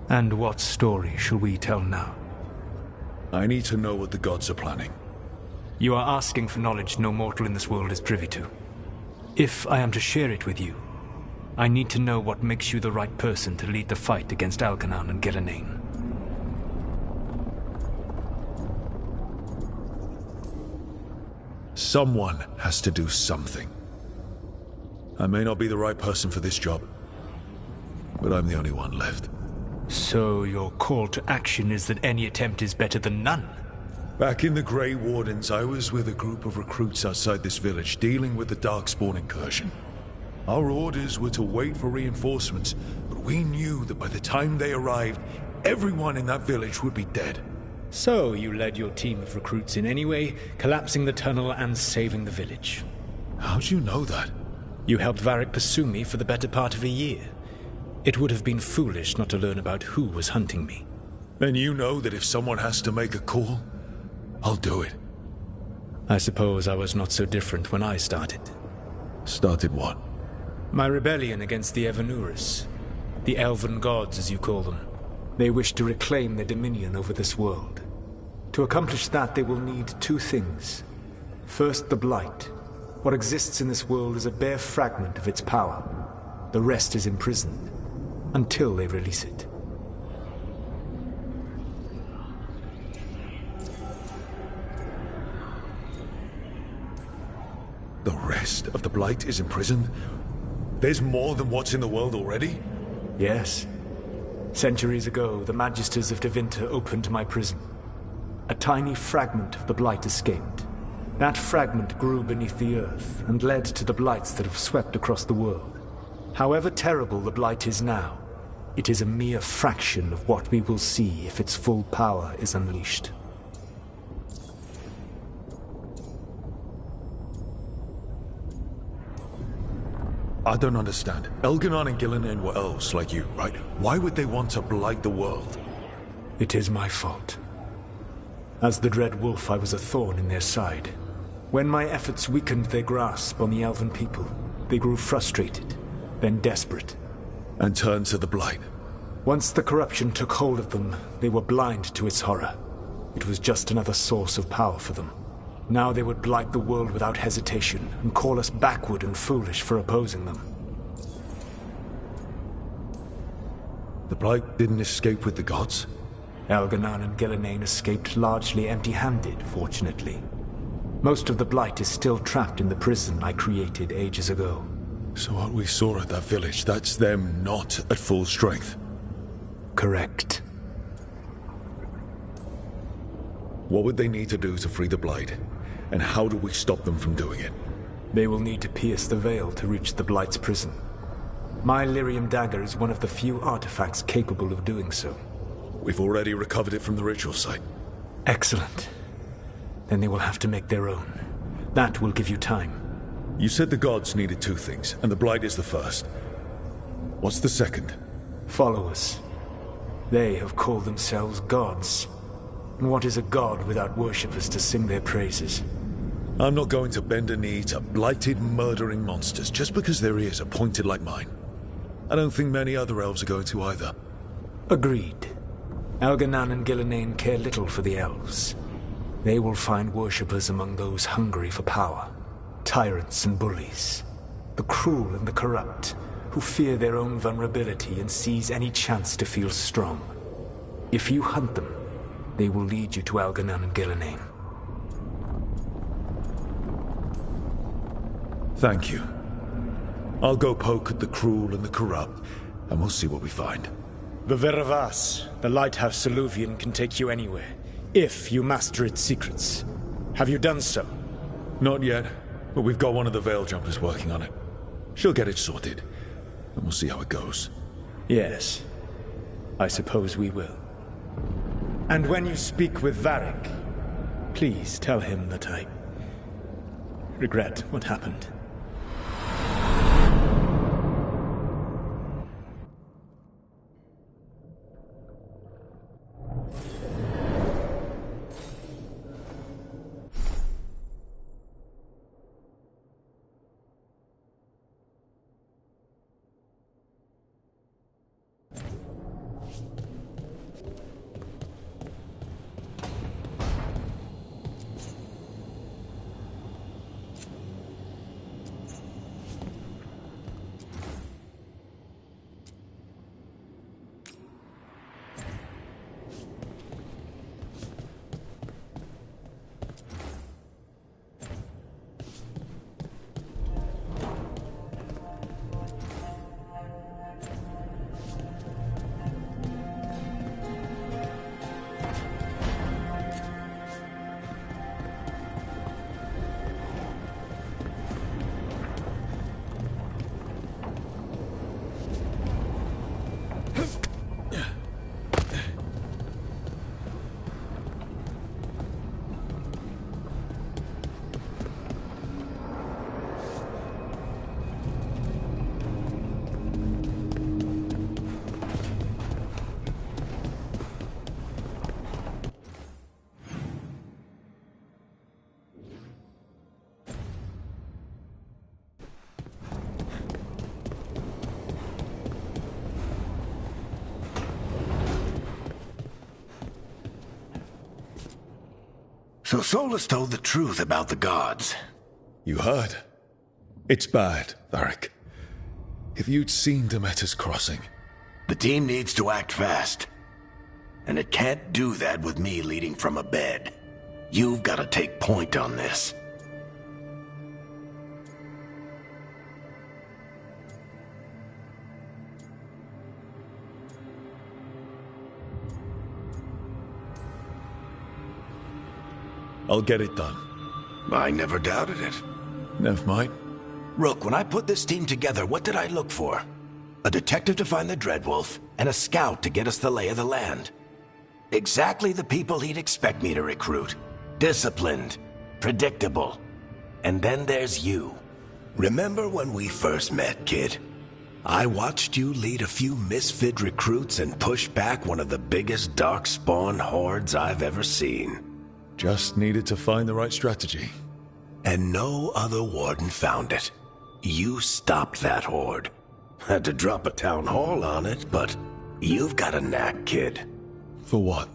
And what story shall we tell now? I need to know what the gods are planning. You are asking for knowledge no mortal in this world is privy to. If I am to share it with you, I need to know what makes you the right person to lead the fight against Alkanan and Gillenane. Someone has to do something. I may not be the right person for this job, but I'm the only one left. So your call to action is that any attempt is better than none? Back in the Grey Wardens, I was with a group of recruits outside this village dealing with the Darkspawn incursion. Our orders were to wait for reinforcements, but we knew that by the time they arrived, everyone in that village would be dead. So you led your team of recruits in any way, collapsing the tunnel and saving the village. How'd you know that? You helped Varric pursue me for the better part of a year. It would have been foolish not to learn about who was hunting me. Then you know that if someone has to make a call, I'll do it. I suppose I was not so different when I started. Started what? My rebellion against the Evanurus. The Elven Gods, as you call them. They wish to reclaim their dominion over this world. To accomplish that, they will need two things. First, the Blight. What exists in this world is a bare fragment of its power. The rest is imprisoned, until they release it. The rest of the Blight is imprisoned? There's more than what's in the world already? Yes. Centuries ago, the Magisters of Tevinter opened my prison. A tiny fragment of the Blight escaped. That fragment grew beneath the earth and led to the Blights that have swept across the world. However terrible the Blight is now, it is a mere fraction of what we will see if its full power is unleashed. I don't understand. Elganon and Gillinan were elves like you, right? Why would they want to blight the world? It is my fault. As the Dread Wolf, I was a thorn in their side. When my efforts weakened their grasp on the elven people, they grew frustrated, then desperate. And turned to the Blight. Once the corruption took hold of them, they were blind to its horror. It was just another source of power for them. Now they would blight the world without hesitation, and call us backward and foolish for opposing them. The Blight didn't escape with the gods? Elganon and Gillinan escaped largely empty-handed, fortunately. Most of the Blight is still trapped in the prison I created ages ago. So what we saw at that village, that's them not at full strength? Correct. What would they need to do to free the Blight? And how do we stop them from doing it? They will need to pierce the veil to reach the Blight's prison. My Lyrium dagger is one of the few artifacts capable of doing so. We've already recovered it from the ritual site. Excellent. Then they will have to make their own. That will give you time. You said the gods needed two things, and the Blight is the first. What's the second? Followers. They have called themselves gods. And what is a god without worshippers to sing their praises? I'm not going to bend a knee to blighted, murdering monsters just because their ears are pointed like mine. I don't think many other elves are going to either. Agreed. Elganon and Gillinan care little for the elves. They will find worshippers among those hungry for power. Tyrants and bullies. The cruel and the corrupt, who fear their own vulnerability and seize any chance to feel strong. If you hunt them, they will lead you to Elganon and Gillinan. Thank you. I'll go poke at the cruel and the corrupt, and we'll see what we find. The Veravas, the lighthouse Soluvian, can take you anywhere, if you master its secrets. Have you done so? Not yet, but we've got one of the Veil Jumpers working on it. She'll get it sorted, and we'll see how it goes. Yes. I suppose we will. And when you speak with Varric, please tell him that I regret what happened. So Solus told the truth about the gods. You heard? It's bad, Varric. If you'd seen Demeter's crossing... The team needs to act fast. And it can't do that with me leading from a bed. You've got to take point on this. I'll get it done. I never doubted it. Never mind. Rook, when I put this team together, what did I look for? A detective to find the Dreadwolf, and a scout to get us the lay of the land. Exactly the people he'd expect me to recruit. Disciplined, predictable. And then there's you. Remember when we first met, kid? I watched you lead a few misfit recruits and push back one of the biggest darkspawn hordes I've ever seen. Just needed to find the right strategy. And no other warden found it. You stopped that horde. Had to drop a town hall on it, but you've got a knack, kid. For what?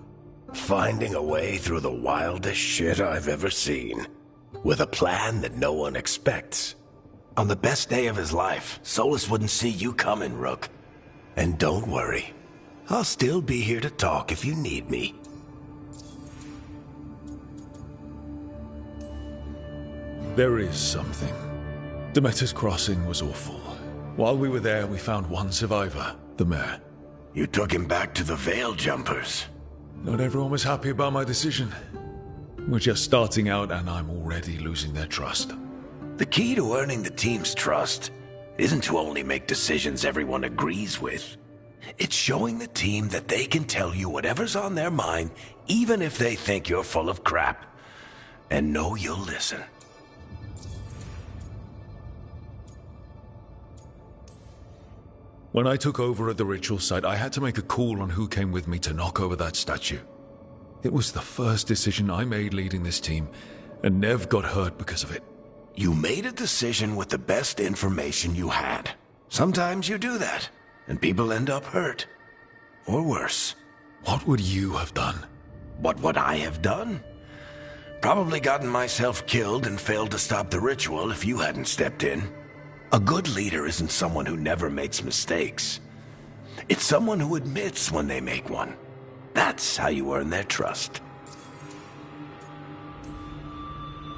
Finding a way through the wildest shit I've ever seen. With a plan that no one expects. On the best day of his life, Solus wouldn't see you coming, Rook. And don't worry. I'll still be here to talk if you need me. There is something. Demeter's crossing was awful. While we were there, we found one survivor, the mayor. You took him back to the Veil Jumpers. Not everyone was happy about my decision. We're just starting out and I'm already losing their trust. The key to earning the team's trust isn't to only make decisions everyone agrees with. It's showing the team that they can tell you whatever's on their mind, even if they think you're full of crap. And know you'll listen. When I took over at the ritual site, I had to make a call on who came with me to knock over that statue. It was the first decision I made leading this team, and Nev got hurt because of it. You made a decision with the best information you had. Sometimes you do that, and people end up hurt. Or worse. What would you have done? What would I have done? Probably gotten myself killed and failed to stop the ritual if you hadn't stepped in. A good leader isn't someone who never makes mistakes. It's someone who admits when they make one. That's how you earn their trust.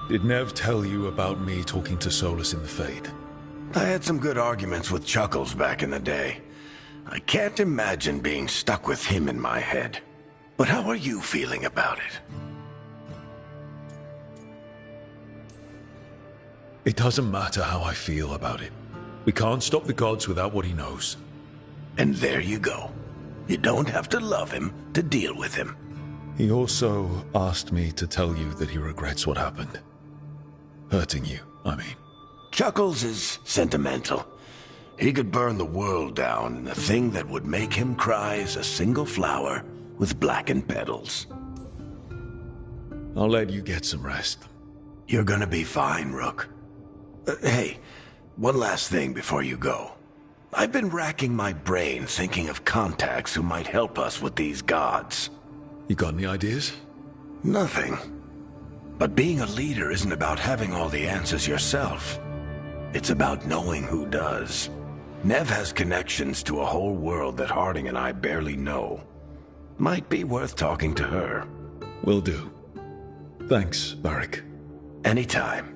Did Nev tell you about me talking to Solus in the Fade? I had some good arguments with Chuckles back in the day. I can't imagine being stuck with him in my head. But how are you feeling about it? It doesn't matter how I feel about it. We can't stop the gods without what he knows. And there you go. You don't have to love him to deal with him. He also asked me to tell you that he regrets what happened. Hurting you, I mean. Chuckles is sentimental. He could burn the world down, and the thing that would make him cry is a single flower with blackened petals. I'll let you get some rest. You're gonna be fine, Rook. Hey, one last thing before you go. I've been racking my brain thinking of contacts who might help us with these gods. You got any ideas? Nothing. But being a leader isn't about having all the answers yourself. It's about knowing who does. Nev has connections to a whole world that Harding and I barely know. Might be worth talking to her. Will do. Thanks, Varric. Anytime.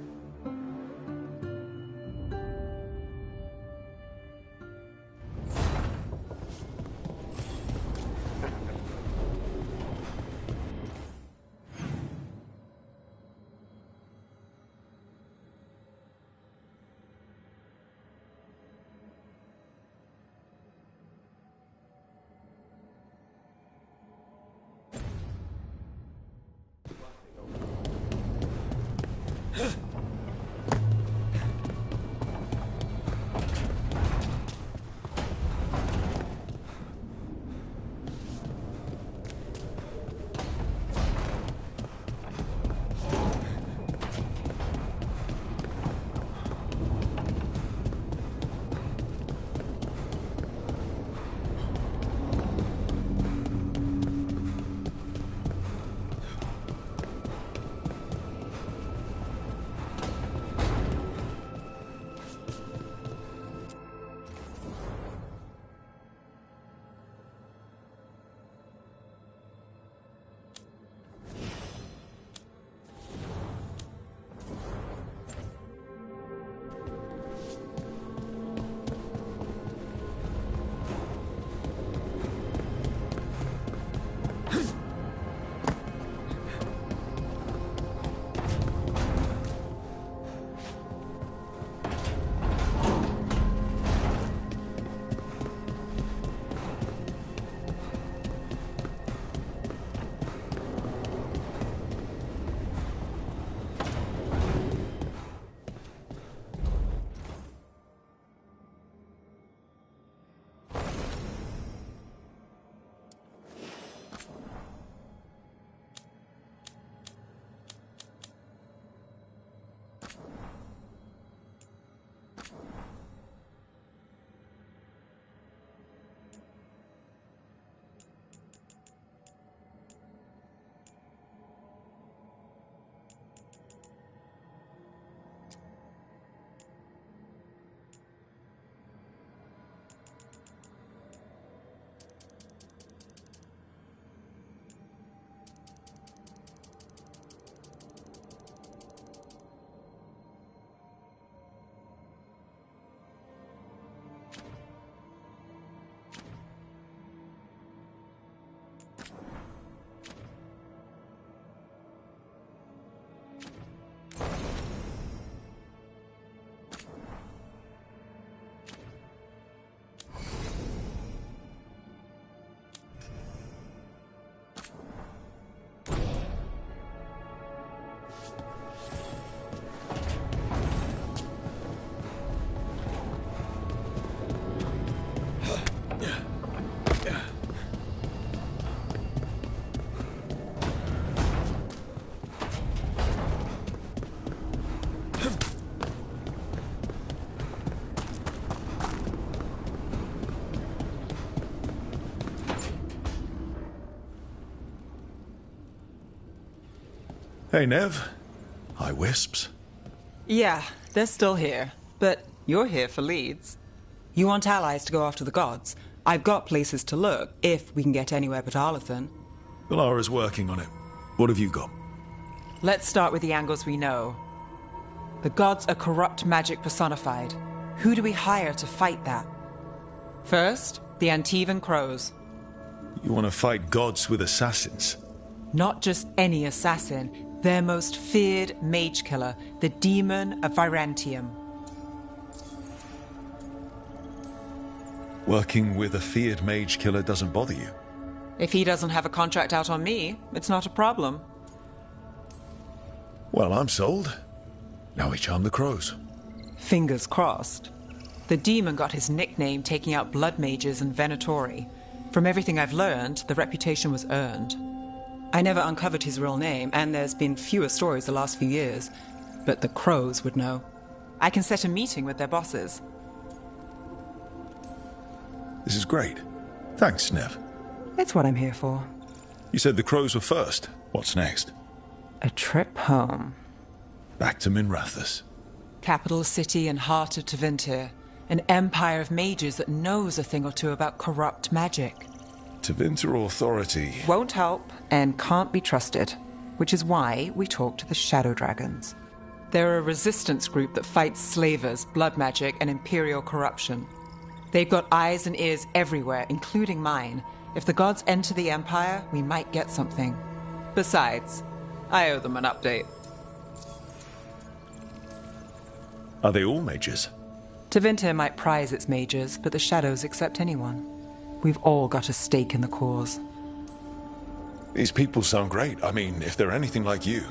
Hey, Nev. Hi, Wisps. Yeah, they're still here. But you're here for leads. You want allies to go after the gods? I've got places to look, if we can get anywhere but Arlathan. Valara's working on it. What have you got? Let's start with the angles we know. The gods are corrupt magic personified. Who do we hire to fight that? First, the Antivan Crows. You want to fight gods with assassins? Not just any assassin, their most feared mage killer, the Demon of Virantium. Working with a feared mage killer doesn't bother you? If he doesn't have a contract out on me, it's not a problem. Well, I'm sold. Now we charm the crows. Fingers crossed. The demon got his nickname taking out blood mages and venatori. From everything I've learned, the reputation was earned. I never uncovered his real name, and there's been fewer stories the last few years. But the crows would know. I can set a meeting with their bosses. This is great. Thanks, Nev. It's what I'm here for. You said the crows were first. What's next? A trip home. Back to Minrathous. Capital city and heart of Tevinter. An empire of mages that knows a thing or two about corrupt magic. Tevinter authority Won't help and can't be trusted, which is why we talk to the Shadow Dragons. They're a resistance group that fights slavers, blood magic, and imperial corruption. They've got eyes and ears everywhere, including mine. If the gods enter the Empire, we might get something. Besides, I owe them an update. Are they all mages? Tevinter might prize its mages, but the Shadows accept anyone. We've all got a stake in the cause. These people sound great. I mean, if they're anything like you.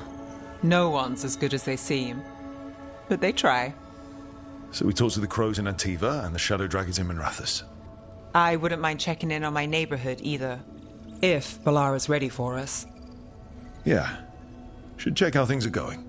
No one's as good as they seem. But they try. So we talk to the crows in Antiva and the Shadow Dragons in Minrathous. I wouldn't mind checking in on my neighborhood either. If Valara's ready for us. Yeah. Should check how things are going.